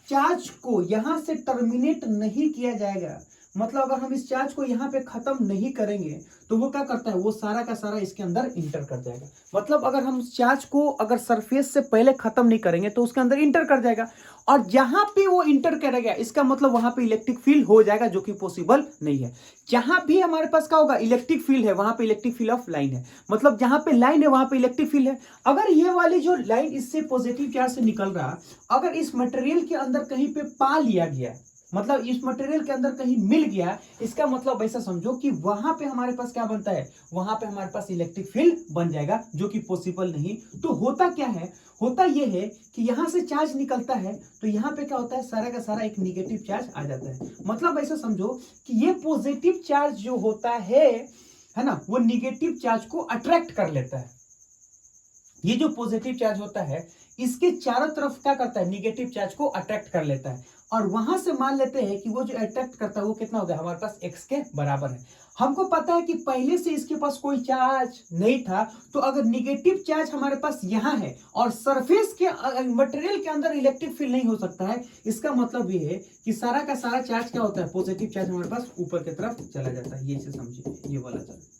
चार्ज को यहां से टर्मिनेट नहीं किया जाएगा, मतलब अगर हम इस चार्ज को यहां पे खत्म नहीं करेंगे तो वो क्या करता है, वो सारा का सारा इसके अंदर इंटर कर जाएगा। मतलब अगर हम चार्ज को अगर सरफेस से पहले खत्म नहीं करेंगे तो उसके अंदर इंटर कर जाएगा, और जहां पे वो इंटर करेगा इसका मतलब वहां पे इलेक्ट्रिक फील्ड हो जाएगा, जो कि पॉसिबल नहीं है। जहां भी हमारे पास क्या होगा, इलेक्ट्रिक फील्ड है, वहां पे इलेक्ट्रिक फील्ड ऑफ लाइन है, मतलब जहां पे लाइन है वहां पे इलेक्ट्रिक फील्ड है। अगर ये वाली जो लाइन इससे पॉजिटिव चार्ज से निकल रहा, अगर इस मटेरियल के अंदर कहीं पे पा लिया गया, मतलब इस मटेरियल के अंदर कहीं मिल गया, इसका मतलब ऐसा समझो कि वहां पे हमारे पास क्या बनता है, वहां पे हमारे पास इलेक्ट्रिक फील्ड बन जाएगा, जो कि पॉसिबल नहीं। तो होता क्या है, होता यह है कि यहां से चार्ज निकलता है तो यहां पे क्या होता है, सारा का सारा एक निगेटिव चार्ज आ जाता है। मतलब ऐसा समझो कि ये पॉजिटिव चार्ज जो होता है ना, वो निगेटिव चार्ज को अट्रैक्ट कर लेता है। ये जो पॉजिटिव चार्ज होता है इसके चारों तरफ क्या करता है, निगेटिव चार्ज को अट्रैक्ट कर लेता है, और वहां से मान लेते हैं कि वो जो अट्रैक्ट करता है वो कितना हो गया, हमारे पास x के बराबर है। हमको पता है कि पहले से इसके पास कोई चार्ज नहीं था, तो अगर निगेटिव चार्ज हमारे पास यहां है और सरफेस के मटेरियल के अंदर इलेक्ट्रिक फील्ड नहीं हो सकता है, इसका मतलब ये है कि सारा का सारा चार्ज क्या होता है, पॉजिटिव चार्ज हमारे पास ऊपर की तरफ चला जाता है। ये से समझिए, ये वाला चार्ज,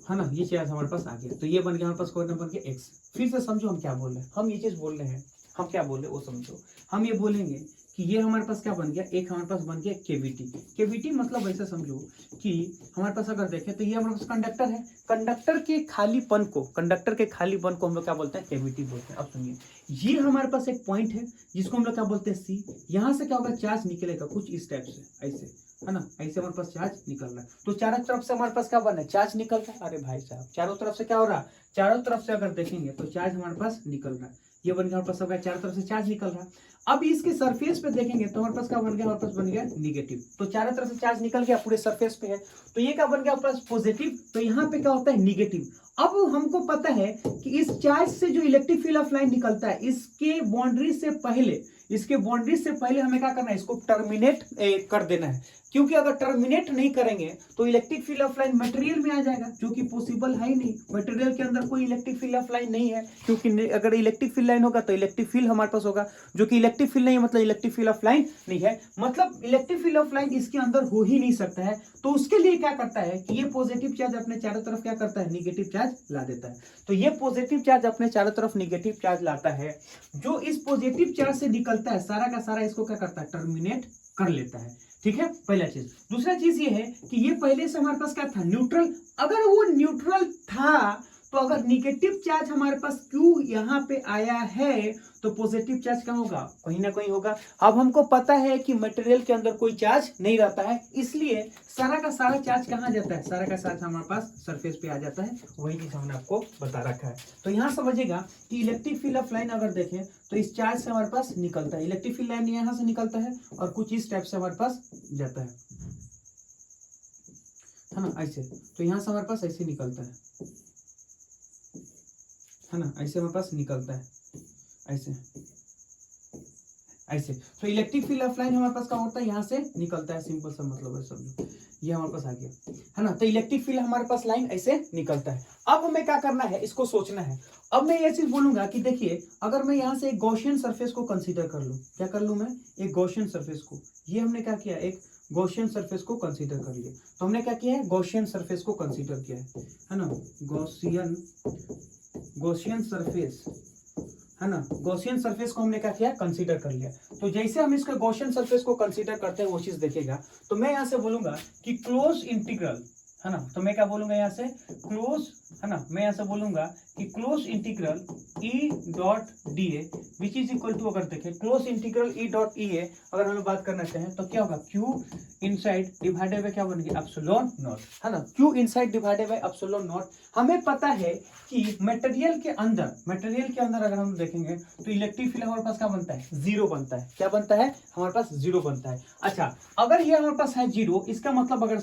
है ना, ये चार्ज हमारे पास आ गया, तो ये बन गया हमारे पास कोऑर्डिनेट बन गया x। फिर से समझो हम क्या बोल रहे हैं, हम ये चीज बोल रहे हैं, हम क्या बोल रहे हैं वो समझो। हम ये बोलेंगे कि ये हमारे पास क्या बन गया, एक हमारे पास बन गया केवीटी। केवीटी मतलब ऐसा समझो कि हमारे पास अगर देखें तो ये हमारे पास कंडक्टर है, कंडक्टर के खालीपन को, कंडक्टर के खालीपन को हम लोग क्या बोलते हैं, केवीटी बोलते हैं। अब सुनिए, ये हमारे पास एक पॉइंट है जिसको हम लोग क्या बोलते हैं, सी। यहाँ से क्या होगा, चार्ज निकलेगा कुछ इस टाइप से, ऐसे, है ना, ऐसे हमारे पास चार्ज निकल रहा है। तो चारों तरफ से हमारे पास क्या बन रहा है, चार्ज निकल रहा है। अरे भाई साहब, चारों तरफ से क्या हो रहा है, चारों तरफ से अगर देखेंगे तो चार्ज हमारे पास निकल रहा है। ये बन गया हमारे पास सबका चारों तरफ से चार्ज निकल रहा है। अब इसके सरफेस पे देखेंगे तो हमारे पास क्या बन गया, हमारे पास बन गया निगेटिव। तो चारों तरफ से चार्ज निकल गया, पूरे सरफेस पे है, तो ये क्या बन गया हमारे पास, पॉजिटिव। तो यहाँ पे क्या होता है, निगेटिव। अब हमको पता है कि इस चार्ज से जो इलेक्ट्रिक फील्ड ऑफ लाइन निकलता है, इसके बाउंड्री से पहले, इसके बाउंड्री से पहले हमें क्या करना है, इसको टर्मिनेट कर देना है। क्योंकि अगर टर्मिनेट नहीं करेंगे तो electric field of line material में आ जाएगा, जो कि पॉसिबल है ही नहीं। मटेरियल के अंदर कोई इलेक्ट्रिक फील्ड ऑफ लाइन नहीं है, क्योंकि अगर इलेक्ट्रिक फील्ड लाइन होगा तो इलेक्ट्रिक फील्ड हमारे पास होगा, जो कि इलेक्ट्रिक फील्ड नहीं है, मतलब इलेक्ट्रिक फील्ड ऑफ लाइन नहीं है, मतलब इलेक्ट्रिक फील्ड ऑफ लाइन इसके अंदर हो ही नहीं सकता है। तो उसके लिए क्या करता है कि ये पॉजिटिव चार्ज अपने चारों तरफ क्या करता है, निगेटिव चार्ज ला देता है। तो ये पॉजिटिव चार्ज अपने चारों तरफ निगेटिव चार्ज लाता है, जो इस पॉजिटिव चार्ज से निकलता है सारा का सारा इसको क्या करता है, टर्मिनेट कर लेता है। ठीक है, पहला चीज। दूसरा चीज ये है कि ये पहले से हमारे पास क्या था, न्यूट्रल। अगर वो न्यूट्रल था तो अगर निगेटिव चार्ज हमारे पास Q यहाँ पे आया है तो पॉजिटिव चार्ज क्या होगा, कहीं ना कहीं होगा। अब हमको पता है कि मटेरियल के अंदर कोई चार्ज नहीं रहता है, इसलिए सारा का सारा चार्ज कहाँ जाता है, सारा का सारा हमारे पास सरफेस पे आ जाता है। वही चीज हमने आपको बता रखा है। तो यहाँ समझिएगा कि इलेक्ट्रिक फील्ड ऑफ लाइन अगर देखें तो इस चार्ज से हमारे पास निकलता है, इलेक्ट्रिक फील्ड लाइन यहाँ से निकलता है और कुछ इस टाइप से हमारे पास जाता है ना, ऐसे। तो यहाँ से हमारे पास ऐसे निकलता है ना, ऐसे हमारे पास निकलता है, ऐसे ऐसे। तो इलेक्ट्रिक फील्ड ऑफ लाइन हमारे पास क्या होता है, यहाँ से निकलता है, सिंपल सा मतलब है, समझो ये हमारे पास आ गया, है ना। तो इलेक्ट्रिक फील्ड हमारे पास लाइन ऐसे निकलता है। अब हमें क्या करना है, इसको सोचना है। अब मैं ये चीज बोलूंगा कि देखिए, अगर मैं यहाँ से एक गॉसियन सरफेस को कंसीडर कर लूं, क्या कर लूं मैं, एक गॉसियन सरफेस को। ये हमने क्या किया, एक गॉसियन सरफेस को कंसीडर कर लिया। तो हमने क्या किया है, गॉसियन सरफेस को कंसीडर किया है ना, गॉसियन सरफेस, है ना। गॉसियन सरफेस को हमने क्या किया, कंसीडर कर लिया। तो जैसे हम इसका गॉसियन सरफेस को कंसीडर करते हैं वो चीज देखेगा। तो मैं यहाँ से बोलूंगा कि क्लोज इंटीग्रल, है ना। तो मैं क्या बोलूंगा यहाँ से, क्लोज, है ना। मैं यहाँ से बोलूंगा कि close integral E dot D A which is equal to, अगर देखें close integral E dot E A अगर हमें बात करना चाहें तो क्या होगा, Q इनसाइड डिवाइडेड बाय क्या बनेगी, एप्सिलॉन नॉट, है ना। Q inside divided by epsilon naught. हमें पता है कि मटेरियल के अंदर अगर हम देखेंगे तो इलेक्ट्रिक फील्ड हमारे पास क्या बनता है, जीरो बनता है। क्या बनता है, हमारे पास जीरो बनता है। अच्छा, अगर ये हमारे पास है जीरो, इसका मतलब अगर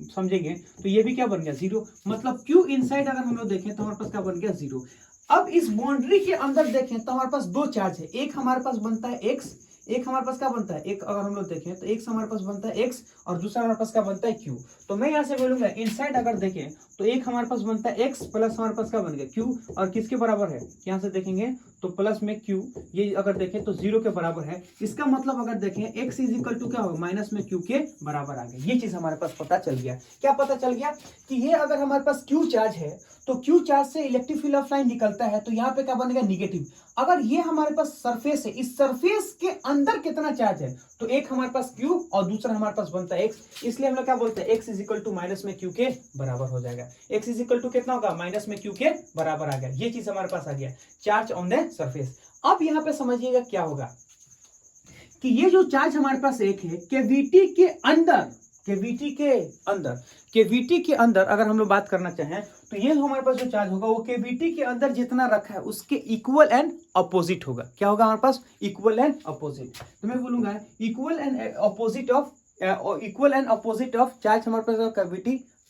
समझेंगे तो ये भी क्या बन गया, जीरो। मतलब Q इनसाइड अगर हम लोग देखें तो हमारे पास क्या बन गया, जीरो। अब इस बाउंड्री के अंदर देखें तो हमारे पास दो चार्ज है, एक हमारे पास बनता है X, एक हमारे पास क्या बनता है, एक अगर हम लोग देखें तो एक हमारे पास बनता है x और दूसरा हमारे पास क्या बनता है q। तो मैं यहाँ से बोलूंगा इनसाइड अगर देखें तो एक हमारे पास बनता है x प्लस हमारे पास क्या बन गया q, और किसके बराबर है, यहाँ से देखेंगे तो प्लस में q, ये अगर देखें तो 0 के बराबर है। इसका मतलब अगर देखें x इज इक्वल टू क्या होगा, माइनस में q के बराबर आ गया। ये चीज हमारे पास पता चल गया। क्या पता चल गया कि ये अगर हमारे पास q चार्ज है तो q चार्ज से इलेक्ट्रिक फील्ड ऑफ लाइन निकलता है, तो यहाँ पे क्या बनेगा, निगेटिव। अगर ये हमारे पास सरफेस है, इस सरफेस के अंदर कितना चार्ज है, तो एक हमारे पास q और दूसरा हमारे पास बनता है x। इसलिए हम लोग क्या बोलते हैं, x is equal to minus में q के बराबर हो जाएगा। x इज इक्वल टू कितना होगा, माइनस में q के बराबर आ गया। ये चीज हमारे पास आ गया, चार्ज ऑन द सरफेस। अब यहाँ पे समझिएगा क्या होगा कि ये जो चार्ज हमारे पास एक है कैविटी के अंदर, कैविटी के अंदर अगर हम लोग बात करना चाहें तो ये हमारे पास जो चार्ज होगा वो कैविटी के अंदर जितना रखा है उसके इक्वल एंड अपोजिट होगा। क्या होगा हमारे पास, इक्वल एंड अपोजिट। तो मैं बोलूंगा equal and opposite of charge हमारे पास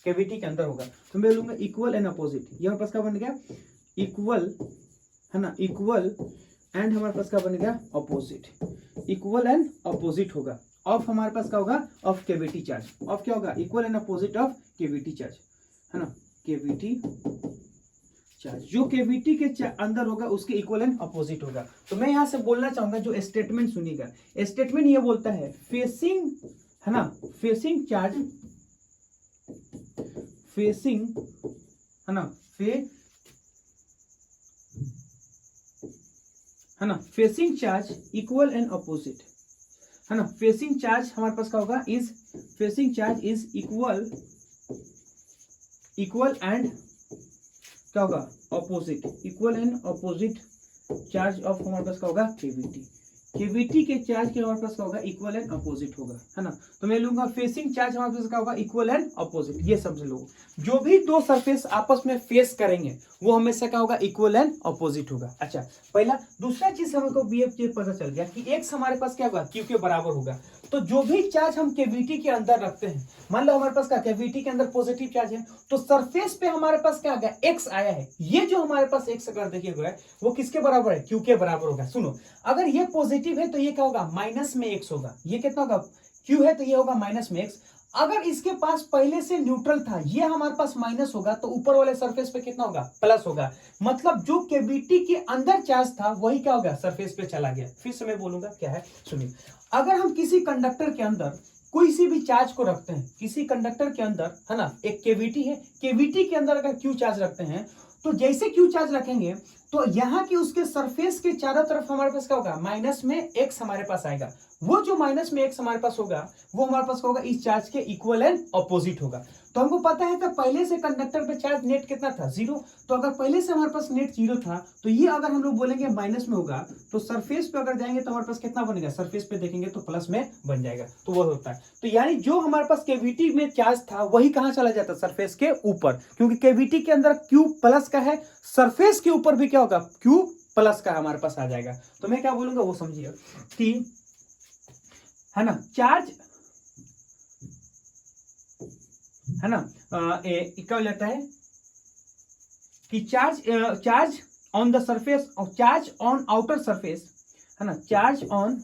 कैविटी के अंदर होगा। तो मैं बोलूंगा इक्वल एंड अपोजिट। ये हमारे पास क्या बन गया, इक्वल है ना, इक्वल एंड हमारे पास क्या बन गया, अपोजिट। इक्वल एंड अपोजिट होगा ऑफ हमारे पास क्या होगा, ऑफ कैविटी चार्ज। ऑफ क्या होगा, equal and opposite of cavity charge, है ना, कैविटी चार्ज। जो कैविटी के अंदर होगा उसके इक्वल एंड अपोजिट होगा। तो मैं यहां से बोलना चाहूंगा, जो स्टेटमेंट सुनिएगा, स्टेटमेंट ये बोलता है फेसिंग, है ना, फेसिंग चार्ज, फेसिंग, है ना, facing charge equal and opposite, है ना। फेसिंग चार्ज हमारे पास क्या होगा, is facing charge is equal and क्या होगा, opposite. Equal and opposite charge of हमारे पास क्या होगा, कैविटी के चार्ज के हमारे पास क्या होगा, इक्वल एंड अपोजिट होगा, है ना। तो मैं लूंगा फेसिंग चार्ज हमारे पास क्या होगा, इक्वल एंड अपोजिट। ये समझ लो, जो भी दो सरफेस आपस में फेस करेंगे वो हमेशा क्या होगा, इक्वल एंड अपोजिट होगा। अच्छा, पहला। दूसरा चीज हमको बीएफ पता चल गया कि एक्स हमारे पास क्या होगा, क्यू के बराबर होगा। तो जो भी चार्ज हम कैविटी के अंदर रखते हैं, मान लो हमारे पास क्या कैविटी के अंदर पॉजिटिव चार्ज है, तो सरफेस पे हमारे पास क्या आ गया, एक्स आया है। ये जो हमारे पास एक्स अगर देखिए हुआ है वो किसके बराबर है, क्यू के बराबर होगा। सुनो, अगर ये पॉजिटिव है तो ये क्या होगा, माइनस में एक्स होगा। ये कितना होगा, क्यू है तो ये होगा माइनस में एक्स। अगर इसके पास पहले से न्यूट्रल था, ये हमारे पास माइनस होगा, तो ऊपर वाले सरफेस पे कितना होगा, प्लस होगा। मतलब जो कैविटी के अंदर चार्ज था वही क्या होगा, सरफेस पे चला गया। फिर से मैं बोलूंगा क्या है, सुनिए। अगर हम किसी कंडक्टर के अंदर कोई सी भी चार्ज को रखते हैं, किसी कंडक्टर के अंदर, है ना, एक कैविटी है, कैविटी के अंदर अगर क्यू चार्ज रखते हैं, तो जैसे क्यू चार्ज रखेंगे तो यहाँ की उसके सरफेस के चारों तरफ हमारे पास क्या होगा, माइनस में एक्स हमारे पास आएगा। वो जो माइनस में एक्स हमारे पास होगा वो हमारे पास होगा इस चार्ज के इक्वल एंड अपोजिट होगा। तो हमको पता है कि पहले से कंडक्टर पे चार्ज नेट कितना था, 0। तो अगर पहले से हमारे पास नेट 0 था, तो ये अगर हम लोग बोलेंगे माइनस में होगा, तो सरफेस पे अगर जाएंगे तो हमारे पास कितना बनेगा, सरफेस पे देखेंगे तो प्लस में बन जाएगा। तो वो होता है। तो यानी जो हमारे पास कैविटी में चार्ज था वही कहां चला जाता है, सरफेस के ऊपर, क्योंकि कैविटी के अंदर क्यू प्लस का है, सरफेस के ऊपर भी क्या होगा, क्यू प्लस का हमारे पास आ जाएगा। तो मैं क्या बोलूंगा वो समझिएगा कि, है ना, चार्ज, है ना, क्या लेता है कि चार्ज ऑन द सरफेस और चार्ज ऑन आउटर सरफेस, है ना, चार्ज ऑन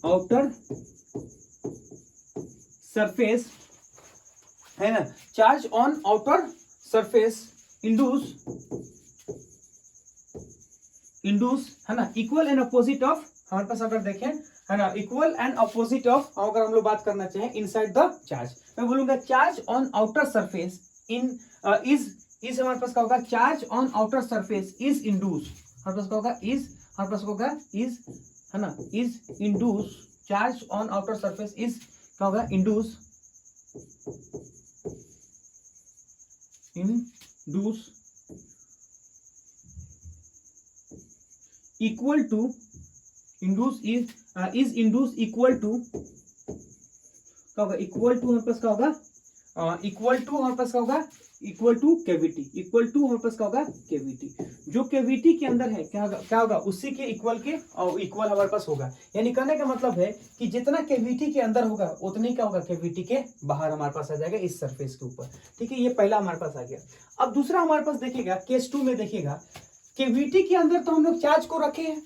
आउटर सरफेस, है ना, चार्ज ऑन आउटर सरफेस इंडूस, है ना, इक्वल एंड अपोजिट ऑफ, हमारे पास अगर देखें, है ना, इक्वल एंड अपोजिट ऑफ, अगर हम लोग बात करना चाहें इनसाइड द चार्ज, मैं बोलूंगा charge on outer surface in is हमारे पास क्या होगा, charge on outer surface is induce, हमारे पास क्या होगा, हमारे पास होगा इज, है ना, is induce, charge on outer surface is क्या होगा, induce equal to, induce is induce equal to क्या होगा, इक्वल टू हमारे पास क्या होगा, इक्वल टू हमारे पास क्या होगा, equal to cavity, equal to हमारे पास क्या होगा, कैविटी। जो कैविटी के अंदर है क्या होगा उसी के इक्वल के और इक्वल हमारे पास होगा। यानी कहने का मतलब है कि जितना कैविटी के अंदर होगा उतनी क्या होगा, कैविटी के बाहर हमारे पास आ जाएगा इस सरफेस के ऊपर। ठीक है, ये पहला हमारे पास आ गया। अब दूसरा हमारे पास देखिएगा, केस 2 में देखिएगा कैविटी के अंदर तो हम लोग चार्ज को रखे हैं,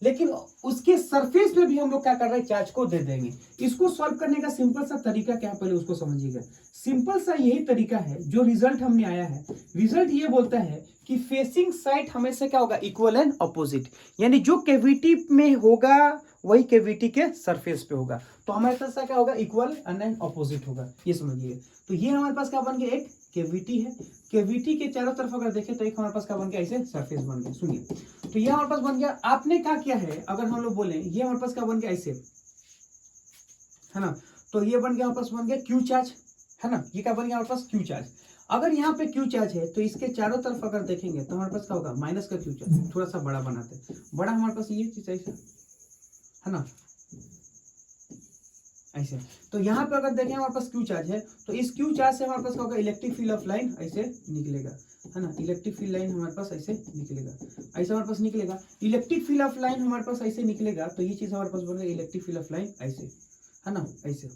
लेकिन उसके सरफेस में भी हम लोग क्या कर रहे हैं, चार्ज को दे देंगे। इसको सॉल्व करने का सिंपल सा तरीका क्या है, पहले उसको समझिएगा। सिंपल सा यही तरीका है, जो रिजल्ट हमने आया है, रिजल्ट ये बोलता है कि फेसिंग साइड हमेशा क्या होगा, इक्वल एंड अपोजिट, यानी जो कैविटी में होगा वही कैविटी के सरफेस पे होगा। तो हमारे पास क्या होगा, इक्वल एंड अपोजिट होगा, ये समझिए। तो ये हमारे पास क्या बन गया, एक कैविटी है। कैविटी के चारों तरफ अगर देखें तो एक हमारे पास क्या बन गया, ऐसे सरफेस बन गया। सुनिए, तो ये हमारे पास बन गया। आपने क्या किया है, अगर हम लोग बोले ये हमारे पास क्या बन गया, ऐसे है ना, तो ये बन गया हमारे पास, बन गया क्यू चार्ज, है ना, ये क्या बन गया हमारे पास, क्यू चार्ज। अगर यहाँ पे क्यू चार्ज है तो इसके चारों तरफ अगर देखेंगे तो हमारे पास क्या होगा, माइनस का क्यू चार्ज। थोड़ा सा बड़ा बनाते हैं, बड़ा हमारे पास ये चीज ऐसा है ना, ऐसे। तो यहाँ पे अगर देखें हमारे पास क्यू चार्ज है, तो इस क्यू चार्ज से हमारे पास क्या होगा, इलेक्ट्रिक फील्ड ऑफ लाइन ऐसे निकलेगा, है ना, इलेक्ट्रिक फील्ड लाइन हमारे पास ऐसे निकलेगा, ऐसे हमारे पास निकलेगा। इलेक्ट्रिक फील्ड ऑफ लाइन हमारे पास ऐसे निकलेगा, तो ये चीज हमारे पास बन गया इलेक्ट्रिक फील्ड ऑफ लाइन ऐसे, है ना, ऐसे।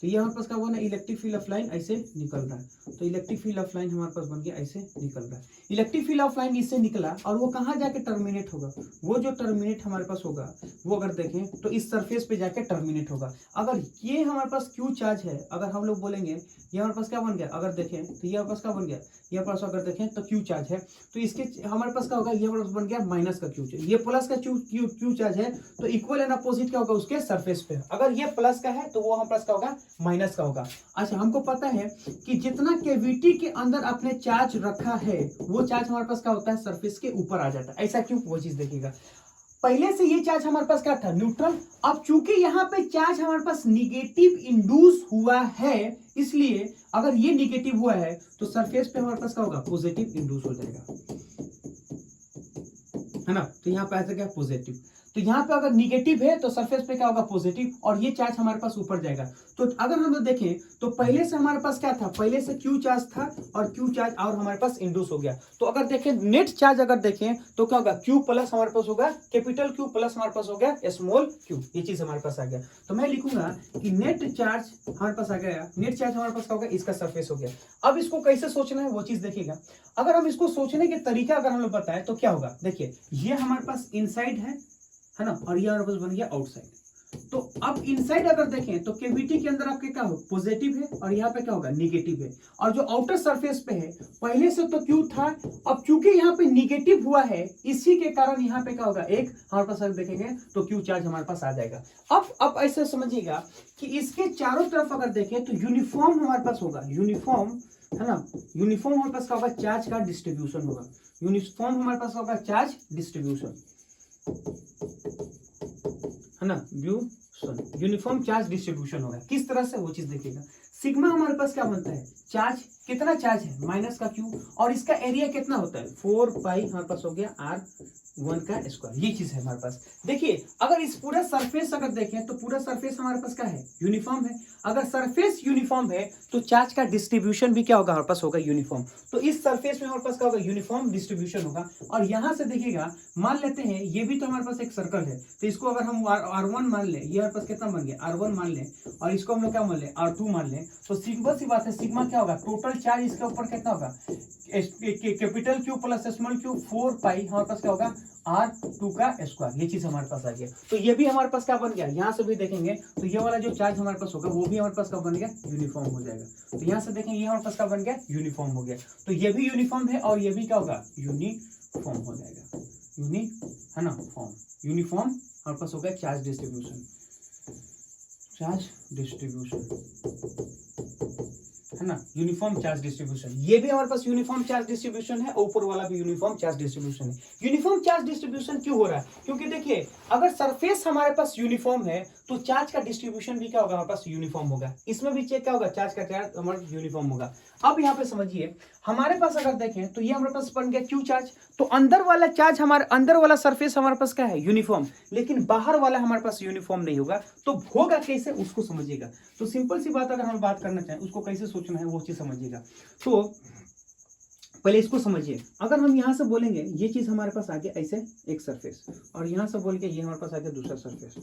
तो ये हमारे पास क्या बना, इलेक्ट्रिक फील्ड ऑफ लाइन ऐसे निकल रहा है। तो इलेक्ट्रिक फील्ड ऑफ लाइन हमारे पास बन गया ऐसे निकल रहा है। इलेक्ट्रिक फील्ड ऑफ लाइन इससे निकला और वो कहाँ जाके टर्मिनेट होगा, वो जो टर्मिनेट हमारे पास होगा वो अगर देखें तो इस सरफेस पे जाके टर्मिनेट होगा। अगर ये हमारे पास क्यू चार्ज है, अगर हम लोग बोलेंगे ये हमारे पास क्या बन गया, अगर देखें तो ये हमारे पास क्या बन गया, ये हमारे पास अगर देखें तो क्यू चार्ज है, तो इसके हमारे पास क्या होगा, ये हमारे पास बन गया माइनस का क्यू चार्ज। ये प्लस का क्यू चार्ज है, तो इक्वल एंड अपोजिट क्या होगा उसके सरफेस पे। अगर ये प्लस का है तो वो हमारे पास क्या होगा, माइनस का होगा। अच्छा, हमको पता है कि जितना कैविटी के अंदर आपने चार्ज रखा है वो चार्ज हमारे पास क्या होता है, सरफेस के ऊपर आ जाता है। ऐसा क्यों, वो चीज देखिएगा। पहले से ये चार्ज हमारे पास क्या था, न्यूट्रल। अब चूंकि यहाँ पे चार्ज हमारे पास निगेटिव इंड्यूस हुआ है, इसलिए अगर ये निगेटिव हुआ है तो सरफेस पे हमारे पास क्या होगा, पॉजिटिव इंड्यूस हो जाएगा, है ना। तो यहाँ पे ऐसा क्या, पॉजिटिव। तो यहाँ पे अगर निगेटिव है तो सरफेस पे क्या होगा, पॉजिटिव, और ये चार्ज हमारे पास ऊपर जाएगा। तो अगर हम लोग देखें तो पहले से हमारे पास क्या था, पहले से क्यू चार्ज था और क्यू चार्ज और हमारे पास इंड्यूस हो गया। तो अगर देखें नेट चार्ज अगर देखें तो क्या होगा, क्यू प्लस हमारे पास होगा, कैपिटल क्यू प्लस हमारे पास हो गया स्मॉल क्यू, ये चीज हमारे पास आ गया। तो मैं लिखूंगा कि नेट चार्ज हमारे पास आ गया, नेट चार्ज हमारे पास क्या होगा, इसका सरफेस हो गया। अब इसको कैसे सोचना है वो चीज देखिएगा। अगर हम इसको सोचने के तरीका अगर हम लोग बताएं तो क्या होगा, देखिए ये हमारे पास इनसाइड है ना, और ये हमारे पास बन गया आउटसाइड। तो अब इनसाइड अगर देखें तो कैविटी के अंदर आपके क्या हो, पॉजिटिव है, और यहाँ पे क्या होगा, निगेटिव है। और जो आउटर सरफेस पे है पहले से तो क्यू था, अब चूंकि यहाँ पे निगेटिव हुआ है इसी के कारण यहाँ पे क्या होगा, एक हमारे पास अगर देखेंगे तो क्यू चार्ज हमारे पास आ जाएगा। अब ऐसा समझिएगा कि इसके चारों तरफ अगर देखें तो यूनिफॉर्म हमारे पास होगा, यूनिफॉर्म, है ना, यूनिफॉर्म हमारे पास क्या होगा, चार्ज का डिस्ट्रीब्यूशन होगा। यूनिफॉर्म हमारे पास होगा चार्ज डिस्ट्रीब्यूशन, है ना, यूनिफॉर्म चार्ज डिस्ट्रीब्यूशन होगा। किस तरह से, वो चीज देखिएगा। सिग्मा हमारे पास क्या बनता है, चार्ज, कितना चार्ज है, माइनस का क्यू, और इसका एरिया कितना होता है, 4 पाई हमारे पास हो गया R1 का स्क्वायर, ये चीज है हमारे पास। देखिए अगर इस पूरा सरफेस अगर देखें तो पूरा सरफेस हमारे पास क्या है, यूनिफॉर्म है। अगर सरफेस यूनिफॉर्म है तो चार्ज का डिस्ट्रीब्यूशन भी क्या होगा, हमारे पास होगा यूनिफॉर्म। तो इस सरफेस में हमारे पास क्या होगा, यूनिफॉर्म डिस्ट्रीब्यूशन होगा। और यहां से देखिएगा, मान लेते हैं ये भी तो हमारे पास एक सर्कल है, तो इसको अगर हम R1 मान लें, ये हमारे पास कितना बन गया, R1 मान लें, और इसको हम लोग क्या मान लें, R2 मान लें, तो सिंपल सी बात है, सिग्मा क्या होगा, टोटल चार्ज इसके ऊपर कितना होगा, capital Q plus small Q 4 पाई हमारे पास क्या होगा, R2 का स्क्वायर, ये चीज हमारे पास आ गया। तो ये भी हमारे पास क्या बन गया, यहाँ से भी देखेंगे तो ये वाला जो चार्ज हमारे पास होगा वो भी हमारे पास क्या बन गया, यूनिफॉर्म हो जाएगा। तो यहाँ से देखें ये हमारे पास क्या बन गया, यूनिफॉर्म हो गया। तो ये भी यूनिफॉर्म है और ये भी क्या होगा, यूनिफॉर्म हो जाएगा, है ना, फॉर्म, यूनिफॉर्म हमारे पास हो गया चार्ज डिस्ट्रीब्यूशन, चार्ज डिस्ट्रीब्यूशन, है ना, यूनिफॉर्म चार्ज डिस्ट्रीब्यूशन। ये भी हमारे पास यूनिफॉर्म चार्ज डिस्ट्रीब्यूशन है, ऊपर वाला भी यूनिफॉर्म चार्ज डिस्ट्रीब्यूशन है। यूनिफॉर्म चार्ज डिस्ट्रीब्यूशन क्यों हो रहा है, क्योंकि देखिए अगर सरफेस हमारे पास यूनिफॉर्म है तो चार्ज का डिस्ट्रीब्यूशन भी क्या होगा, हमारे पास यूनिफॉर्म होगा। इसमें भी चेक क्या होगा, चार्ज का चार्ज हमारा यूनिफॉर्म होगा। अब यहाँ पे समझिए, हमारे पास अगर देखें तो ये हमारे पास बन गया क्यू चार्ज, तो अंदर वाला चार्ज, हमारे अंदर वाला सरफेस हमारे पास क्या है, यूनिफॉर्म, लेकिन बाहर वाला हमारे पास यूनिफॉर्म नहीं होगा। तो होगा कैसे, उसको समझिएगा। तो सिंपल सी बात अगर हम बात करना चाहें उसको कैसे सोचना है वो चीज समझिएगा। तो पहले इसको समझिए, अगर हम यहाँ से बोलेंगे ये चीज हमारे पास आ गया ऐसे एक सरफेस, और यहाँ से बोल के ये हमारे पास आ गया दूसरा सरफेस,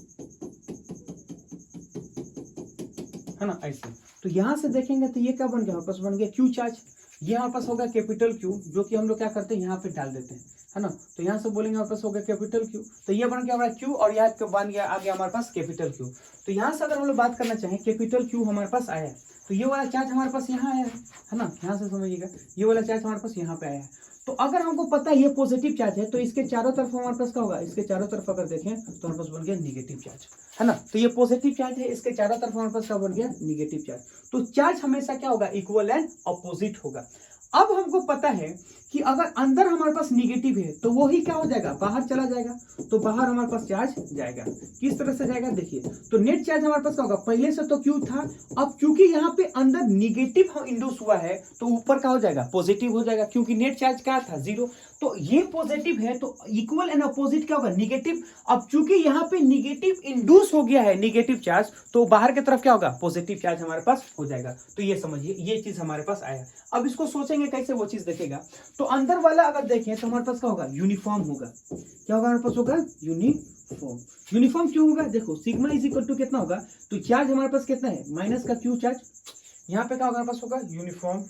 है ना, ऐसे। तो यहाँ से देखेंगे तो ये क्या बन गया, हमारे पास बन गया क्यू चार्ज। ये हमारे पास होगा कैपिटल क्यू, जो कि हम लोग क्या करते हैं यहाँ पे डाल देते हैं, है ना। तो यहाँ से बोलेंगे हमारे पास होगा कैपिटल क्यू, तो ये बन गया हमारा क्यू और यहाँ बन गया आ गया हमारे पास कैपिटल क्यू। तो यहाँ से अगर हम लोग बात करना चाहें कैपिटल क्यू हमारे पास आया है, तो ये वाला चार्ज हमारे पास यहाँ आया है ना, यहाँ से समझिएगा ये वाला चार्ज हमारे पास यहाँ पे आया है। तो अगर हमको पता है ये पॉजिटिव चार्ज है, तो इसके चारों तरफ हमारे पास क्या होगा, इसके चारों तरफ अगर देखें तो हमारे पास बन गया निगेटिव चार्ज, है ना। तो ये पॉजिटिव चार्ज है, इसके चारों तरफ हमारे पास क्या बन गया, निगेटिव चार्ज। तो चार्ज हमेशा क्या होगा, इक्वल एंड अपोजिट होगा। अब हमको पता है कि अगर अंदर हमारे पास निगेटिव है तो वो ही क्या हो जाएगा, बाहर चला जाएगा, तो बाहर हमारे पास चार्ज जाएगा। किस तरह से जाएगा देखिए, तो नेट चार्ज हमारे पास क्या होगा, पहले से तो क्यू था, अब क्योंकि यहाँ पे अंदर निगेटिव इंड्यूस हुआ है तो ऊपर क्या हो जाएगा, पॉजिटिव हो जाएगा, क्योंकि नेट चार्ज क्या था, जीरो। तो ये पॉजिटिव है तो इक्वल एंड अपोजिट क्या होगा, निगेटिव। अब चूंकि यहाँ पे निगेटिव इंड्यूस हो गया है निगेटिव चार्ज, तो बाहर की तरफ क्या होगा, पॉजिटिव चार्ज हमारे पास हो जाएगा। तो ये समझिए ये चीज हमारे पास आया। अब इसको सोचेंगे कैसे, वो चीज देखेगा। तो अंदर वाला अगर देखें तो हमारे पास क्या होगा, यूनिफॉर्म होगा। क्या होगा हमारे पास, होगा यूनिफॉर्म। यूनिफॉर्म क्यों होगा, देखो सिग्मा इज इक्वल टू कितना होगा, तो चार्ज हमारे पास कितना है, माइनस का क्यू चार्ज। यहाँ पे क्या होगा हमारे पास, होगा यूनिफॉर्म।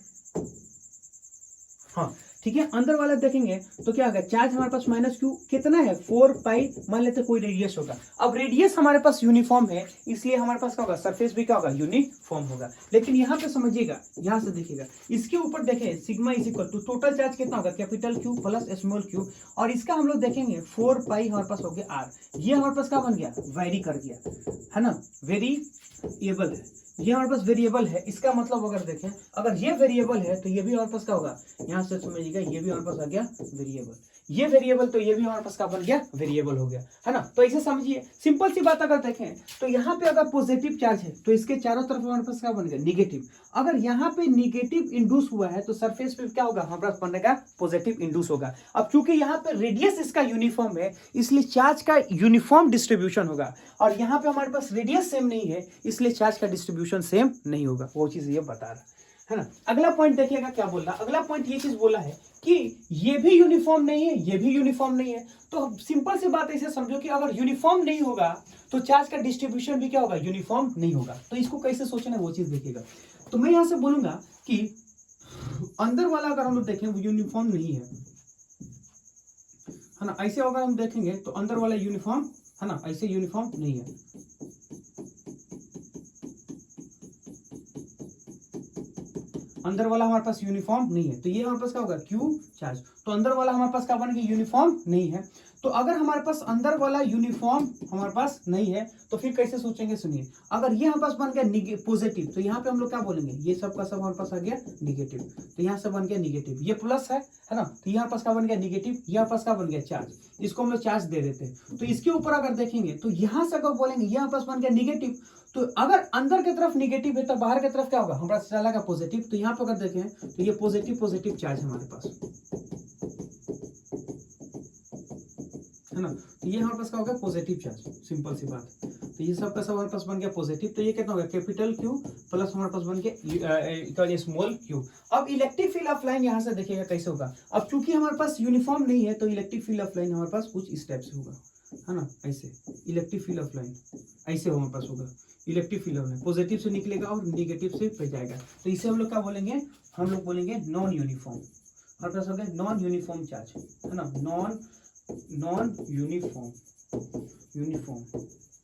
हाँ ठीक है, अंदर वाला देखेंगे तो क्या होगा, चार्ज हमारे पास माइनस क्यू कितना है, 4 पाई, मान लेते कोई रेडियस होगा। अब रेडियस हमारे पास यूनिफॉर्म है, इसलिए हमारे पास क्या होगा, सरफेस भी क्या होगा, यूनिफॉर्म होगा। लेकिन यहाँ पे समझिएगा, यहाँ से देखिएगा, इसके ऊपर देखें sigma is equal to total charge कितना होगा, capital Q plus small Q, और इसका हम लोग देखेंगे 4 पाई हमारे पास हो गया आर। ये हमारे पास क्या बन गया, वेरी कर गया, है ना, वेरिएबल है, ये हमारे पास वेरिएबल है। इसका मतलब अगर देखें, अगर ये वेरिएबल है तो ये भी हमारे पास क्या होगा, यहाँ से समझिएगा, ये भी हमारे पास आ गया वेरिएबल, ये वेरिएबल, तो ये भी हमारे पास क्या बन गया, वेरिएबल हो गया, है ना। तो ऐसे समझिए, सिंपल सी बात अगर देखें तो यहाँ पे अगर पॉजिटिव चार्ज है तो इसके चारों तरफ हमारे पास क्या बन गया, निगेटिव। अगर यहाँ पे निगेटिव इंड्यूस हुआ है तो सरफेस पे क्या होगा, हमारे पास बनेगा पॉजिटिव इंड्यूस होगा। अब चूंकि यहाँ पे रेडियस इसका यूनिफॉर्म है, इसलिए चार्ज का यूनिफॉर्म डिस्ट्रीब्यूशन होगा, और यहाँ पे हमारे पास रेडियस सेम नहीं है, इसलिए चार्ज का डिस्ट्रीब्यूशन सेम नहीं होगा। वो चीज ये बता रहा है ना। अगला पॉइंट देखिएगा क्या बोल रहा, अगला पॉइंट ये चीज बोला है कि ये भी यूनिफॉर्म नहीं है, ये भी यूनिफॉर्म नहीं है। तो सिंपल सी बात ऐसे समझो कि अगर यूनिफॉर्म नहीं होगा तो चार्ज का डिस्ट्रीब्यूशन भी क्या होगा, यूनिफॉर्म नहीं होगा। तो इसको कैसे सोचना है वो चीज देखिएगा। तो मैं यहां से बोलूंगा कि अंदर वाला अगर हम लोग देखें वो यूनिफॉर्म नहीं है ना, ऐसे अगर हम देखेंगे तो अंदर वाला यूनिफॉर्म है ना, ऐसे यूनिफॉर्म नहीं है। अंदर वाला हमारे पास यूनिफॉर्म नहीं है, तो ये हमारे पास क्या होगा, क्यू चार्ज। तो अंदर वाला हमारे पास क्या बन गया, यूनिफॉर्म नहीं है। तो अगर हमारे पास अंदर वाला यूनिफॉर्म हमारे पास नहीं है तो फिर कैसे सोचेंगे, सुनिए, अगर ये हमारे पास बन गया पॉजिटिव, तो यहाँ पे हम लोग क्या बोलेंगे, ये सब का सब हमारे पास आ गया निगेटिव, तो यहाँ से बन गया निगेटिव, ये प्लस है ना, तो यहाँ पास क्या बन गया निगेटिव, यहाँ पास क्या बन गया चार्ज, इसको हम लोग चार्ज दे देते हैं। तो इसके ऊपर अगर देखेंगे तो यहाँ से अगर बोलेंगे यहाँ पास बन गया निगेटिव, तो अगर अंदर की तरफ निगेटिव है तो बाहर की तरफ क्या होगा, हमारा चला गया पॉजिटिव। तो यहाँ पे अगर देखें तो ये पॉजिटिव पॉजिटिव चार्ज हमारे पास, है ना, तो ये हमारे पास क्या हो गया, पॉजिटिव चार्ज, सिंपल सी बात। तो ये सब का सब हमारे पास बन गया पॉजिटिव, तो ये कितना होगा, कैपिटल क्यू प्लस हमारे पास बन गया स्मॉल क्यू। अब इलेक्ट्रिक फील्ड ऑफ लाइन यहाँ से देखिएगा कैसे होगा। अब चूंकि हमारे पास यूनिफॉर्म नहीं है तो इलेक्ट्रिक फील्ड ऑफ लाइन हमारे पास कुछ स्टेप से होगा, है ना, ऐसे इलेक्ट्रिक फील्ड ऑफ लाइन ऐसे हमारे पास होगा। Electric field of line positive से निकलेगा और निगेटिव से पे जाएगा, तो इसे हम लोग क्या बोलेंगे, हम लोग बोलेंगे नॉन यूनिफॉर्म। हमारे पास हो गया नॉन यूनिफॉर्म चार्ज, है ना, नॉन यूनिफॉर्म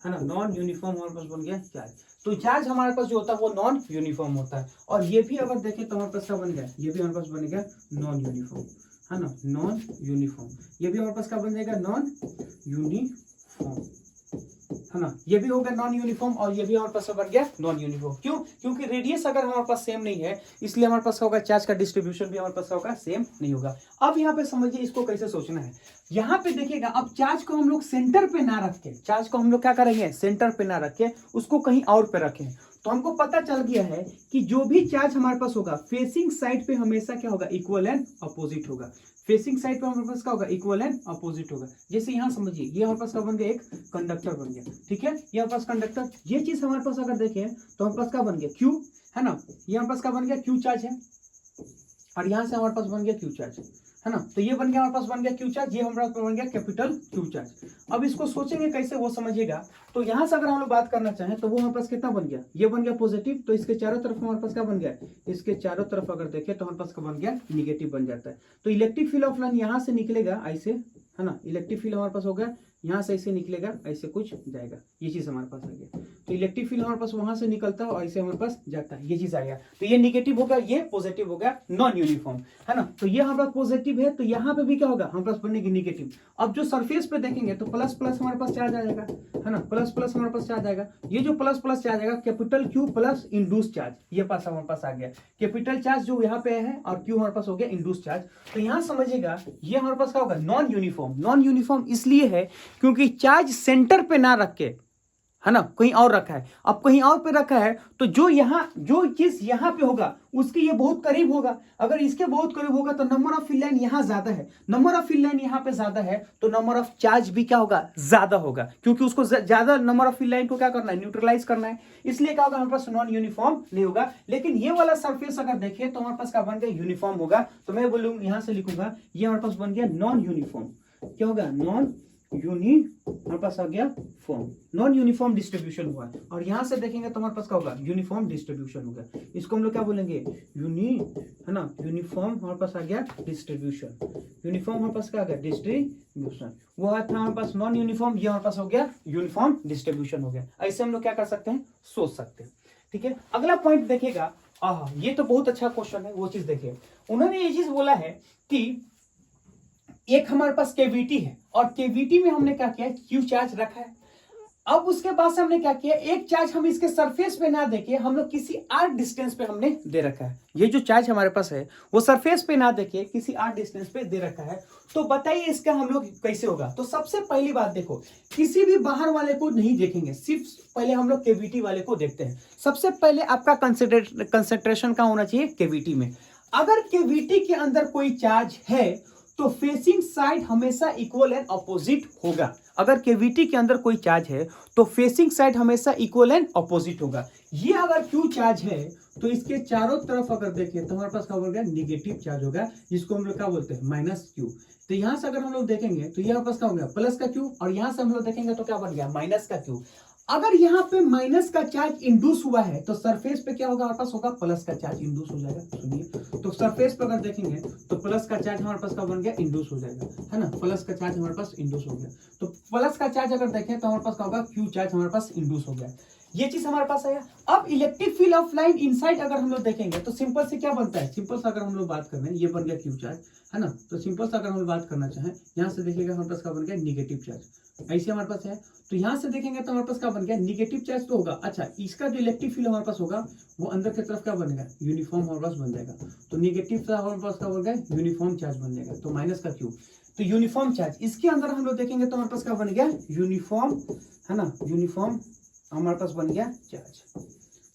है ना, नॉन यूनिफॉर्म हमारे पास बन गया चार्ज। तो चार्ज हमारे पास जो होता है वो नॉन यूनिफॉर्म होता है। और ये भी अगर देखें तो हमारे पास क्या बन गया, ये भी हमारे पास बन गया नॉन यूनिफॉर्म, है ना, नॉन यूनिफॉर्म। ये भी हमारे पास क्या बन जाएगा, नॉन यूनिफॉर्म, है ना, ये भी हो गया नॉन यूनिफॉर्म, और ये भी हमारे पास बन गया नॉन यूनिफॉर्म। क्यों, क्योंकि रेडियस अगर हमारे पास सेम नहीं है, इसलिए हमारे पास होगा चार्ज का डिस्ट्रीब्यूशन भी हमारे पास होगा सेम नहीं होगा। अब यहाँ पे समझिए इसको कैसे सोचना है। यहाँ पे देखिएगा, अब चार्ज को हम लोग सेंटर पे ना रख के, चार्ज को हम लोग क्या करेंगे, सेंटर पे ना रख के उसको कहीं और पे रखें। तो हमको पता चल गया है कि जो भी चार्ज हमारे पास होगा फेसिंग साइड पे हमेशा क्या होगा, इक्वल एंड अपोजिट होगा। फेसिंग साइड पे हमारे पास क्या होगा, इक्वल एंड अपोजिट होगा। जैसे यहाँ समझिए, ये हमारे पास क्या बन गया, एक कंडक्टर बन गया, ठीक है, ये हमारे पास कंडक्टर। ये चीज हमारे पास अगर देखें तो हमारे पास क्या बन गया, क्यू, है ना, ये हमारे पास क्या बन गया, क्यू चार्ज है, और यहाँ से हमारे पास बन गया क्यू चार्ज, है ना। तो ये बन गया हमारे पास, बन गया क्यू चार्ज, ये हमारे पास बन गया कैपिटल क्यू चार्ज। अब इसको सोचेंगे कैसे वो समझिएगा। तो यहाँ से अगर हम लोग बात करना चाहें तो वो हमारे पास कितना बन गया, ये बन गया पॉजिटिव, तो इसके चारों तरफ हमारे पास क्या बन गया, इसके चारों तरफ अगर देखें तो हमारे पास क्या बन गया, निगेटिव बन जाता है। तो इलेक्ट्रिक फील्ड ऑफ लाइन यहाँ से निकलेगा ऐसे, है ना, इलेक्ट्रिक फील्ड हमारे पास हो गया, यहाँ से ऐसे निकलेगा, ऐसे कुछ जाएगा, ये चीज हमारे पास आ गया। तो इलेक्ट्रिक फील्ड हमारे पास वहां से निकलता है और ऐसे हमारे पास जाता है, ये चीज आ गया। तो ये निगेटिव होगा, ये पॉजिटिव हो गया, नॉन यूनिफॉर्म, है ना। तो ये हमारे पास पॉजिटिव है, तो यहाँ पे भी क्या होगा, हमारे पास बनेगी निगेटिव। अब जो सरफेस पे देखेंगे तो प्लस प्लस हमारे पास चार्ज आ जाएगा, है ना, प्लस प्लस हमारे पास चार्ज आएगा। ये जो प्लस प्लस चार्ज आएगा, capital Q plus induce charge, ये पास हमारे पास आ गया। कैपिटल चार्ज जो यहाँ पे है और क्यू हमारे पास हो गया इंड्यूस चार्ज। तो यहाँ समझिएगा ये हमारे पास क्या होगा, नॉन यूनिफॉर्म। नॉन यूनिफॉर्म इसलिए है क्योंकि चार्ज सेंटर पे ना रख के, है ना, कहीं और रखा है। अब कहीं और पे रखा है तो जो यहाँ, जो चीज यहाँ पे होगा उसके ये बहुत करीब होगा। अगर इसके बहुत करीब होगा तो नंबर ऑफ फील्ड लाइन यहाँ ज्यादा है, नंबर ऑफ फील्ड लाइन यहाँ पे ज्यादा है, तो नंबर ऑफ चार्ज भी क्या होगा, ज्यादा होगा, क्योंकि उसको ज्यादा नंबर ऑफ फील्ड लाइन को क्या करना है, न्यूट्रलाइज करना है। इसलिए क्या होगा, हमारे पास नॉन यूनिफॉर्म नहीं होगा। लेकिन ये वाला सरफेस अगर देखें तो हमारे पास क्या बन गया, यूनिफॉर्म होगा। तो मैं बोलूंगा, यहाँ से लिखूंगा, ये हमारे पास बन गया नॉन यूनिफॉर्म। क्या होगा, नॉन हमारे पास आ गया फॉर्म, नॉन यूनिफॉर्म डिस्ट्रीब्यूशन हुआ। और यहां से देखेंगे तो हमारे पास क्या होगा, यूनिफॉर्म डिस्ट्रीब्यूशन होगा। इसको हम लोग क्या बोलेंगे, है ना, यूनिफॉर्म हमारे पास आ गया डिस्ट्रीब्यूशन। यूनिफॉर्म हमारे पास क्या आ गया, डिस्ट्रीब्यूशन। वो था हमारे पास नॉन यूनिफॉर्म, ये हमारे पास हो गया यूनिफॉर्म डिस्ट्रीब्यूशन हो गया। ऐसे हम लोग क्या कर सकते हैं, सोच सकते हैं। ठीक है, अगला पॉइंट देखिएगा, ये तो बहुत अच्छा क्वेश्चन है, वो चीज देखिए। उन्होंने ये चीज बोला है कि एक हमारे पास केवीटी है और केवीटी में हमने क्या किया, क्यू चार्ज रखा है। अब उसके बाद से हमने क्या किया, एक चार्ज हम इसके सरफेस पे ना देके हम लोग किसी आर डिस्टेंस पे हमने दे रखा है। ये जो चार्ज हमारे पास है वो सरफेस पे ना देके किसी आर डिस्टेंस पे दे रखा है। तो बताइए इसका हम लोग कैसे होगा। तो सबसे पहली बात देखो, किसी भी बाहर वाले को नहीं देखेंगे, सिर्फ पहले हम लोग केवीटी वाले को देखते हैं। सबसे पहले आपका कंसेंट्रेशन का होना चाहिए केवीटी में। अगर केवीटी के अंदर कोई चार्ज है तो फेसिंग साइड हमेशा इक्वल एंड अपोजिट होगा। अगर केवीटी के अंदर कोई चार्ज है तो फेसिंग साइड हमेशा इक्वल एंड अपोजिट होगा। ये अगर क्यू चार्ज है तो इसके चारों तरफ अगर देखें तो हमारे पास क्या होगा, निगेटिव चार्ज होगा, जिसको हम लोग क्या बोलते हैं, माइनस क्यू। तो यहां से अगर हम लोग देखेंगे तो ये हमारे पास क्या हो गया, प्लस का क्यू, और यहां से हम लोग देखेंगे तो क्या बन गया, माइनस का क्यू। अगर यहाँ पे माइनस का चार्ज इंड्यूस हुआ है तो सरफेस पे क्या होगा, हमारे पास होगा प्लस का चार्ज इंड्यूस हो जाएगा। सुनिए, तो सरफेस पे अगर देखेंगे तो प्लस का चार्ज हमारे पास क्या बन गया, इंड्यूस हो जाएगा, है ना, प्लस का चार्ज हमारे पास इंड्यूस हो गया। तो प्लस का चार्ज अगर देखें तो हमारे पास क्या होगा, क्यू चार्ज हमारे पास इंड्यूस हो गया। ये चीज हमारे पास आया। अब electric field of line inside अगर हम लोग देखेंगे तो सिंपल से क्या बनता है, सिंपल से अगर हम लोग बात कर रहे हैं, ये बन गया क्यू चार्ज, है ना। तो सिंपल से अगर हम लोग बात करना चाहें, यहाँ से देखिएगा हमारे पास क्या बन गया, निगेटिव चार्ज, ऐसे हमारे पास है। तो यहाँ से देखेंगे तो हमारे पास क्या बन गया, निगेटिव चार्ज तो होगा। अच्छा, इसका जो इलेक्ट्रिक फील्ड हमारे पास होगा वो अंदर की तरफ क्या बनेगा, यूनिफॉर्म हमारे पास बन जाएगा। तो निगेटिव का हमारे पास क्या बन गया, यूनिफॉर्म चार्ज बन जाएगा, तो माइनस का क्यू। तो यूनिफॉर्म चार्ज, इसके अंदर हम लोग देखेंगे तो हमारे पास क्या बन गया, यूनिफॉर्म, है ना, यूनिफॉर्म हमारे पास बन गया चार्ज।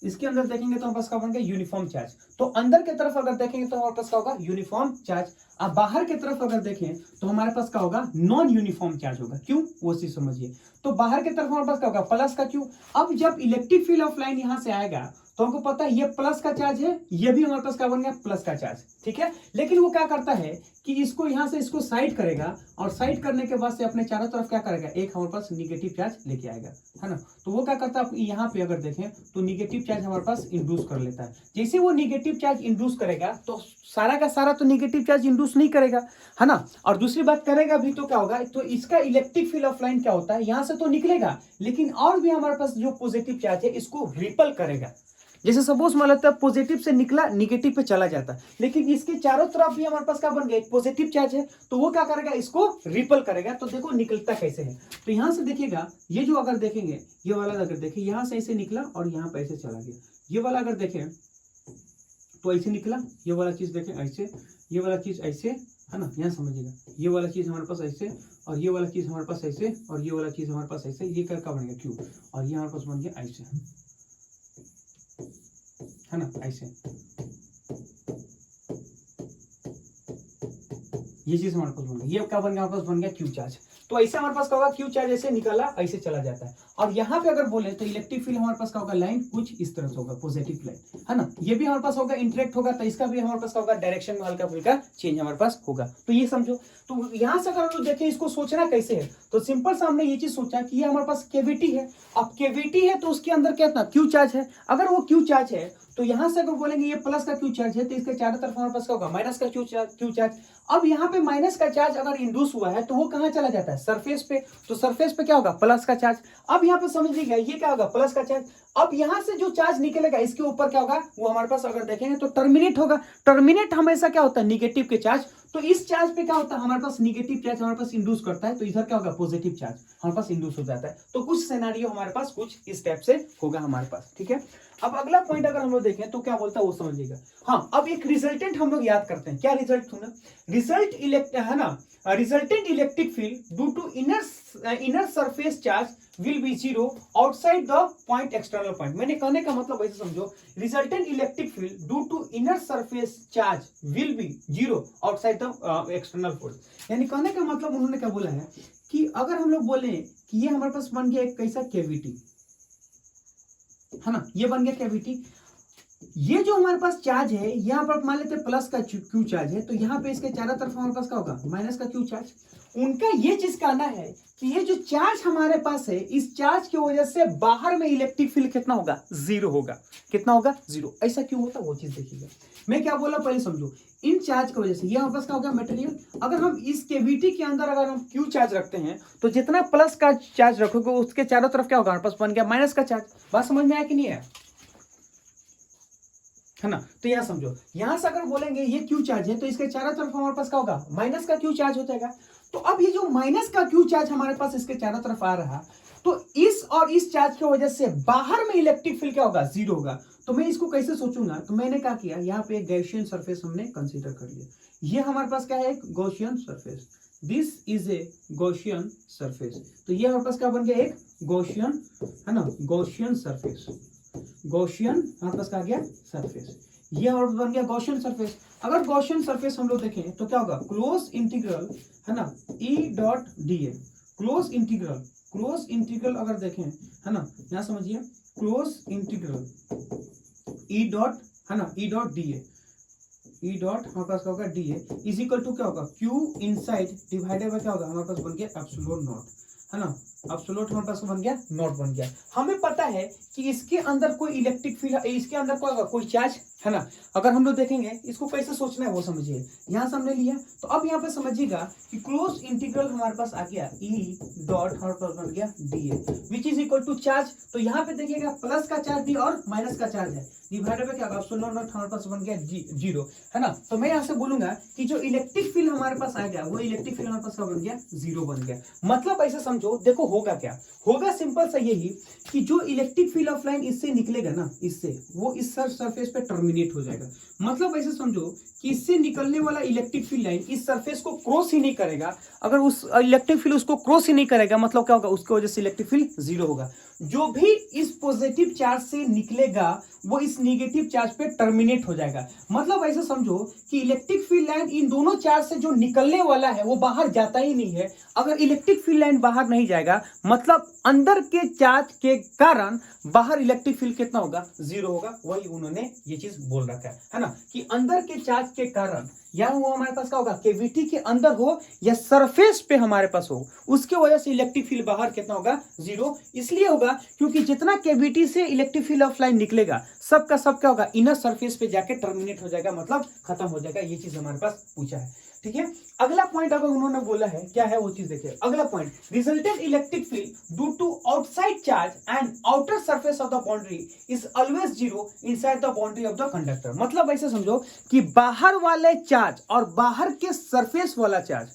इसके अंदर देखेंगे तो हमारे पास क्या बन गया, यूनिफॉर्म चार्ज। तो अंदर की तरफ अगर देखेंगे तो हमारे पास क्या होगा, यूनिफॉर्म चार्ज। अब बाहर की तरफ अगर देखें तो हमारे पास क्या होगा, नॉन यूनिफॉर्म चार्ज होगा। क्यों, वो चीज समझिए। तो बाहर की तरफ हमारे पास क्या होगा, प्लस का क्यू। अब जब इलेक्ट्रिक फील्ड ऑफ लाइन यहां से आएगा तो हमको पता है ये प्लस का चार्ज है, ये भी हमारे पास क्या बन गया, प्लस का चार्ज, ठीक है। लेकिन वो क्या करता है कि इसको यहां से इसको साइड करेगा, और साइड करने के बाद से अपने चारों तरफ क्या करेगा, एक हमारे पास निगेटिव चार्ज लेके आएगा, है ना। तो वो क्या करता है, यहाँ पे अगर देखें तो निगेटिव चार्ज हमारे पास इंड्यूस कर लेता है। जैसे वो निगेटिव चार्ज इंड्यूस करेगा तो सारा का सारा तो निगेटिव चार्ज इंड्यूस नहीं करेगा, है ना। और दूसरी बात करेगा भी तो क्या होगा, तो इसका इलेक्ट्रिक फील्ड ऑफ लाइन क्या होता है, यहां से तो निकलेगा लेकिन और भी हमारे पास जो पॉजिटिव चार्ज है इसको रिपल करेगा। जैसे सपोज मान लेते हैं पॉजिटिव से निकला निगेटिव पे चला जाता है, लेकिन इसके चारों तरफ भी हमारे पास क्या बन गया, एक पॉजिटिव चार्ज है, तो वो क्या करेगा, इसको रिपल करेगा। तो देखो निकलता कैसे है। तो यहां से देखिएगा, ये जो अगर देखेंगे, ये वाला अगर देखें, यहां से ऐसे निकला और यहाँ पे ऐसे चला गया। ये वाला अगर देखें तो ऐसे निकला, ये वाला चीज देखें ऐसे, ये वाला चीज ऐसे, है ना, यहाँ समझिएगा। ये वाला चीज हमारे पास ऐसे, और ये वाला चीज हमारे पास ऐसे, और ये वाला चीज हमारे पास ऐसे, ये क्या बन गया, क्यू, और ये हमारे पास बन गया ऐसे, है ना, ऐसे। ये चीज हमारे पास बन गया, ये क्या बन गया, हमारे पास बन गया क्यू चार्ज। तो ऐसे हमारे पास क्या होगा, क्यू चार्ज ऐसे निकला ऐसे चला जाता है। और यहाँ पे अगर बोले तो इलेक्ट्रिक फील्ड हमारे पास क्या होगा, लाइन कुछ इस तरह से होगा, पॉजिटिव लाइन, है ना, ये भी हमारे पास होगा इंटरेक्ट होगा, तो इसका भी हमारे पास होगा डायरेक्शन में हल्का फुल्का चेंज हमारे पास होगा। तो ये समझो, तो यहां से अगर हम लोग देखें इसको सोचना कैसे है, तो सिंपल सा हमने ये चीज सोचा कि ये हमारे पास केविटी है। अब केविटी है तो उसके अंदर कितना क्यू चार्ज है, अगर वो क्यू चार्ज है तो यहां से अगर बोलेंगे ये प्लस का क्यू चार्ज है, तो इसके चारों तरफ हमारे पास क्या होगा माइनस का क्यू चार्ज। अब यहाँ पे माइनस का चार्ज अगर इंड्यूस हुआ है तो वो कहां चला जाता है, सरफेस पे, तो सरफेस पे क्या होगा प्लस का चार्ज। अब यहाँ पे समझ लीजिएगा ये क्या होगा प्लस का चार्ज। अब यहां से जो चार्ज निकलेगा इसके ऊपर क्या होगा, वो हमारे पास अगर देखेंगे तो टर्मिनेट होगा। टर्मिनेट हमेशा क्या होता है, निगेटिव के चार्ज। तो इस चार्ज पे क्या होता है, हमारे पास निगेटिव चार्ज हमारे पास इंड्यूस करता है, तो इधर क्या होगा पॉजिटिव चार्ज हमारे पास इंड्यूस हो जाता है। तो कुछ सिनेरियो हमारे पास कुछ इस टाइप से होगा हमारे पास, ठीक है। अब अगला पॉइंट अगर हम लोग देखें तो क्या बोलता है वो समझिएगा। हाँ, अब एक रिजल्टेंट हम लोग याद करते हैं, क्या रिजल्ट होना, रिजल्ट इलेक्ट है ना, resultant electric field due to inner surface charge will be zero outside the point external point. मैंने कहने का मतलब ऐसे समझो, resultant electric field due to inner surface charge will be zero outside the external point. यानी कहने का मतलब उन्होंने क्या बोला है कि अगर हम लोग बोले कि ये हमारे पास बन गया एक कैसा कैविटी, है ना, ये बन गया कैविटी। ये जो हमारे पास चार्ज है यहाँ पर मान लेते प्लस का क्यू चार्ज है, तो यहाँ पे इसके चारों तरफ हमारे पास क्या होगा माइनस का क्यू चार्ज। उनका ये चीज कहना है कि ये जो चार्ज हमारे पास है, इस चार्ज की वजह से बाहर में इलेक्ट्रिक फील्ड कितना होगा, जीरो होगा। कितना होगा, जीरो। ऐसा क्यों होता है वो चीज देखिएगा। मैं क्या बोला पहले समझो, इन चार्ज की वजह से ये हमारे पास क्या होगा मटेरियल। अगर हम इस कैविटी के अंदर अगर हम क्यू चार्ज रखते हैं तो जितना प्लस का चार्ज रखोगे उसके चारों तरफ क्या होगा हमारे पास बन गया माइनस का चार्ज। बात समझ में आया कि नहीं है, है ना। तो यहां समझो, यहां से अगर बोलेंगे ये क्यू चार्ज है तो इसके चारों तरफ हमारे पास क्या होगा माइनस का क्यू चार्ज हो जाएगा। तो अब ये जो माइनस का क्यू चार्ज हमारे पास इसके चारों तरफ आ रहा, तो इस और इस चार्ज की वजह से बाहर में इलेक्ट्रिक फील्ड क्या होगा, जीरो होगा। तो मैं इसको कैसे सोचूंगा, तो मैंने क्या किया, यहाँ पे एक गॉसियन सरफेस हमने कंसीडर कर लिया। ये हमारे पास क्या है, एक Gaussian surface, this is a Gaussian surface. तो ये हमारे पास क्या बन गया, एक गॉसियन, है ना, गॉसियन सरफेस। गॉसियन हमारे पास क्या गया सरफेस, ये हमारे बन गया गॉसियन सरफेस। अगर गॉसियन सरफेस हम लोग देखें तो क्या होगा, क्लोज इंटीग्रल, है ना, ई डॉट डी ए, क्लोज इंटीग्रल अगर देखें, है ना, यहां समझिए, क्लोज इंटीग्रल ई डॉट, है ना, E dot D A, E dot हमारे पास क्या होगा D A is equal to क्या होगा, क्यू इनसाइड डिवाइडेड बाय क्या होगा हमारे पास बन गया एप्सिलॉन नॉट, है ना, एब्सोल्यूट हमारे पास बन गया नॉट बन गया। हमें पता है कि इसके अंदर कोई इलेक्ट्रिक फील्ड, इसके अंदर क्या होगा कोई चार्ज, है ना। अगर हम लोग देखेंगे इसको कैसे सोचना है वो समझिए, यहां से हमने लिया तो अब यहाँ पे समझिएगा कि क्लोज इंटीग्रल हमारे पास आ गया ई डॉट हमारे पास बन गया D A which is equal to charge. तो यहाँ पे देखिएगा प्लस का चार्ज भी और माइनस का चार्ज है, डिवाइडेड बाय क्या होगा एप्सिलॉन नॉट हमारे पास बन गया जीरो, है ना। तो मैं यहाँ से बोलूंगा कि जो इलेक्ट्रिक फील्ड हमारे पास आ गया वो इलेक्ट्रिक फील्ड हमारे पास क्या बन गया, जीरो बन गया। मतलब ऐसे समझो, देखो होगा क्या, होगा सिंपल सा यही कि जो इलेक्ट्रिक फील्ड ऑफ लाइन इससे निकलेगा ना, इससे वो इस सरफेस पे टर्मिनेट हो जाएगा। मतलब ऐसे समझो कि इससे निकलने वाला इलेक्ट्रिक फील्ड लाइन इस सरफेस को क्रॉस ही नहीं करेगा। अगर उस इलेक्ट्रिक फील्ड उसको क्रॉस ही नहीं करेगा मतलब क्या होगा, उसकी वजह से इलेक्ट्रिक फील्ड जीरो होगा। जो भी इस पॉजिटिव चार्ज से निकलेगा वो इस नेगेटिव चार्ज पे टर्मिनेट हो जाएगा। मतलब ऐसे समझो कि इलेक्ट्रिक फील्ड लाइन इन दोनों चार्ज से जो निकलने वाला है वो बाहर जाता ही नहीं है। अगर इलेक्ट्रिक फील्ड लाइन बाहर नहीं जाएगा मतलब अंदर के चार्ज के कारण बाहर इलेक्ट्रिक फील्ड कितना होगा, जीरो होगा। वही उन्होंने ये चीज बोल रखा है ना, कि अंदर के चार्ज के कारण या वो हमारे पास क्या होगा कैविटी के अंदर हो या सरफेस पे हमारे पास हो, उसके वजह से इलेक्ट्रिक फील्ड बाहर कितना होगा, जीरो। इसलिए होगा क्योंकि जितना कैविटी से इलेक्ट्रिक फील्ड ऑफ लाइन निकलेगा सबका सब क्या होगा, इनर सरफेस पे जाके टर्मिनेट हो जाएगा, मतलब खत्म हो जाएगा। ये चीज हमारे पास पूछा है, ठीक है। अगला पॉइंट अगर उन्होंने बोला है क्या है वो चीज देखिए। अगला point, resultant electric field due to outside charge and outer surface of the boundary is always zero inside the boundary of the conductor. मतलब ऐसे समझो कि बाहर वाले चार्ज और बाहर के सरफेस वाला चार्ज,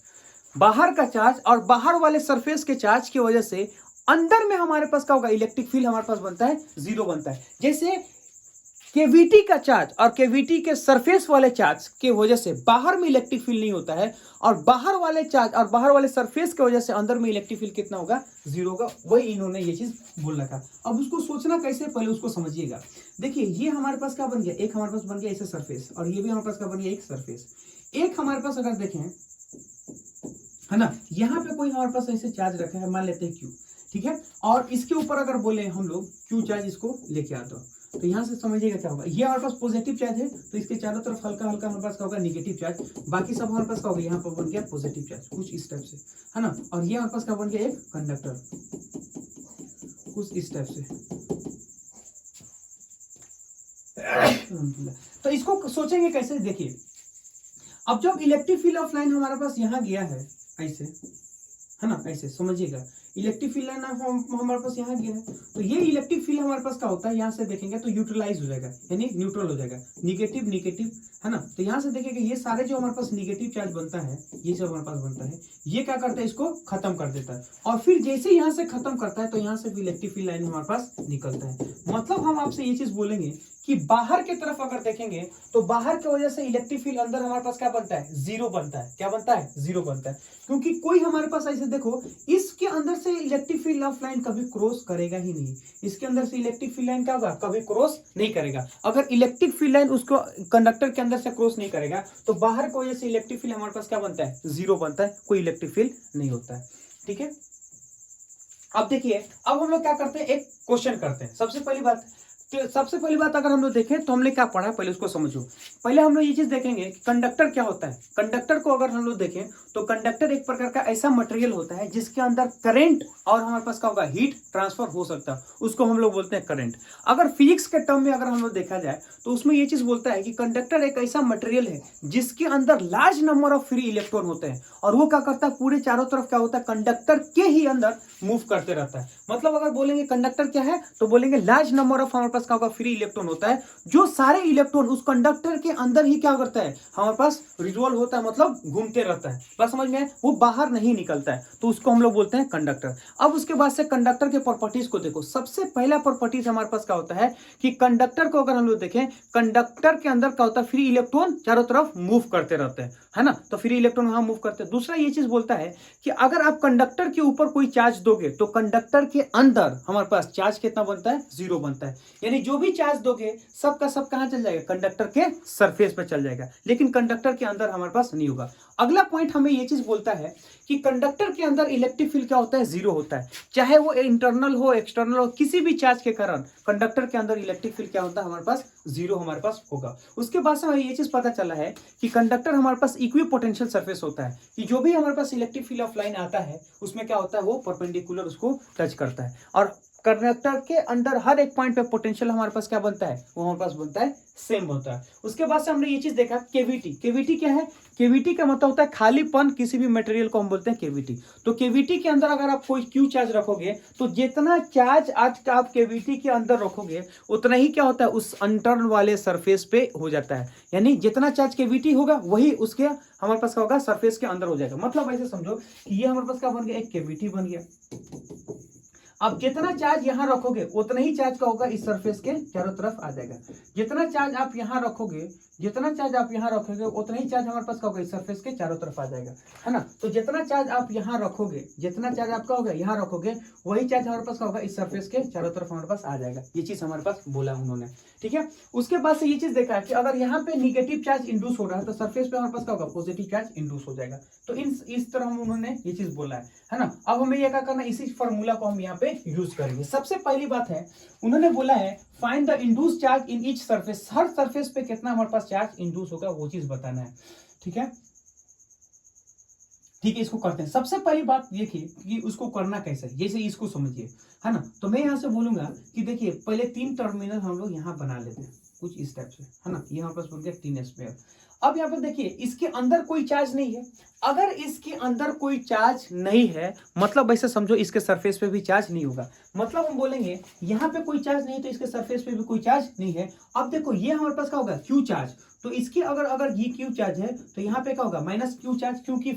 बाहर का चार्ज और बाहर वाले सरफेस के चार्ज की वजह से अंदर में हमारे पास क्या होगा, इलेक्ट्रिक फील्ड हमारे पास बनता है, जीरो बनता है। जैसे केविटी का चार्ज और केविटी के सरफेस वाले चार्ज की वजह से बाहर में इलेक्ट्रिक फील्ड नहीं होता है, और बाहर वाले चार्ज और बाहर वाले सरफेस की वजह से अंदर में इलेक्ट्रिक फील्ड कितना होगा, जीरो होगा। वही इन्होंने ये चीज बोल रखा। अब उसको सोचना कैसे, पहले उसको समझिएगा। देखिए ये हमारे पास क्या बन गया, एक हमारे पास बन गया ऐसे सरफेस, और ये भी हमारे पास क्या बन गया, एक सरफेस। एक हमारे पास अगर देखें, है ना, यहाँ पे कोई हमारे पास ऐसे चार्ज रखा है, मान लेते हैं क्यू, ठीक है। और इसके ऊपर अगर बोले हम लोग क्यू चार्ज इसको लेके आता हूं, तो यहाँ से समझिएगा क्या होगा, ये हमारे पास पॉजिटिव चार्ज है तो इसके चारों तरफ हल्का हल्का हमारे पास क्या होगा, निगेटिव चार्ज, बाकी सब हमारे पास क्या होगा, यहाँ पर बन गया पॉजिटिव चार्ज कुछ इस टाइप से, है ना। और ये हमारे पास क्या बन गया, एक कंडक्टर कुछ इस टाइप से। तो इसको सोचेंगे कैसे, देखिए अब जब इलेक्ट्रिक फील्ड ऑफ लाइन हमारे पास यहाँ गया है ऐसे, है ना, ऐसे समझिएगा, इलेक्ट्रिक फील्ड लाइन हमारे पास यहाँ गया है, तो ये इलेक्ट्रिक फील्ड हमारे पास क्या होता है, यहाँ से देखेंगे तो न्यूट्रलाइज हो जाएगा, यानी न्यूट्रल हो जाएगा, निगेटिव निगेटिव, है ना। तो यहाँ से देखेंगे ये सारे जो हमारे पास निगेटिव चार्ज बनता है, ये सब हमारे पास बनता है, ये क्या करता है, इसको खत्म कर देता है, और फिर जैसे यहाँ से खत्म करता है तो यहाँ से इलेक्ट्रिक फील्ड लाइन हमारे पास निकलता है। मतलब हम आपसे ये चीज बोलेंगे कि बाहर की तरफ अगर देखेंगे तो बाहर की वजह से इलेक्ट्रिक फील्ड अंदर हमारे पास क्या बनता है, जीरो बनता है। क्या बनता है, जीरो बनता है, क्योंकि कोई हमारे पास ऐसे देखो, इसके अंदर से इलेक्ट्रिक फील्ड ऑफ लाइन कभी क्रॉस करेगा ही नहीं, इसके अंदर से इलेक्ट्रिक फील्ड लाइन क्या होगा, कभी क्रॉस नहीं करेगा। अगर इलेक्ट्रिक फील्ड लाइन उसको कंडक्टर के अंदर से क्रॉस नहीं करेगा तो बाहर की वजह से इलेक्ट्रिक फील्ड हमारे पास क्या बनता है, जीरो बनता है, कोई इलेक्ट्रिक फील्ड नहीं होता है। ठीक है, अब देखिए, अब हम लोग क्या करते हैं, एक क्वेश्चन करते हैं। सबसे पहली बात अगर हम लोग देखें तो हमने क्या पढ़ा है, पहले उसको समझो। पहले हम लोग ये चीज देखेंगे कि कंडक्टर क्या होता है। कंडक्टर को अगर हम लोग देखें तो कंडक्टर एक प्रकार का ऐसा मटेरियल होता है जिसके अंदर करंट और हमारे पास क्या होगा, हीट ट्रांसफर हो सकता है, उसको हम लोग बोलते हैं करंट। अगर फिजिक्स के टर्म में अगर हम लोग देखा जाए तो उसमें ये चीज बोलता है कि कंडक्टर एक ऐसा मटेरियल है जिसके अंदर large number of free electron होते हैं, और वो क्या करता है, पूरे चारों तरफ क्या होता है, कंडक्टर के ही अंदर मूव करते रहता है। मतलब अगर बोलेंगे कंडक्टर क्या है तो बोलेंगे लार्ज नंबर ऑफ हमारे पास क्या होगा, फ्री इलेक्ट्रॉन होता है, जो सारे इलेक्ट्रॉन उस कंडक्टर के अंदर ही क्या करता है, हमारे पास रिजॉल्व होता है, मतलब घूमते रहता है। बात समझ में है, वो बाहर नहीं निकलता है, तो उसको हम लोग बोलते हैं कंडक्टर। अब उसके बाद से कंडक्टर के प्रॉपर्टीज को देखो। सबसे पहला प्रॉपर्टीज हमारे पास क्या होता है कि कंडक्टर को अगर हम लोग देखें, कंडक्टर के अंदर क्या होता है, फ्री इलेक्ट्रॉन चारों तरफ मूव करते रहते हैं, है ना। तो फ्री इलेक्ट्रॉन वहां मूव करते हैं। दूसरा ये चीज बोलता है कि अगर आप कंडक्टर के ऊपर कोई चार्ज दोगे तो कंडक्टर के अंदर हमारे पास चार्ज कितना बनता है, जीरो बनता है। यानी जो भी चार्ज दोगे सब का सब कहां चल जाएगा, कंडक्टर के सरफेस पे चल जाएगा, लेकिन कंडक्टर के अंदर हमारे पास नहीं होगा। अगला पॉइंट हमें ये चीज बोलता है कि कंडक्टर के अंदर इलेक्ट्रिक फील्ड क्या होता है, जीरो होता है, चाहे वो इंटरनल हो एक्सटर्नल हो, किसी भी चार्ज के कारण कंडक्टर के अंदर इलेक्ट्रिक फील्ड क्या होता है, हमारे पास जीरो हमारे पास होगा। उसके बाद से हमें ये चीज पता चला है कि कंडक्टर हमारे पास इक्विपोटेंशियल सरफेस होता है, कि जो भी हमारे पास इलेक्ट्रिक फील्ड ऑफ लाइन आता है उसमें क्या होता है, वो परपेंडिकुलर उसको टच करता है, और कंडक्टर के अंदर हर एक पॉइंट पे पोटेंशियल हमारे पास क्या बनता है, वो हमारे पास बनता है सेम होता है। उसके बाद से हमने ये चीज देखा, केविटी। केविटी क्या है, केविटी का मतलब होता है खालीपन, किसी भी मटेरियल को हम बोलते हैं केविटी। तो केविटी के अंदर अगर आप कोई क्यू चार्ज रखोगे तो जितना चार्ज आज का आप केविटी के अंदर रखोगे उतना ही क्या होता है, उस अंतर वाले सरफेस पे हो जाता है। यानी जितना चार्ज केविटी होगा वही उसके हमारे पास क्या होगा, सरफेस के अंदर हो जाएगा। मतलब ऐसे समझो कि ये हमारे पास क्या बन गया, एक केविटी बन गया। अब जितना चार्ज यहां रखोगे उतना ही चार्ज का होगा इस सरफेस के चारों तरफ आ जाएगा। जितना चार्ज आप यहां रखोगे, जितना चार्ज आप यहां रखोगे उतना ही चार्ज हमारे पास क्या होगा, इस सरफेस के चारों तरफ आ जाएगा, है ना। तो जितना चार्ज आप यहां रखोगे, जितना चार्ज आपका होगा यहां रखोगे, वही चार्ज हमारे पास क्या होगा, इस सरफेस के चारों तरफ हमारे पास आ जाएगा। ये चीज हमारे पास बोला उन्होंने, ठीक है। उसके बाद से ये चीज देखा है कि अगर यहाँ पे निगेटिव चार्ज इंड्यूस हो रहा है तो सरफेस पे हमारे पास क्या होगा, पॉजिटिव चार्ज इंड्यूस हो जाएगा। तो इस तरह हम उन्होंने ये चीज बोला है ना। अब हमें ये क्या करना, इसी फॉर्मूला को हम यहाँ पे यूज करेंगे। सबसे पहली बात है, उन्होंने बोला है find the induce charge in each surface. Her surface पे कितना हमारे पास चार्ज इंड्यूस होगा वो चीज बताना है, ठीक है। ठीक है, इसको करते हैं। सबसे पहली बात देखिए कि उसको करना कैसे है, जैसे इसको समझिए, है ना। तो मैं यहां से बोलूंगा कि देखिए पहले 3 टर्मिनल हम लोग यहां बना लेते हैं कुछ इस टाइप से, है ना। ये हमारे पास बोल गया 3 स्क्वायर। अब यहाँ पर देखिए इसके अंदर कोई चार्ज नहीं है। अगर इसके अंदर कोई चार्ज नहीं है मतलब ऐसे समझो इसके सरफेस पे भी चार्ज नहीं होगा। मतलब हम बोलेंगे यहाँ पे कोई चार्ज नहीं तो इसके सरफेस पे भी कोई चार्ज नहीं है। अब देखो ये हमारे पास क्या होगा, क्यू चार्ज। तो इसकी अगर ये क्यू चार्ज है तो यहाँ पे क्या होगा, माइनस क्यू चार्ज, क्योंकि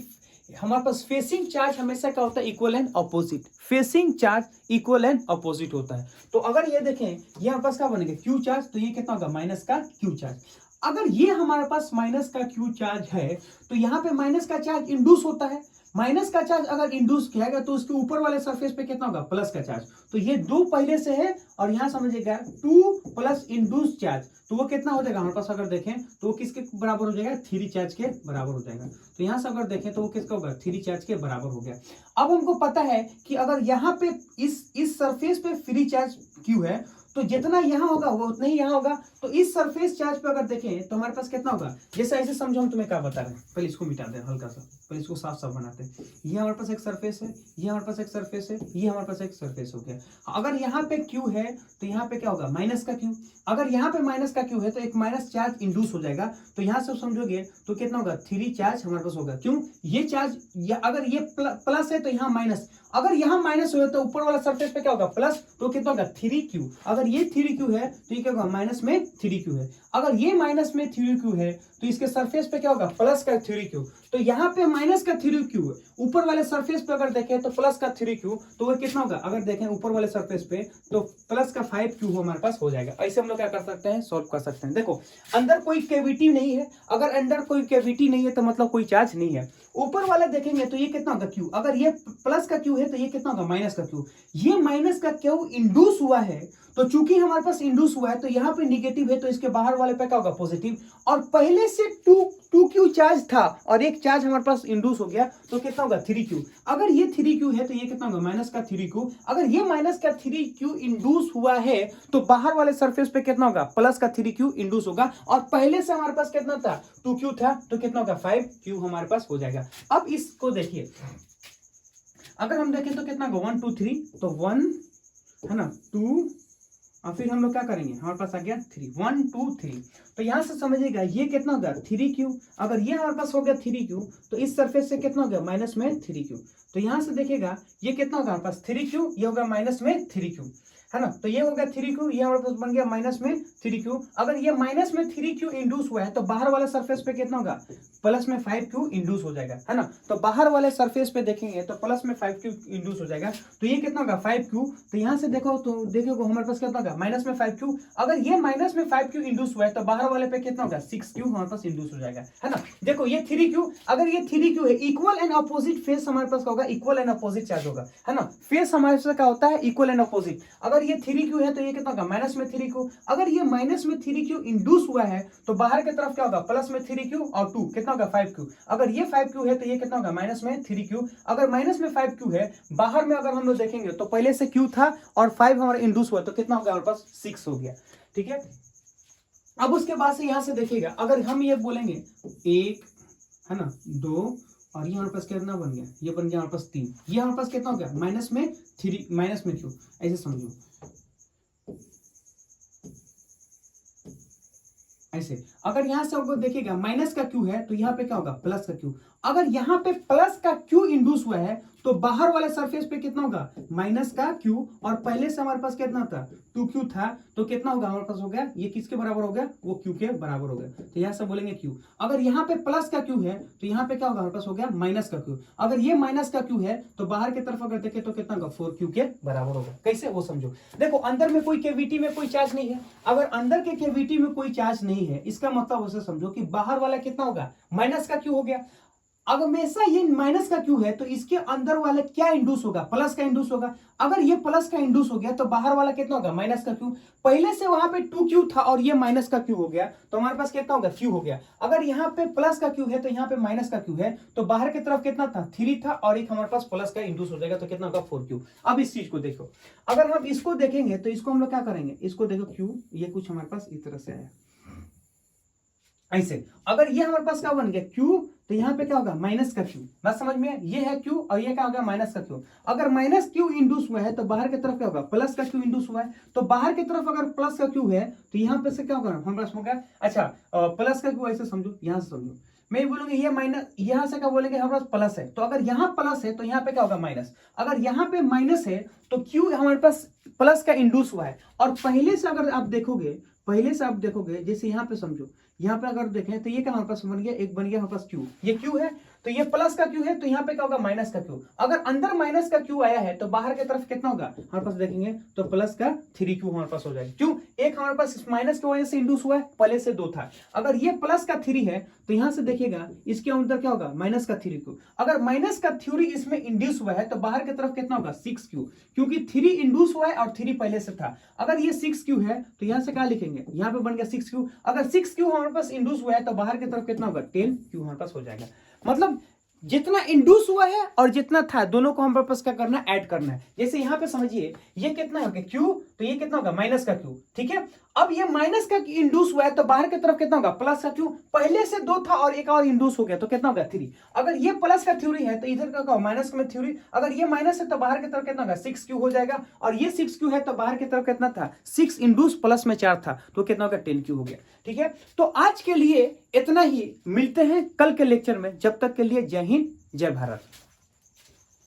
हमारे पास फेसिंग चार्ज हमेशा क्या होता है, equal and opposite. Facing charge equal and opposite होता है। तो अगर ये देखें ये हमारे पास क्या बनेगा, क्यू चार्ज, तो ये कितना होगा, माइनस का क्यू चार्ज। अगर ये हमारे पास माइनस का क्यू चार्ज है तो यहाँ पे माइनस का चार्ज इंड्यूस होता है। माइनस का चार्ज अगर इंड्यूस किया गया तो उसके ऊपर वाले सरफेस पे कितना होगा, प्लस का चार्ज। तो ये 2 पहले से है और यहाँ समझिएगा 2 प्लस इंड्यूस चार्ज, तो वो कितना हो जाएगा हमारे पास, अगर देखें तो वो किसके बराबर हो जाएगा, 3 चार्ज के बराबर हो जाएगा। तो यहाँ से अगर देखें तो वो किसका होगा, 3 चार्ज के बराबर हो गया। अब हमको पता है कि अगर यहाँ पे इस सरफेस पे फ्री चार्ज क्यू है तो जितना यहाँ होगा वो उतना ही यहाँ होगा। तो इस सरफेस चार्ज पे अगर देखें तो हमारे पास कितना होगा, जैसे ऐसे समझो, हम तुम्हें क्या बता रहे हैं, पहले इसको मिटा दें हल्का सा, पहले इसको साफ साफ बनाते हैं। ये हमारे पास एक सरफेस है, ये हमारे पास एक सरफेस है, ये हमारे पास एक सरफेस हो गया। अगर यहाँ पे क्यू है तो यहाँ पे क्या होगा, माइनस का क्यू। अगर यहाँ पे माइनस का क्यू है तो एक माइनस चार्ज इंड्यूस हो जाएगा। तो यहाँ से समझोगे तो कितना होगा, 3 चार्ज हमारे पास होगा। क्यों, ये चार्ज अगर ये प्लस है तो यहाँ माइनस, अगर यहाँ माइनस हो तो ऊपर वाला सरफेस पे क्या होगा, प्लस, तो कितना होगा 3q। अगर ये 3q है तो ये क्या होगा, माइनस में 3q है। अगर ये माइनस में 3q है तो इसके सरफेस पे क्या होगा, प्लस का 3q। तो यहाँ पे माइनस का 3q है, ऊपर वाले सरफेस पे अगर देखें तो प्लस का 3q, तो वो कितना होगा, अगर देखें ऊपर वाले सरफेस पे तो प्लस का 5q हमारे पास हो जाएगा। ऐसे हम लोग क्या कर सकते हैं, सॉल्व कर सकते हैं। देखो अंदर कोई कैविटी नहीं है, अगर अंदर कोई कैविटी नहीं है तो मतलब कोई चार्ज नहीं है। ऊपर वाला देखेंगे तो ये कितना होगा क्यू, अगर ये प्लस का क्यू है तो ये कितना होगा, माइनस का क्यू। ये माइनस का क्यू इंड्यूस हुआ है, तो चूंकि हमारे पास इंड्यूस हुआ है तो यहाँ पे निगेटिव है, तो इसके बाहर वाले पे क्या होगा, पॉजिटिव। और पहले से 2q चार्ज था और एक चार्ज हमारे पास इंड्यूस हो गया, तो कितना होगा 3q। अगर ये 3q है तो ये कितना होगा, माइनस का 3q। अगर ये माइनस का 3q इंड्यूस हुआ है तो बाहर वाले सरफेस पे कितना होगा, प्लस का 3q इंड्यूस होगा। और पहले से हमारे पास कितना था, 2q था, तो कितना होगा, 5q हमारे पास हो जाएगा। अब इसको देखिए, अगर हम देखें तो कितना होगा, 1 2 3, तो 1 है ना, 2 और फिर हम लोग क्या करेंगे, हमारे पास आ गया 3, 1 2 3। तो यहां से समझिएगा ये कितना होगा, 3q। अगर ये हमारे पास हो गया 3q तो इस सरफेस से कितना हो गया, माइनस में 3q। तो यहां से देखिएगा ये कितना होगा, हमारे पास 3q, ये होगा माइनस में 3q, है ना। तो ये हो गया 3q, ये हमारे पास बन गया माइनस में 3q। अगर ये माइनस में 3q इंड्यूस हुआ है तो बाहर वाले सरफेस पे कितना होगा, प्लस में 5q इंड्यूस हो जाएगा, है ना। तो बाहर वाले सरफेस पे देखेंगे तो प्लस में 5q इंड्यूस हो जाएगा। तो ये कितना होगा, 5q। तो यहाँ से देखो तो देखोगे हमारे पास कितना होगा, माइनस में 5q। अगर ये माइनस में 5q इंड्यूस हुआ है तो बाहर वाले पे कितना होगा, 6q हमारे पास इंड्यूस हो जाएगा, है ना। देखो ये 3q, अगर ये 3q है, इक्वल एंड अपोजिट फेस हमारे पास होगा, इक्वल एंड अपोजिट चार्ज होगा, है ना। फेस हमारे पास क्या होता है, इक्वल एंड अपोजिट। अगर ये 3q है तो ये कितना होगा, माइनस में 3q। अगर ये माइनस में 3q इंड्यूस हुआ है तो बाहर की तरफ क्या होगा, प्लस में 3q और 2 कितना होगा, 5q। अगर ये 5q है तो ये कितना होगा, माइनस में 3q। अगर माइनस में 5q है, बाहर में अगर हम लोग देखेंगे तो पहले से q था और 5 हमारा इंड्यूस हुआ तो कितना होगा, हमारे पास 6 हो गया, ठीक है। अब उसके बाद से यहां से देखिएगा, अगर हम ये बोलेंगे 1 है ना, 2 और ये हमारे पास कितना बन गया, ये बन गया हमारे पास 3, ये हमारे पास कितना हो गया, माइनस में 3, माइनस में q। ऐसे समझो, ऐसे। अगर यहां से आपको देखिएगा माइनस का क्यू है तो यहाँ पे क्या होगा, प्लस का क्यू। अगर यहाँ पे प्लस का क्यू इंड्यूस हुआ है तो बाहर वाले सरफेस पे कितना होगा, माइनस का क्यू। और पहले से हमारे पास कितना था, 2q था, तो कितना होगा हमारे पास हो गया, ये किसके बराबर हो गया, वो q के बराबर हो गया। तो यहां से बोलेंगे q। अगर यहाँ पे प्लस का q है तो यहाँ पे क्या होगा, हमारे पास हो गया माइनस का q। अगर ये माइनस का q है तो बाहर की तरफ अगर देखें तो कितना होगा, 4q के बराबर होगा। कैसे, वो समझो। देखो अंदर में कोई कैविटी में कोई चार्ज नहीं है, अगर अंदर के कैविटी में कोई चार्ज नहीं है इसका मतलब उसे समझो कि बाहर वाला कितना होगा, माइनस का q हो गया। अगर हमेशा ये माइनस का क्यू है तो इसके अंदर वाला क्या इंड्यूस होगा, प्लस का इंड्यूस होगा। अगर ये प्लस का इंड्यूस हो गया तो बाहर वाला कितना होगा, माइनस का क्यू। पहले से वहां पे 2q था और ये माइनस का क्यू हो गया तो हमारे पास कितना होगा, q हो गया। अगर यहाँ पे प्लस का क्यू है तो यहाँ पे माइनस का क्यू है, तो बाहर की तरफ कितना था, 3 था और एक हमारे पास प्लस का इंड्यूस हो जाएगा तो कितना होगा, 4q। अब इस चीज को देखो, अगर हम इसको देखेंगे तो इसको हम लोग क्या करेंगे, इसको देखो q, ये कुछ हमारे पास इस तरह से है ऐसे। अगर ये हमारे पास क्या बन गया, q, तो यहाँ पे क्या होगा, माइनस का q। बात समझ में, ये है q और ये क्या होगा, माइनस का q। अगर माइनस q इंड्यूस हुआ है तो बाहर की तरफ क्या होगा, प्लस का q इंड्यूस हुआ है। तो बाहर की तरफ अगर प्लस का q है तो यहाँ पे से क्या होगा, हमारे पास होगा, अच्छा प्लस का q, ऐसे समझो, यहाँ से समझो। मैं बोलूंगा ये माइनस, यहाँ से क्या बोलेंगे, हमारे पास प्लस है, तो अगर यहाँ प्लस है तो यहाँ पे क्या होगा, माइनस। अगर यहाँ पे माइनस है तो q हमारे पास प्लस का इंड्यूस हुआ है। और पहले से अगर आप देखोगे, पहले से आप देखोगे, जैसे यहाँ पे समझो, यहाँ पे अगर देखें तो ये क्या हमारे पास बन गया, एक बन गया हमारे पास q, ये q है तो ये प्लस का q है, तो यहाँ पे क्या होगा, माइनस का q। अगर अंदर माइनस का q आया है तो बाहर की तरफ कितना होगा, हमारे पास देखेंगे तो प्लस का 3q हमारे पास हो जाएगा। क्यों, एक हमारे पास माइनस की वजह से इंड्यूस हुआ है, पहले से 2 था। अगर ये प्लस का 3 है तो यहाँ से देखिएगा इसके अंदर क्या होगा, माइनस का 3q। अगर माइनस का 3 इसमें इंड्यूस हुआ है तो बाहर की तरफ कितना होगा, 6q, क्योंकि 3 इंड्यूस हुआ है और 3 पहले से था। अगर ये 6q है तो यहाँ से क्या लिखेंगे, यहाँ पे बन गया 6q। अगर 6q हमारे पास इंड्यूस हुआ है तो बाहर की तरफ कितना होगा, 10q हमारे पास हो जाएगा। मतलब जितना इंड्यूस हुआ है और जितना था दोनों को हमारे पास क्या करना है, ऐड करना है। जैसे यहाँ पे समझिए ये कितना हो गया, q तो ये कितना होगा माइनस का क्यू, ठीक है। अब ये माइनस का इंड्यूस हुआ है तो बाहर की तरफ कितना होगा प्लस का क्यू, पहले से 2 था और एक और इंड्यूस हो गया तो कितना होगा 3। अगर ये प्लस का थ्योरी है तो इधर का होगा माइनस में थ्योरी, अगर ये माइनस है तो बाहर की तरफ कितना होगा 6 क्यू हो जाएगा, और ये 6 क्यू है तो बाहर की तरफ कितना था 6 इंड्यूस प्लस में 4 था तो कितना होगा 10 क्यू हो गया, ठीक है। तो आज के लिए इतना ही, मिलते हैं कल के लेक्चर में, जब तक के लिए जय हिंद जय भारत।